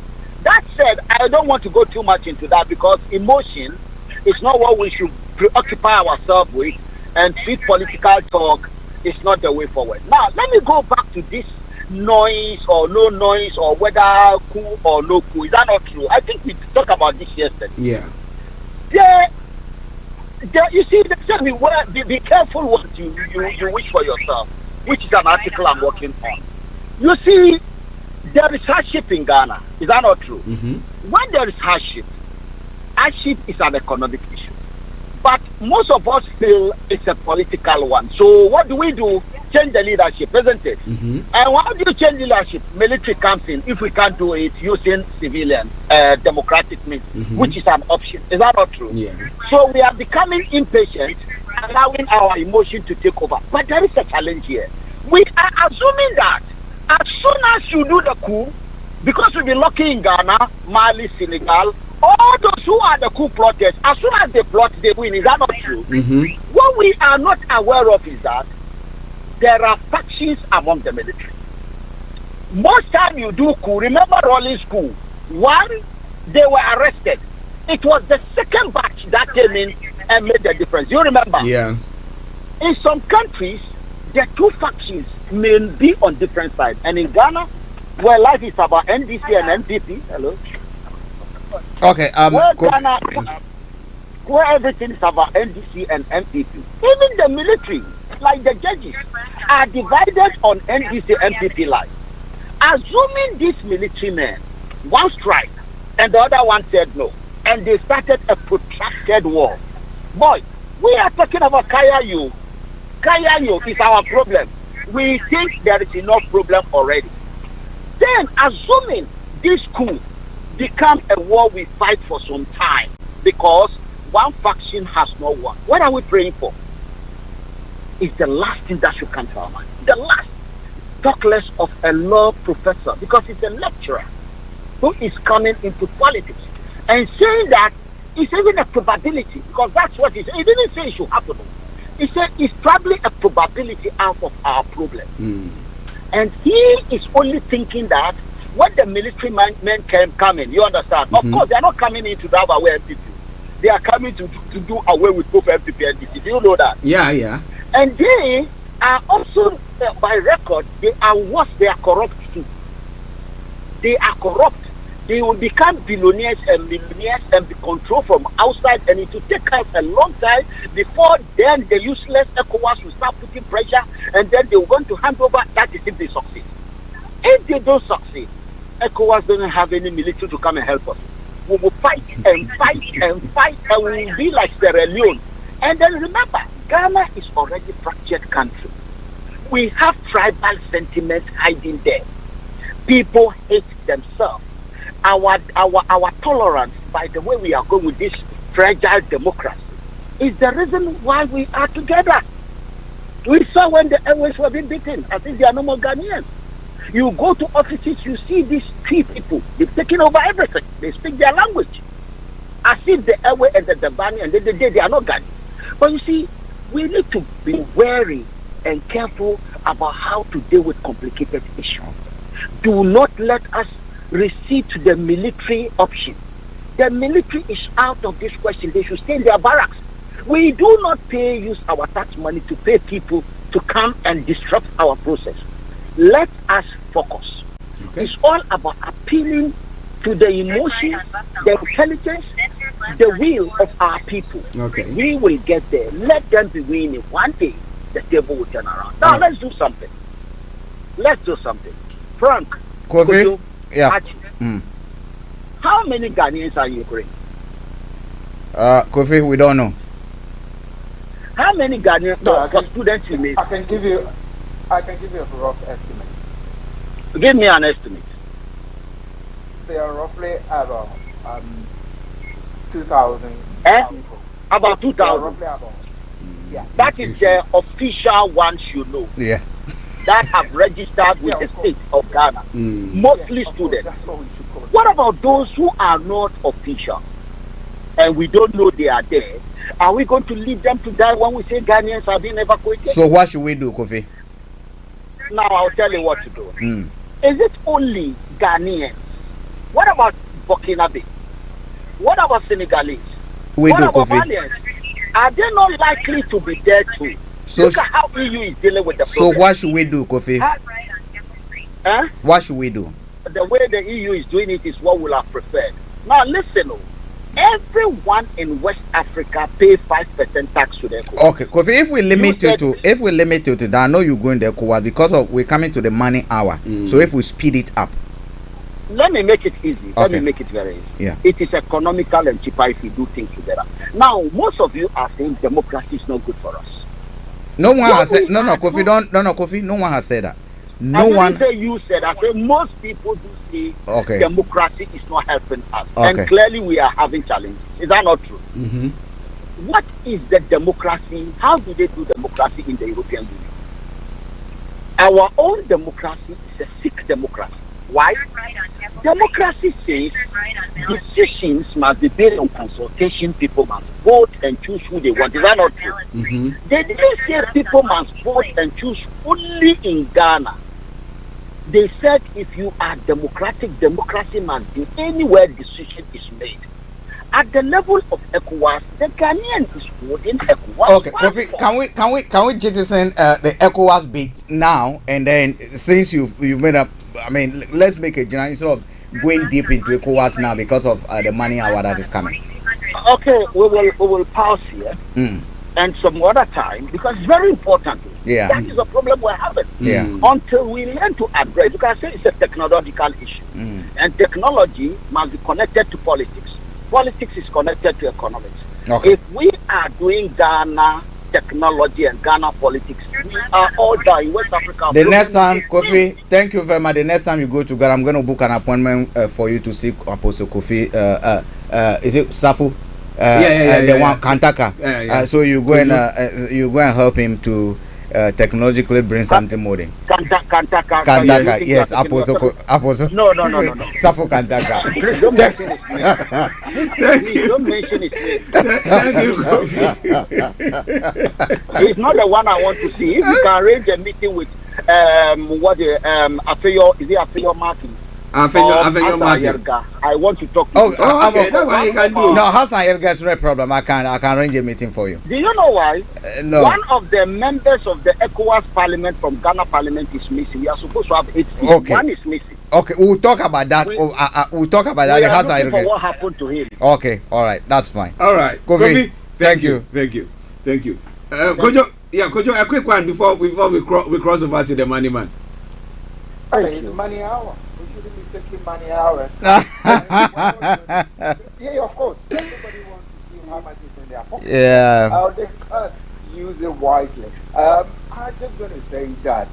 That said, I don't want to go too much into that because emotion is not what we should preoccupy ourselves with, and sweet political talk is not the way forward. Now, let me go back to this noise or no noise or whether coup or no coup. Is that not true? I think we talked about this yesterday. Yeah. You see, they said be careful what you wish for yourself, which is an article I'm working on. You see, there is hardship in Ghana. Is that not true? When there is hardship is an economic issue. But most of us feel it's a political one. So what do we do? Change the leadership, isn't it? And how do you change leadership? Military comes in. If we can't do it using civilian, democratic means, which is an option. Is that not true? Yeah. So we are becoming impatient, allowing our emotion to take over. But there is a challenge here. We are assuming that as soon as you do the coup, because we'll be lucky in Ghana, Mali, Senegal, all those who are the coup plotters, as soon as they plot, they win. Is that not true? What we are not aware of is that there are factions among the military. Most time you do coup, remember Rawlings coup? One, they were arrested. It was the second batch that came in and made the difference. You remember? Yeah. In some countries, the two factions may be on different sides. And in Ghana, where life is about NDC and NPP, hello? Okay, where everything is about NDC and NPP. Even the military, like the judges, are divided on NDC and NPP lines. Assuming these military men, one strike, and the other one said no, and they started a protracted war. Boy, we are talking about Kayayo. Kayayo is our problem. We think there is enough problem already. Then, assuming this coup become a war we fight for some time because one faction has not won. What are we praying for? Is the last thing that should come to our mind. The last. Talk less of a law professor because it's a lecturer who is coming into politics and saying that it's even a probability because that's what he said. He didn't say it should happen. He said it's probably a probability out of our problem. And he is only thinking that when the military men can come in, you understand? Of course, they are not coming in to do away with MPP. They are coming to do away with both MPP and DC. Do you know that? Yeah. And they are also, by record, they are worse. They are corrupt too. They are corrupt. They will become billionaires and millionaires and be controlled from outside, and it will take us a long time before then the useless ECOWAS will start putting pressure, and then they will going to hand over. That is if they succeed. If they don't succeed, ECOWAS doesn't have any military to come and help us. We will fight and fight and fight, and we will be like Sierra Leone. And then remember, Ghana is already a fractured country. We have tribal sentiment hiding there. People hate themselves. Our tolerance, by the way we are going with this fragile democracy, is the reason why we are together. We saw when the airways were being beaten, as if they are no more Ghanaians. You go to offices, you see these three people, they've taken over everything. They speak their language. As if the airway and the Dabani and they are not Ghanaians. But you see, we need to be wary and careful about how to deal with complicated issues. Do not let us recede to the military option. The military is out of this question. They should stay in their barracks. We do not use our tax money to pay people to come and disrupt our process. Let us focus. Okay. It's all about appealing to the emotions, the intelligence, the will of our people. Okay. We will get there. Let them be winning. One day, the table will turn around. Now, let's do something. Frank, Kojo, Archie, how many Ghanaians are in Ukraine? Kofi, we don't know. How many Ghanaians students you need? I can give you a rough estimate. Give me an estimate. They are roughly about 2,000 people. About 2,000. Roughly about. Yeah, that is the official ones you know. Yeah. That have registered with the state of Ghana. Mostly students. What about those who are not official and we don't know they are there? Are we going to leave them to die when we say Ghanaians are being evacuated? So what should we do, Kofi? Now I'll tell you what to do. Is it only Ghanaians? What about Burkinabe? What about Senegalese? We what do, about Kofi. Malians? Are they not likely to be there too? So look at how EU is dealing with the problem. So what should we do, Kofi? What should we do? The way the EU is doing it is what we'll have preferred. Now listen, everyone in West Africa pay 5% tax to the ECOWAS. Okay, Kofi, if we limit you to that, I know you go in the ECOWAS because of we're coming to the money hour. So if we speed it up. Let me make it easy. Let me make it very easy. Yeah. It is economical and cheaper if we do things together. Now, most of you are saying democracy is not good for us. No one has said Kofi, Kofi, no one has said that. No one. Say you said. I say most people do say democracy is not helping us, and clearly we are having challenges. Is that not true? What is the democracy? How do they do democracy in the European Union? Our own democracy is a sick democracy. Why? Democracy says decisions must be based on consultation. People must vote and choose who they want. Is that not true? They didn't say people must vote and choose only in Ghana. They said if you are democratic, democracy must be anywhere decision is made. At the level of ECOWAS, the Ghanaian is voting ECOWAS. Okay, Kofi, can we jettison the ECOWAS bit now, and then since you've made up, I mean, let's make a general instead of going deep into ECOWAS now because of the money hour that is coming. Okay, we will pause here and some other time because it's very important. Yeah, that is a problem we're having. Yeah, until we learn to address. You can say it's a technological issue, and technology must be connected to politics. Politics is connected to economics. Okay. If we are doing Ghana technology and Ghana politics, we are all done in West Africa. The next time, Kofi, thank you very much. The next time you go to Ghana, I'm going to book an appointment for you to see Apostle Kofi. Is it Safu? The one Kantaka. So you go and help him to technologically bring something more in. Kantaka, yes, Apostle. No. Safu Kantaka. Don't mention it. Thank you, Kofi. He's not the one I want to see. If you can arrange a meeting with Afeyo, is it Afeyo Martin? Afeyo Martin. I want to talk to you. Okay, that's what you can do. No, Hassan Yerga is no problem. I can arrange a meeting for you. Do you know why? No. One of the members of the ECOWAS Parliament from Ghana Parliament is missing. We are supposed to have 8 seats. Okay. One is missing. Okay, we'll talk about that. We'll talk about that. We are looking for what happened to him. Okay, all right, that's fine. All right, Kofi, thank you. Kojo, a quick one before we cross over to the money man. It's money hour. We shouldn't be taking money hour. Yeah, of course. Everybody wants to see how much is in their pocket. Yeah. They can't use it wisely. I'm just going to say that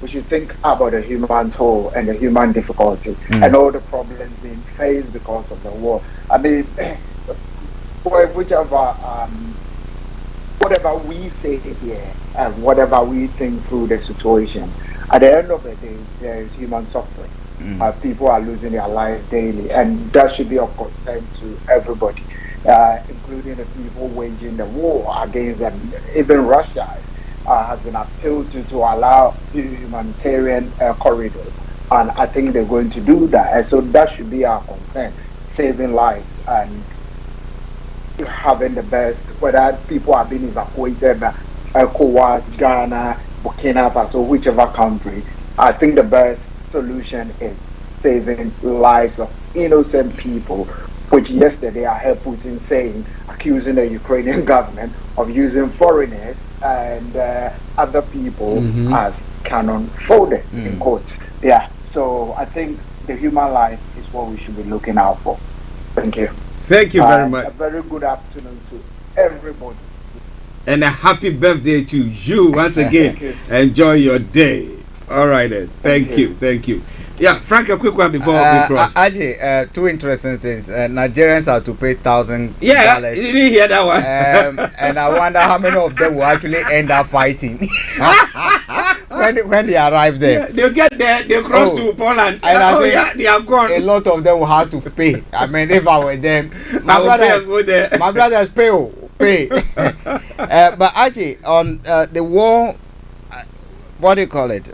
we should think about the human toll and the human difficulty and all the problems being faced because of the war. I mean, whatever we say here and whatever we think through the situation, at the end of the day, there is human suffering. People are losing their lives daily, and that should be of concern to everybody, including the people waging the war against them. Even Russia has been appealed to allow humanitarian corridors, and I think they're going to do that. And so that should be our concern, saving lives and having the best, whether people are being evacuated, ECOWAS, Ghana, Burkina Faso, whichever country. I think the best solution is saving lives of innocent people, which yesterday I heard Putin saying, accusing the Ukrainian government of using foreigners and other people as cannon fodder, in quotes. Yeah, so I think the human life is what we should be looking out for. Thank you. Thank you very much. A very good afternoon to everybody. And a happy birthday to you once again. Enjoy your day. All right then. Thank you. Yeah, Frank, a quick one before we cross. Actually, two interesting things. Nigerians are to pay $1,000. Yeah, you didn't hear that one. And I wonder how many of them will actually end up fighting when they arrive there. Yeah, they'll get there, they'll cross to Poland. And I think yeah, they are gone. A lot of them will have to pay. I mean, if I were them, my brothers pay. But actually, on the war, what do you call it?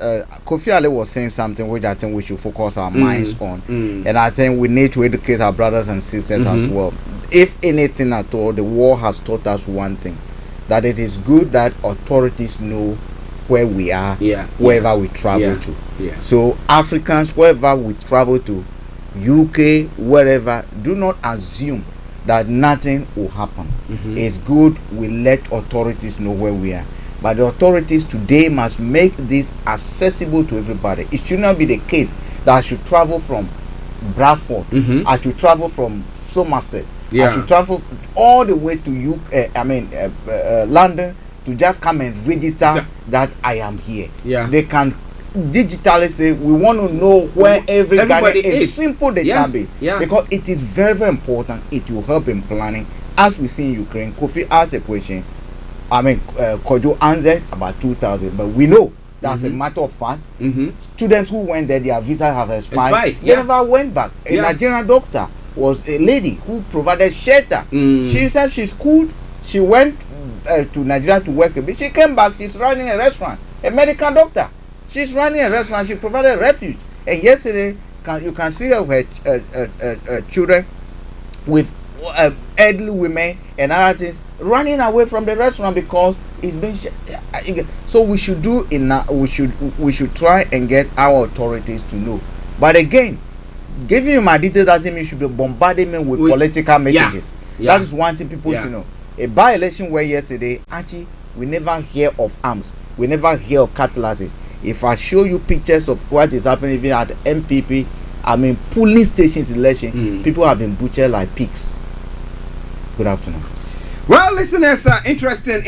Kofi Ali was saying something which I think we should focus our minds on. And I think we need to educate our brothers and sisters as well. If anything at all, the war has taught us one thing, that it is good that authorities know where we are, wherever we travel to. So Africans, wherever we travel to, UK, wherever, do not assume that nothing will happen. It's good we let authorities know where we are. But the authorities today must make this accessible to everybody. It should not be the case that I should travel from Bradford, I should travel from Somerset, I should travel all the way to London to just come and register that I am here. They can digitally say we want to know where everybody is. Simple database, because it is very, very important. It will help in planning. As we see in Ukraine, Kofi asked a question. Kojo answered about 2,000, but we know that's a matter of fact. Students who went there, their visa have expired. They never went back. A Nigerian doctor was a lady who provided shelter. She said she's cool. She went to Nigeria to work, but she came back. She's running a restaurant. A medical doctor. She's running a restaurant. She provided refuge. And yesterday, you can see her children with elderly women and other things running away from the restaurant because it's been so we should do enough. We should try and get our authorities to know. But again, giving you my details doesn't mean you should be bombarding me with political messages. That is one thing people should know. A by-election where yesterday, Archie, we never hear of arms, we never hear of catalysis. If I show you pictures of what is happening even at MPP, polling stations election, people have been butchered like pigs. Good afternoon. Well, listeners, interesting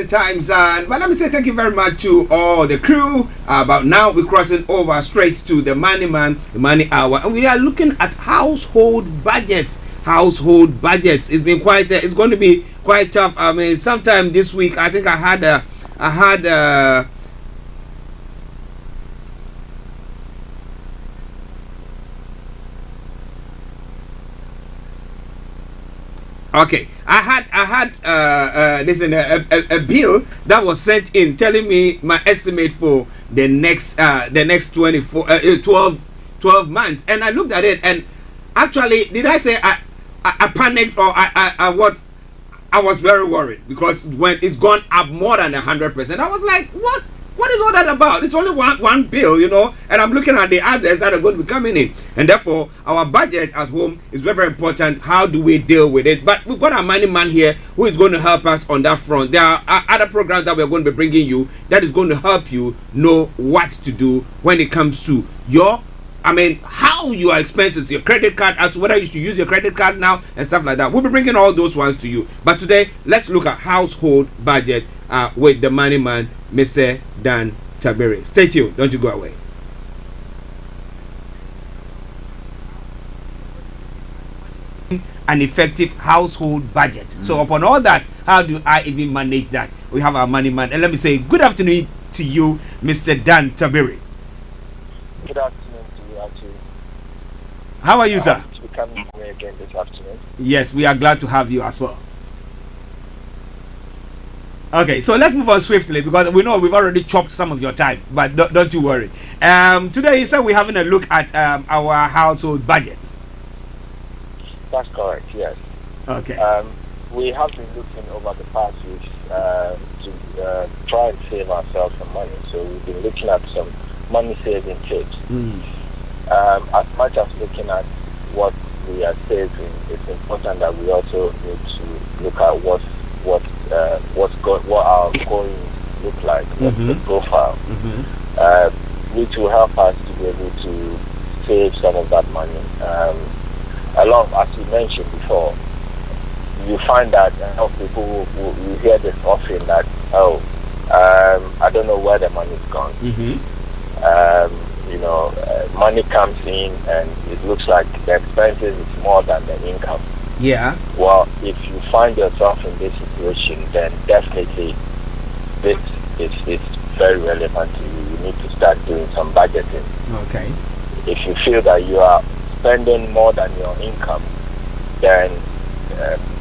times. But let me say thank you very much to all the crew. But now we're crossing over straight to the Money Man, the Money Hour, and we are looking at household budgets. It's been quite. It's going to be quite tough. Sometime this week, I think I had. Okay, I had a bill that was sent in telling me my estimate for the next 12 months, and I looked at it, and actually, did I say I panicked, or I was very worried, because when it's gone up more than 100%, I was like, what is all that about? It's only one bill, and I'm looking at the others that are going to be coming in, and therefore our budget at home is very, very important. How do we deal with it? But we've got a Money Man here who is going to help us on that front. There are other programs that we're going to be bringing you that is going to help you know what to do when it comes to how your expenses, your credit card, as to whether you should use your credit card now and stuff like that. We'll be bringing all those ones to you. But today, let's look at household budget with the Money Man, Mr. Dan Tabiri. Stay tuned. Don't you go away. An effective household budget. So upon all that, how do I even manage that? We have our Money Man. And let me say good afternoon to you, Mr. Dan Tabiri. Good afternoon to you, Archie. How are you, sir? To be coming away again this afternoon. Yes, we are glad to have you as well. Okay, so let's move on swiftly, because we know we've already chopped some of your time, but don't you worry. Today, you said we're having a look at our household budgets. That's correct, yes. Okay. We have been looking over the past weeks to try and save ourselves some money. So we've been looking at some money saving tips. As much as looking at what we are saving, it's important that we also need to look at what our going look like, what's the profile, which will help us to be able to save some of that money. Along, as you mentioned before, you find that a lot of people who hear this often that, I don't know where the money's gone. money comes in and it looks like the expenses is more than the income. Yeah. Well, if you find yourself in this situation, then definitely this is very relevant to you. You need to start doing some budgeting. Okay. If you feel that you are spending more than your income, then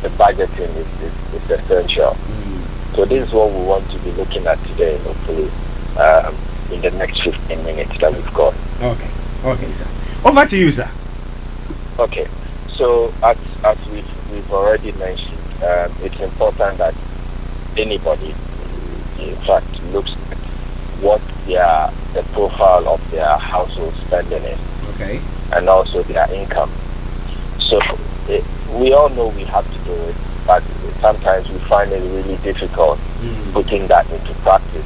the budgeting is essential. So this is what we want to be looking at today, hopefully, in the next 15 minutes that we've got. Okay, sir. Over to you, sir. Okay. So as we've already mentioned, it's important that anybody, in fact, looks at what the profile of their household spending is, okay, and also their income. So we all know we have to do it, but sometimes we find it really difficult putting that into practice.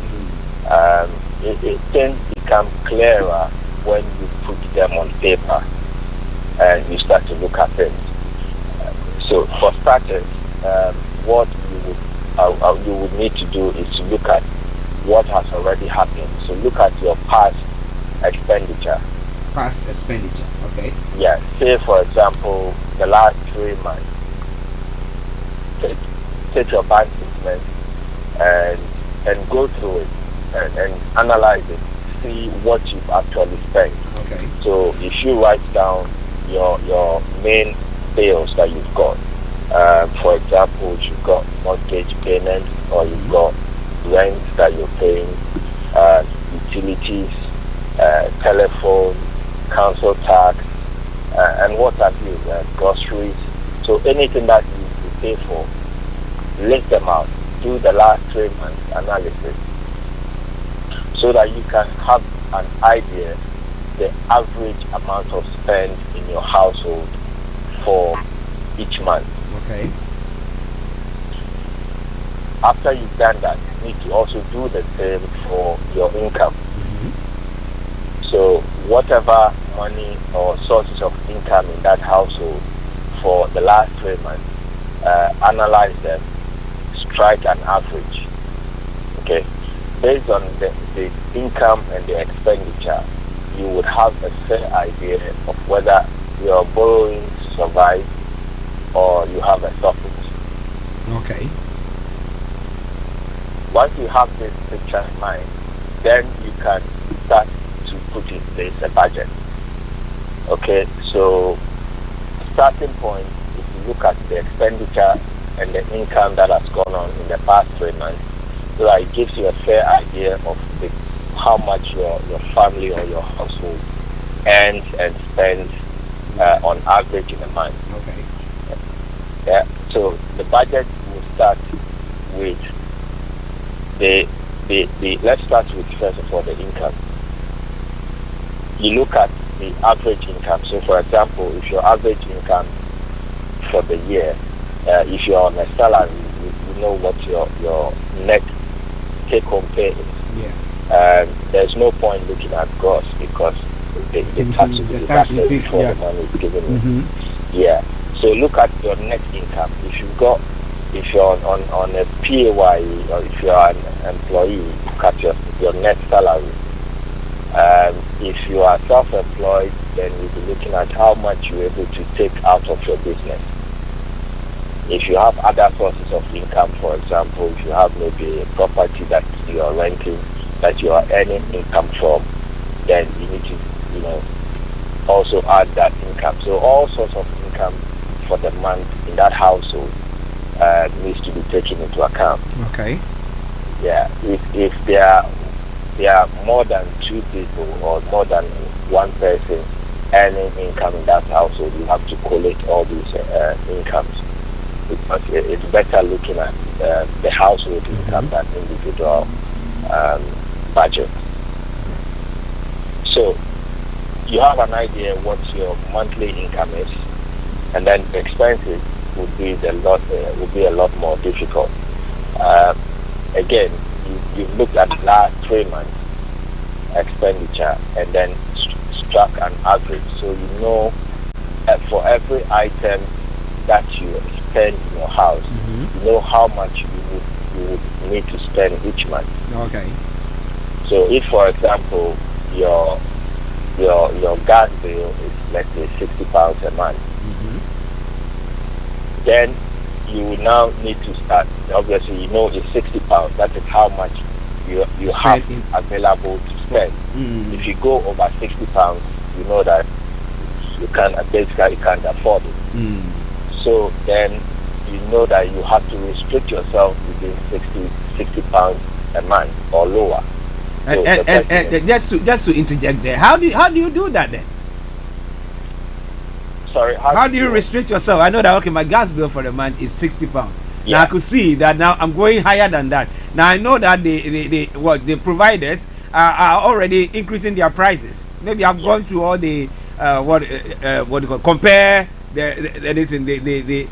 It then becomes clearer when you put them on paper and you start to look at things. So for starters, what you would need to do is to look at what has already happened. So look at your past expenditure. Past expenditure, okay. Yeah, say for example, the last 3 months. Take your bank statement and go through it and analyze it. See what you've actually spent. Okay. So if you write down your main bills that you've got, for example, if you've got mortgage payments or you've got rent that you're paying, utilities, telephone, council tax, and what have you, groceries. So anything that you pay for, list them out. Do the last 3 months analysis so that you can have an idea the average amount of spend in your household for each month. Okay. After you've done that, you need to also do the same for your income. So whatever money or sources of income in that household for the last 3 months, analyze them, strike an average. Okay. Based on the income and the expenditure, you would have a fair idea of whether your borrowing survives or you have a surplus. Okay. Once you have this picture in mind, then you can start to put in place a budget. Okay, so starting point, if you look at the expenditure and the income that has gone on in the past 3 months, so that it gives you a fair idea of how much your family or your household earns and spends on average in a month. Okay. Yeah. So the budget will start with let's start with first of all the income. You look at the average income. So for example, if your average income for the year, if you're on a salary, you know what your net take-home pay is. Yeah. There's no point looking at gross because the tax will be deducted before the money is given in. Yeah. So look at your net income. If you're on a PAYE or if you're an employee, look at your net salary. If you are self-employed, then you'll be looking at how much you're able to take out of your business. If you have other sources of income, for example, if you have maybe a property that you are renting, that you are earning income from, then you need to, also add that income. So all sorts of income for the month in that household needs to be taken into account. Okay. Yeah. If there are more than 2 people or more than one person earning income in that household, you have to collate all these incomes. Because it's better looking at the household income than individual budget. So you have an idea what your monthly income is, and then the expenses would be a lot more difficult. Again, you've looked at the last 3 months expenditure and then struck an average, so you know for every item that you spend in your house, you know how much you would need to spend each month. Okay. So if, for example, your your gas bill is, let's say, £60 a month, then you will now need to start. Obviously, it's £60. That is how much you have available to spend. If you go over £60, you know that you can't afford it. So then you know that you have to restrict yourself within £60 a month or lower. So just to interject there, how do you do that then? Sorry, how do you restrict yourself? I know that my gas bill for the month is £60. Yeah. Now I could see that now I'm going higher than that. Now I know that the providers are already increasing their prices. Maybe I've gone through all the what do you call, compare the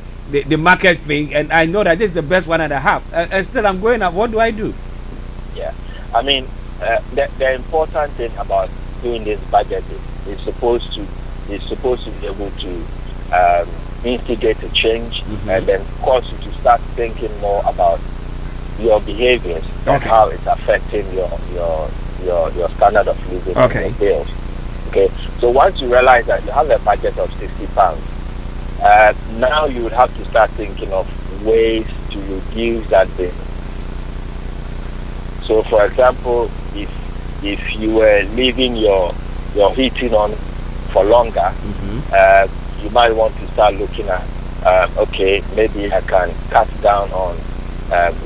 market thing, and I know that this is the best one that I have, and still I'm going up. What do I do? Yeah, I mean, the important thing about doing this budget is supposed to be able to instigate a change, and then cause you to start thinking more about your behaviors and how it's affecting your standard of living and your bills. Okay, so once you realize that you have a budget of £60, now you would have to start thinking of ways to reduce that bill. So, for example, if you were leaving your heating on for longer, you might want to start looking at, maybe I can cut down on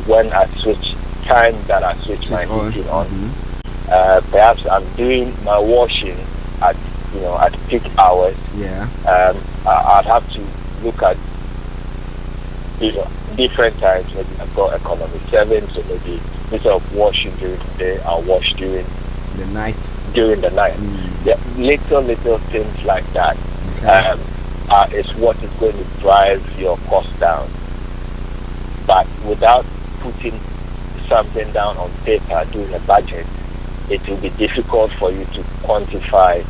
when I switch time that I switch my heating on. Perhaps I'm doing my washing at peak hours. I'd have to look at different times. Maybe I've got economy 7, so maybe instead of washing during the day, I'll wash during the night. Yeah, little things like that is what is going to drive your cost down. But without putting something down on paper, doing a budget, it will be difficult for you to quantify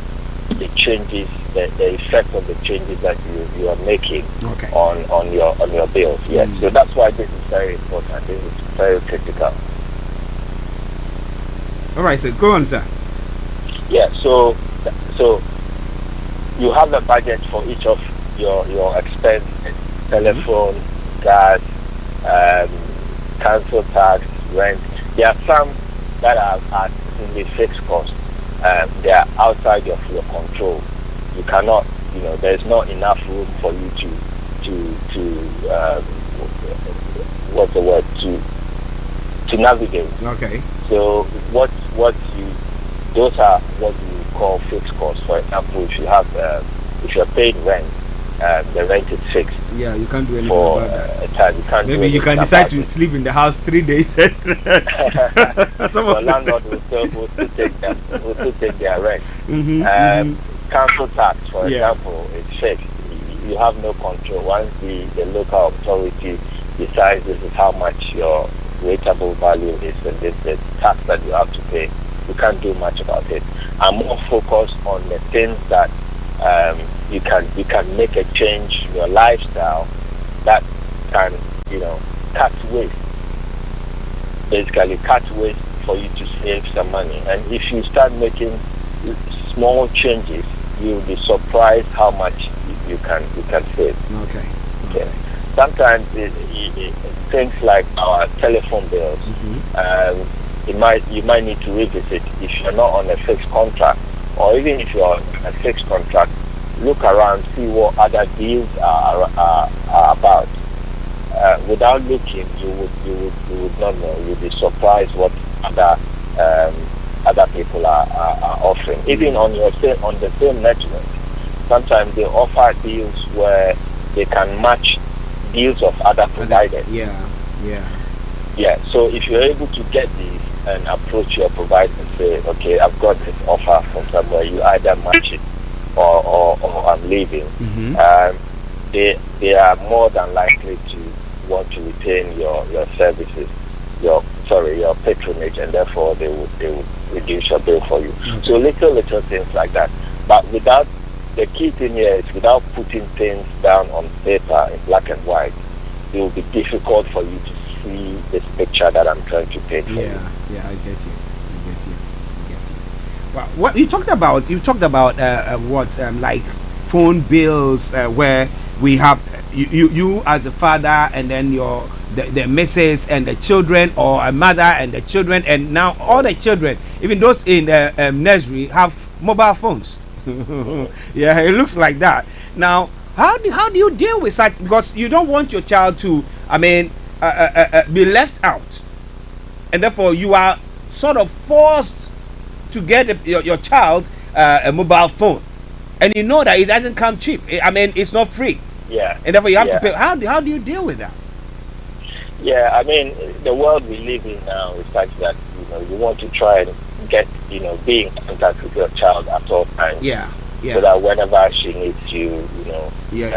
the changes, the effect of the changes that you are making on your bills. Yes, so that's why this is very important. This is very critical. All right, so go on, sir. Yeah, so you have a budget for each of your expenses: telephone, gas, council tax, rent. There are some that are in the fixed cost. They are outside of your control. You cannot, there's not enough room for you to navigate. Okay. So those are what you call fixed costs. For example, if you're paid rent, the rent is fixed. Yeah, you can't do anything for about that. A time. You can't. Maybe you can decide to sleep in the house 3 days. The landlord will still take their rent. Council tax, for example, is fixed. You have no control. Once the local authority decides this is how much your rateable value is, and this is the tax that you have to pay, you can't do much about it. I'm more focused on the things that you can make a change in your lifestyle that can cut waste. Basically, cut waste for you to save some money. And if you start making small changes, you'll be surprised how much you can save. Okay. Sometimes things like our telephone bills, you might need to revisit if you're not on a fixed contract, or even if you're on a fixed contract. Look around, see what other deals are about. Without looking, you would not know. You'll be surprised what other people are offering. Even on the same network, sometimes they offer deals where they can match deals of other providers. Yeah. So if you're able to get these and approach your provider and say, okay, I've got this offer from somewhere, you either match it or I'm leaving. They are more than likely to want to retain your services, your patronage, and therefore they would reduce your bill for you. So little things like that. But the key thing here is without putting things down on paper in black and white, it will be difficult for you to see this picture that I'm trying to paint for you. Yeah, I get you. Well, what you talked about? You talked about like phone bills, where we have you as a father, and then the missus and the children, or a mother and the children, and now all the children, even those in the nursery, have mobile phones. Yeah, it looks like that. Now, how do you deal with such? Because you don't want your child to, be left out, and therefore you are sort of forced to get your child a mobile phone, and you know that it doesn't come cheap. It's not free. Yeah. And therefore you have to pay. How do you deal with that? Yeah, the world we live in now is such that you want to try and get be in contact with your child at all times. Yeah. So that whenever she needs you, she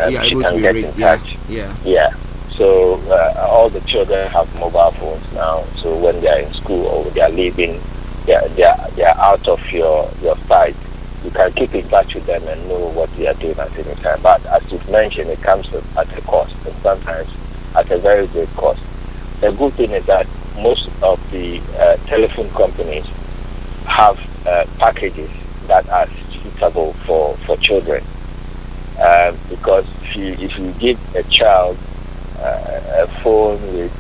can get in touch. Yeah. So all the children have mobile phones now. So when they are in school or they are leaving, they are out of your sight. You can keep in touch with them and know what they are doing at any time. But as you've mentioned, it comes at a cost, and sometimes at a very great cost. The good thing is that most of the telephone companies have packages that are suitable for children. Because if you give a child a phone with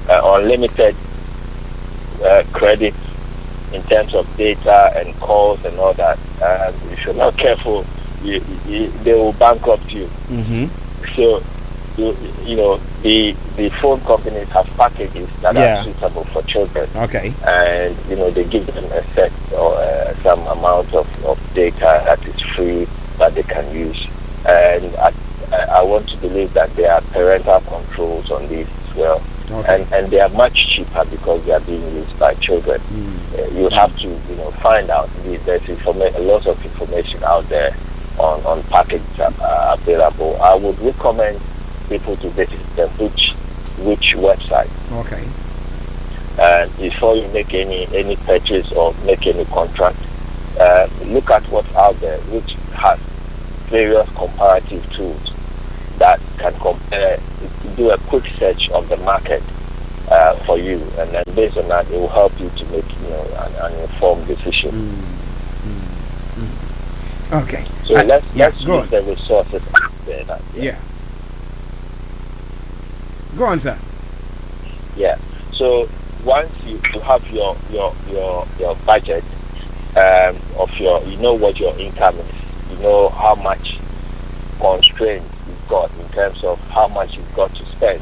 unlimited credit in terms of data and calls and all that, if you're not careful, they will bankrupt you. So the phone companies have packages that are suitable for children. Okay. And they give them a set or some amount of data that is free that they can use. And I want to believe that there are parental controls on this as well. Okay. And they are much cheaper because they are being used by children. You have to find out. There's a lot of information out there on packages available. I would recommend people to visit them, which website. Okay. And before you make any purchase or make any contract, look at what's out there, which has various comparative tools that can compare, do a quick search of the market for you, and then based on that, it will help you to make an informed decision. Okay. So let's use the resources out there. Yeah. Go on, sir. Yeah. So once you have your budget of what your income is, how much constraints you've got in terms of how much you've got to spend.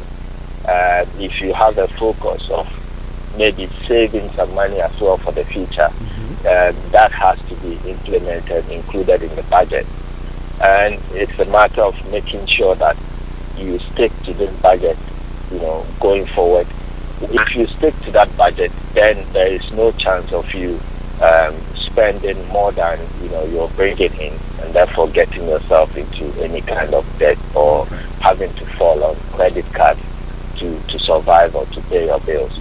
If you have a focus of maybe saving some money as well for the future, that has to be implemented, included in the budget. And it's a matter of making sure that you stick to this budget, going forward. If you stick to that budget, then there is no chance of you spending more than you're bringing in, and therefore getting yourself into any kind of debt or having to fall on credit cards to survive or to pay your bills.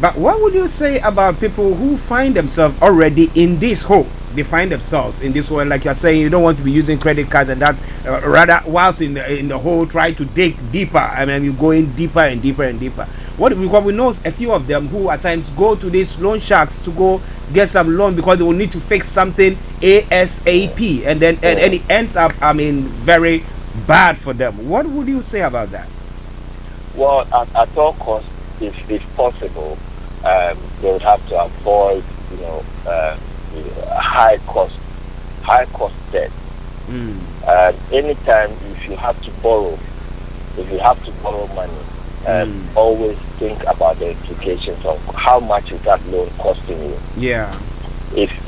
But what would you say about people who find themselves already in this hole? They find themselves in this hole, like you're saying, you don't want to be using credit cards, and that's rather whilst in the hole, try to dig deeper. You're going deeper and deeper and deeper. What we know a few of them who at times go to these loan sharks to go get some loan because they will need to fix something ASAP, and then and it ends up very bad for them. What would you say about that? Well, at all costs, if possible, they would have to avoid high cost debt. Anytime if you have to borrow money, always think about the implications of how much is that loan costing you. Yeah. If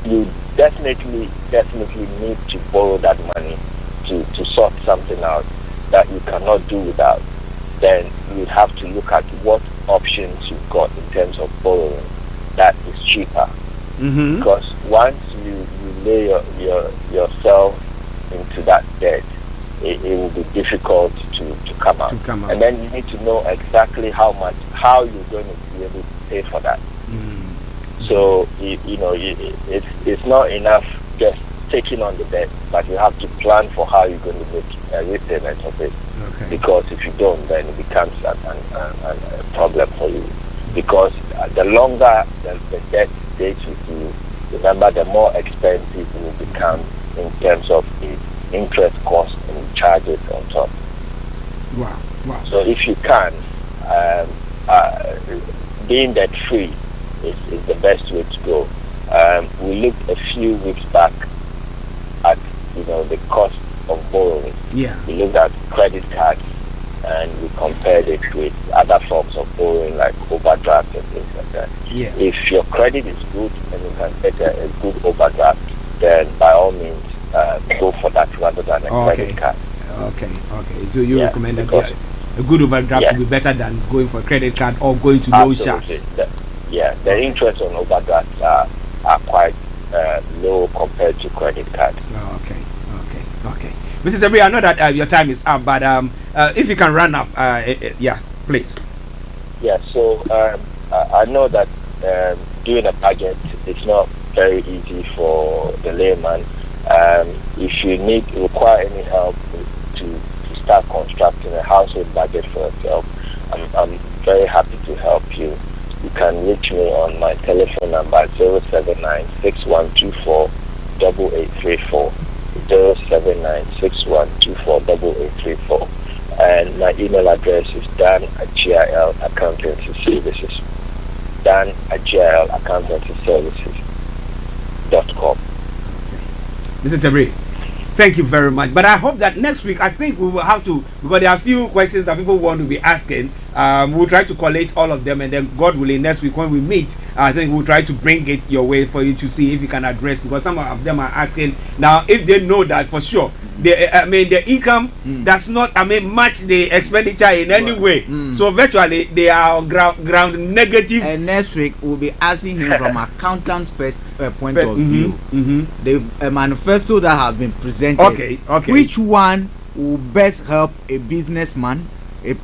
you definitely need to borrow that money to sort something out that you cannot do without, then you'd have to look at what options you've got in terms of borrowing that is cheaper. Because once you lay yourself into that debt, it will be difficult to come out. And then you need to know exactly how you're going to be able to pay for that. So it's not enough just taking on the debt, but you have to plan for how you're going to make a repayment of it. Because if you don't, then it becomes a problem for you. Because longer the debt stays with you, remember, the more expensive it will become in terms of the interest cost and charges on top. Wow. So if you can, being debt free is the best way to go. We looked a few weeks back at the cost of borrowing. Yeah. We looked at credit cards and we compared it with other forms of borrowing like overdraft and things like that. Yeah. If your credit is good and you can get a good overdraft, then by all means go for that rather than a credit card. Okay. So you recommend that a good overdraft will be better than going for a credit card or going to loan sharks? The interest on overdrafts are quite low compared to credit cards. Okay. Mr. Debris, I know that your time is up, but if you can run up, please. Yeah, so I know that doing a budget is not very easy for the layman. If you require any help to start constructing a household budget for yourself, I'm very happy to help you. You can reach me on my telephone number 079-6124-8834, 079-6124-8834, and my email address is dan@GIL-accountancy-services, dan@GIL-accountancy-services.com. Mr. Debris, thank you very much. But I hope that next week, I think we will have to, because there are a few questions that people want to be asking. We'll try to collate all of them, and then God willing, next week when we meet, I think we'll try to bring it your way for you to see if you can address, because some of them are asking now if they know that for sure. The income does not match the expenditure in any way. So virtually they are ground negative. And next week we'll be asking him from accountant's point of view. The manifesto that has been presented. Okay. Which one will best help a businessman, a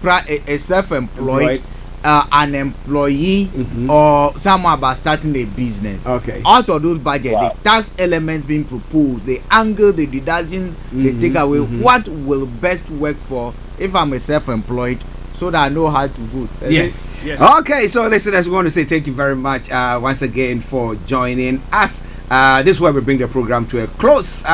self-employed, an employee, or someone about starting a business? Okay. Out of those budgets, the tax elements being proposed, the angle, the deductions, the takeaway, what will best work for if I'm a self-employed, so that I know how to vote? Yes. Okay, so listeners, we want to say thank you very much once again for joining us. This is where we bring the program to a close.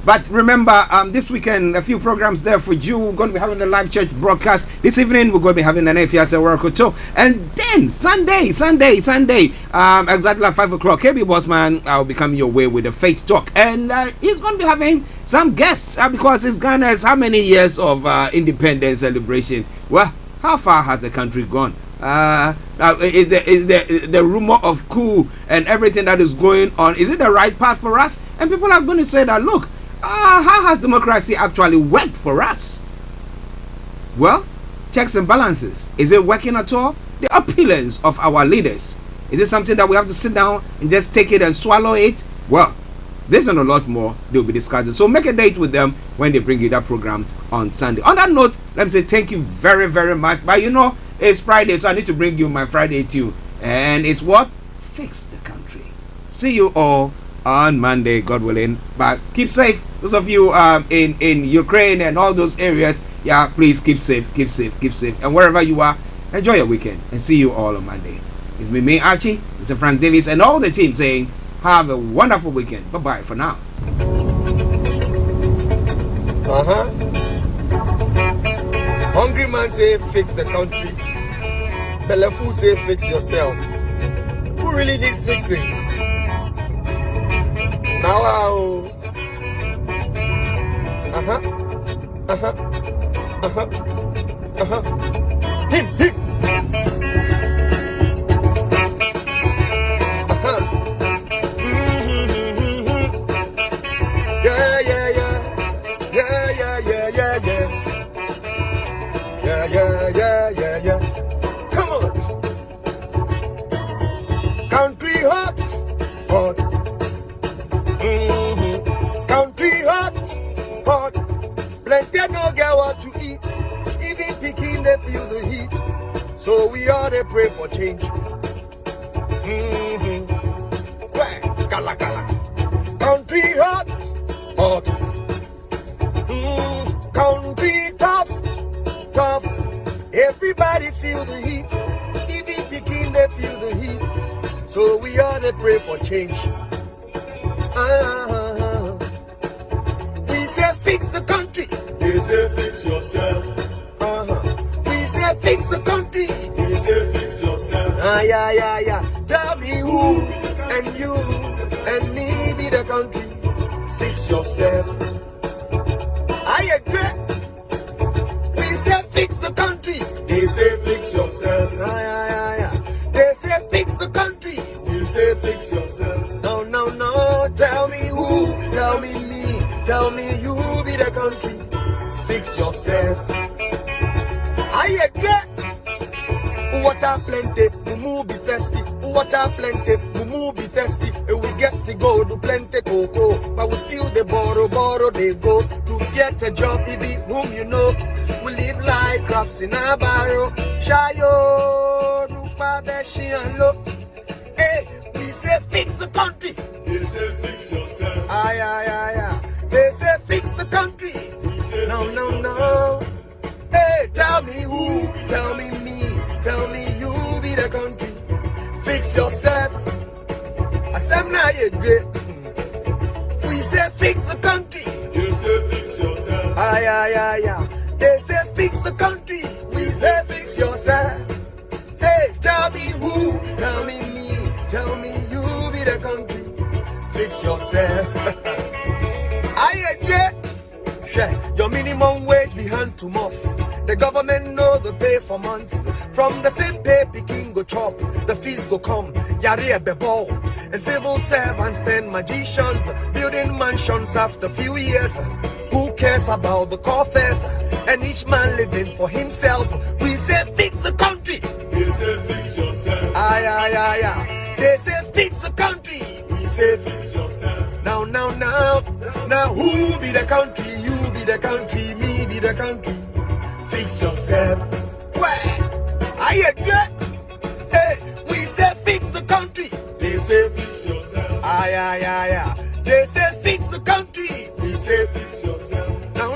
But remember, this weekend, a few programs there for you. We're going to be having a live church broadcast. This evening, we're going to be having an Efiasa work or two. And then, Sunday, exactly like 5 o'clock, KB Bossman will be coming your way with a faith talk. And he's going to be having some guests because it's Ghana's how many years of independence celebration? Well, how far has the country gone? Is the rumor of coup and everything that is going on, is it the right path for us? And people are going to say that, look, how has democracy actually worked for us? Well, checks and balances. Is it working at all? The opulence of our leaders. Is it something that we have to sit down and just take it and swallow it? Well, this and a lot more they'll be discussing. So make a date with them when they bring you that program on Sunday. On that note, let me say thank you very, very much. But it's Friday, so I need to bring you my Friday tune. And it's what? Fix the country. See you all on Monday, God willing. But keep safe. Those of you in Ukraine and all those areas, please keep safe. And wherever you are, enjoy your weekend. And see you all on Monday. It's me, Archie, Mr. Frank Davids, and all the team saying, have a wonderful weekend. Bye-bye for now. Hungry man say fix the country. Belleful say fix yourself. Who really needs fixing? Now him. Yeah. Come on. Country hot. Country hot. Plenty no get what to eat. Even picking they feel the heat. So we all they pray for change. Gala. Country hot. Country tough. Everybody feel the heat. Even picking they feel the heat. So we all they pray for change. We say fix the country. They say fix yourself. We say fix the country. They say fix yourself. Yeah. Tell me who and you and me be the country. Fix yourself. I agree. We say fix the country. They say fix yourself. Yeah. They say fix the country. They say fix yourself. No. Tell me who, tell me me, tell me you be the country. Fix yourself. I agree. Water plenty, mumu be thirsty. Water plenty, mumu be thirsty. We get to go to plenty cocoa, but we still they borrow they go to get a job. It be whom you know. We live like crabs in a barrel. Shayo, rupa beshi and look. Hey, we say fix the country. They say fix yourself. Yeah. They say fix the country. We say no. Hey, tell me who, tell me me, tell me you be the country. Fix yourself. I said now you did. We say fix the country. You say fix yourself. Yeah. They say fix the country. We say fix yourself. Hey, tell me who, tell me me, tell me you be the country. Fix yourself. I agree. Your minimum wage be hand to mouth. The government know the pay for months. From the same pay picking go chop, the fees go come. Yari at the ball. And civil servants then magicians building mansions after few years. Who cares about the coffers? And each man living for himself. We say fix the country. We say fix yourself. Yeah. They say fix the country. We say fix yourself. Now. Who be the country? You be the country. Me be the country. Fix yourself. Where? I agree. Hey, we say fix the country. They say fix yourself. Yeah. They say fix the country. We say fix yourself. Now.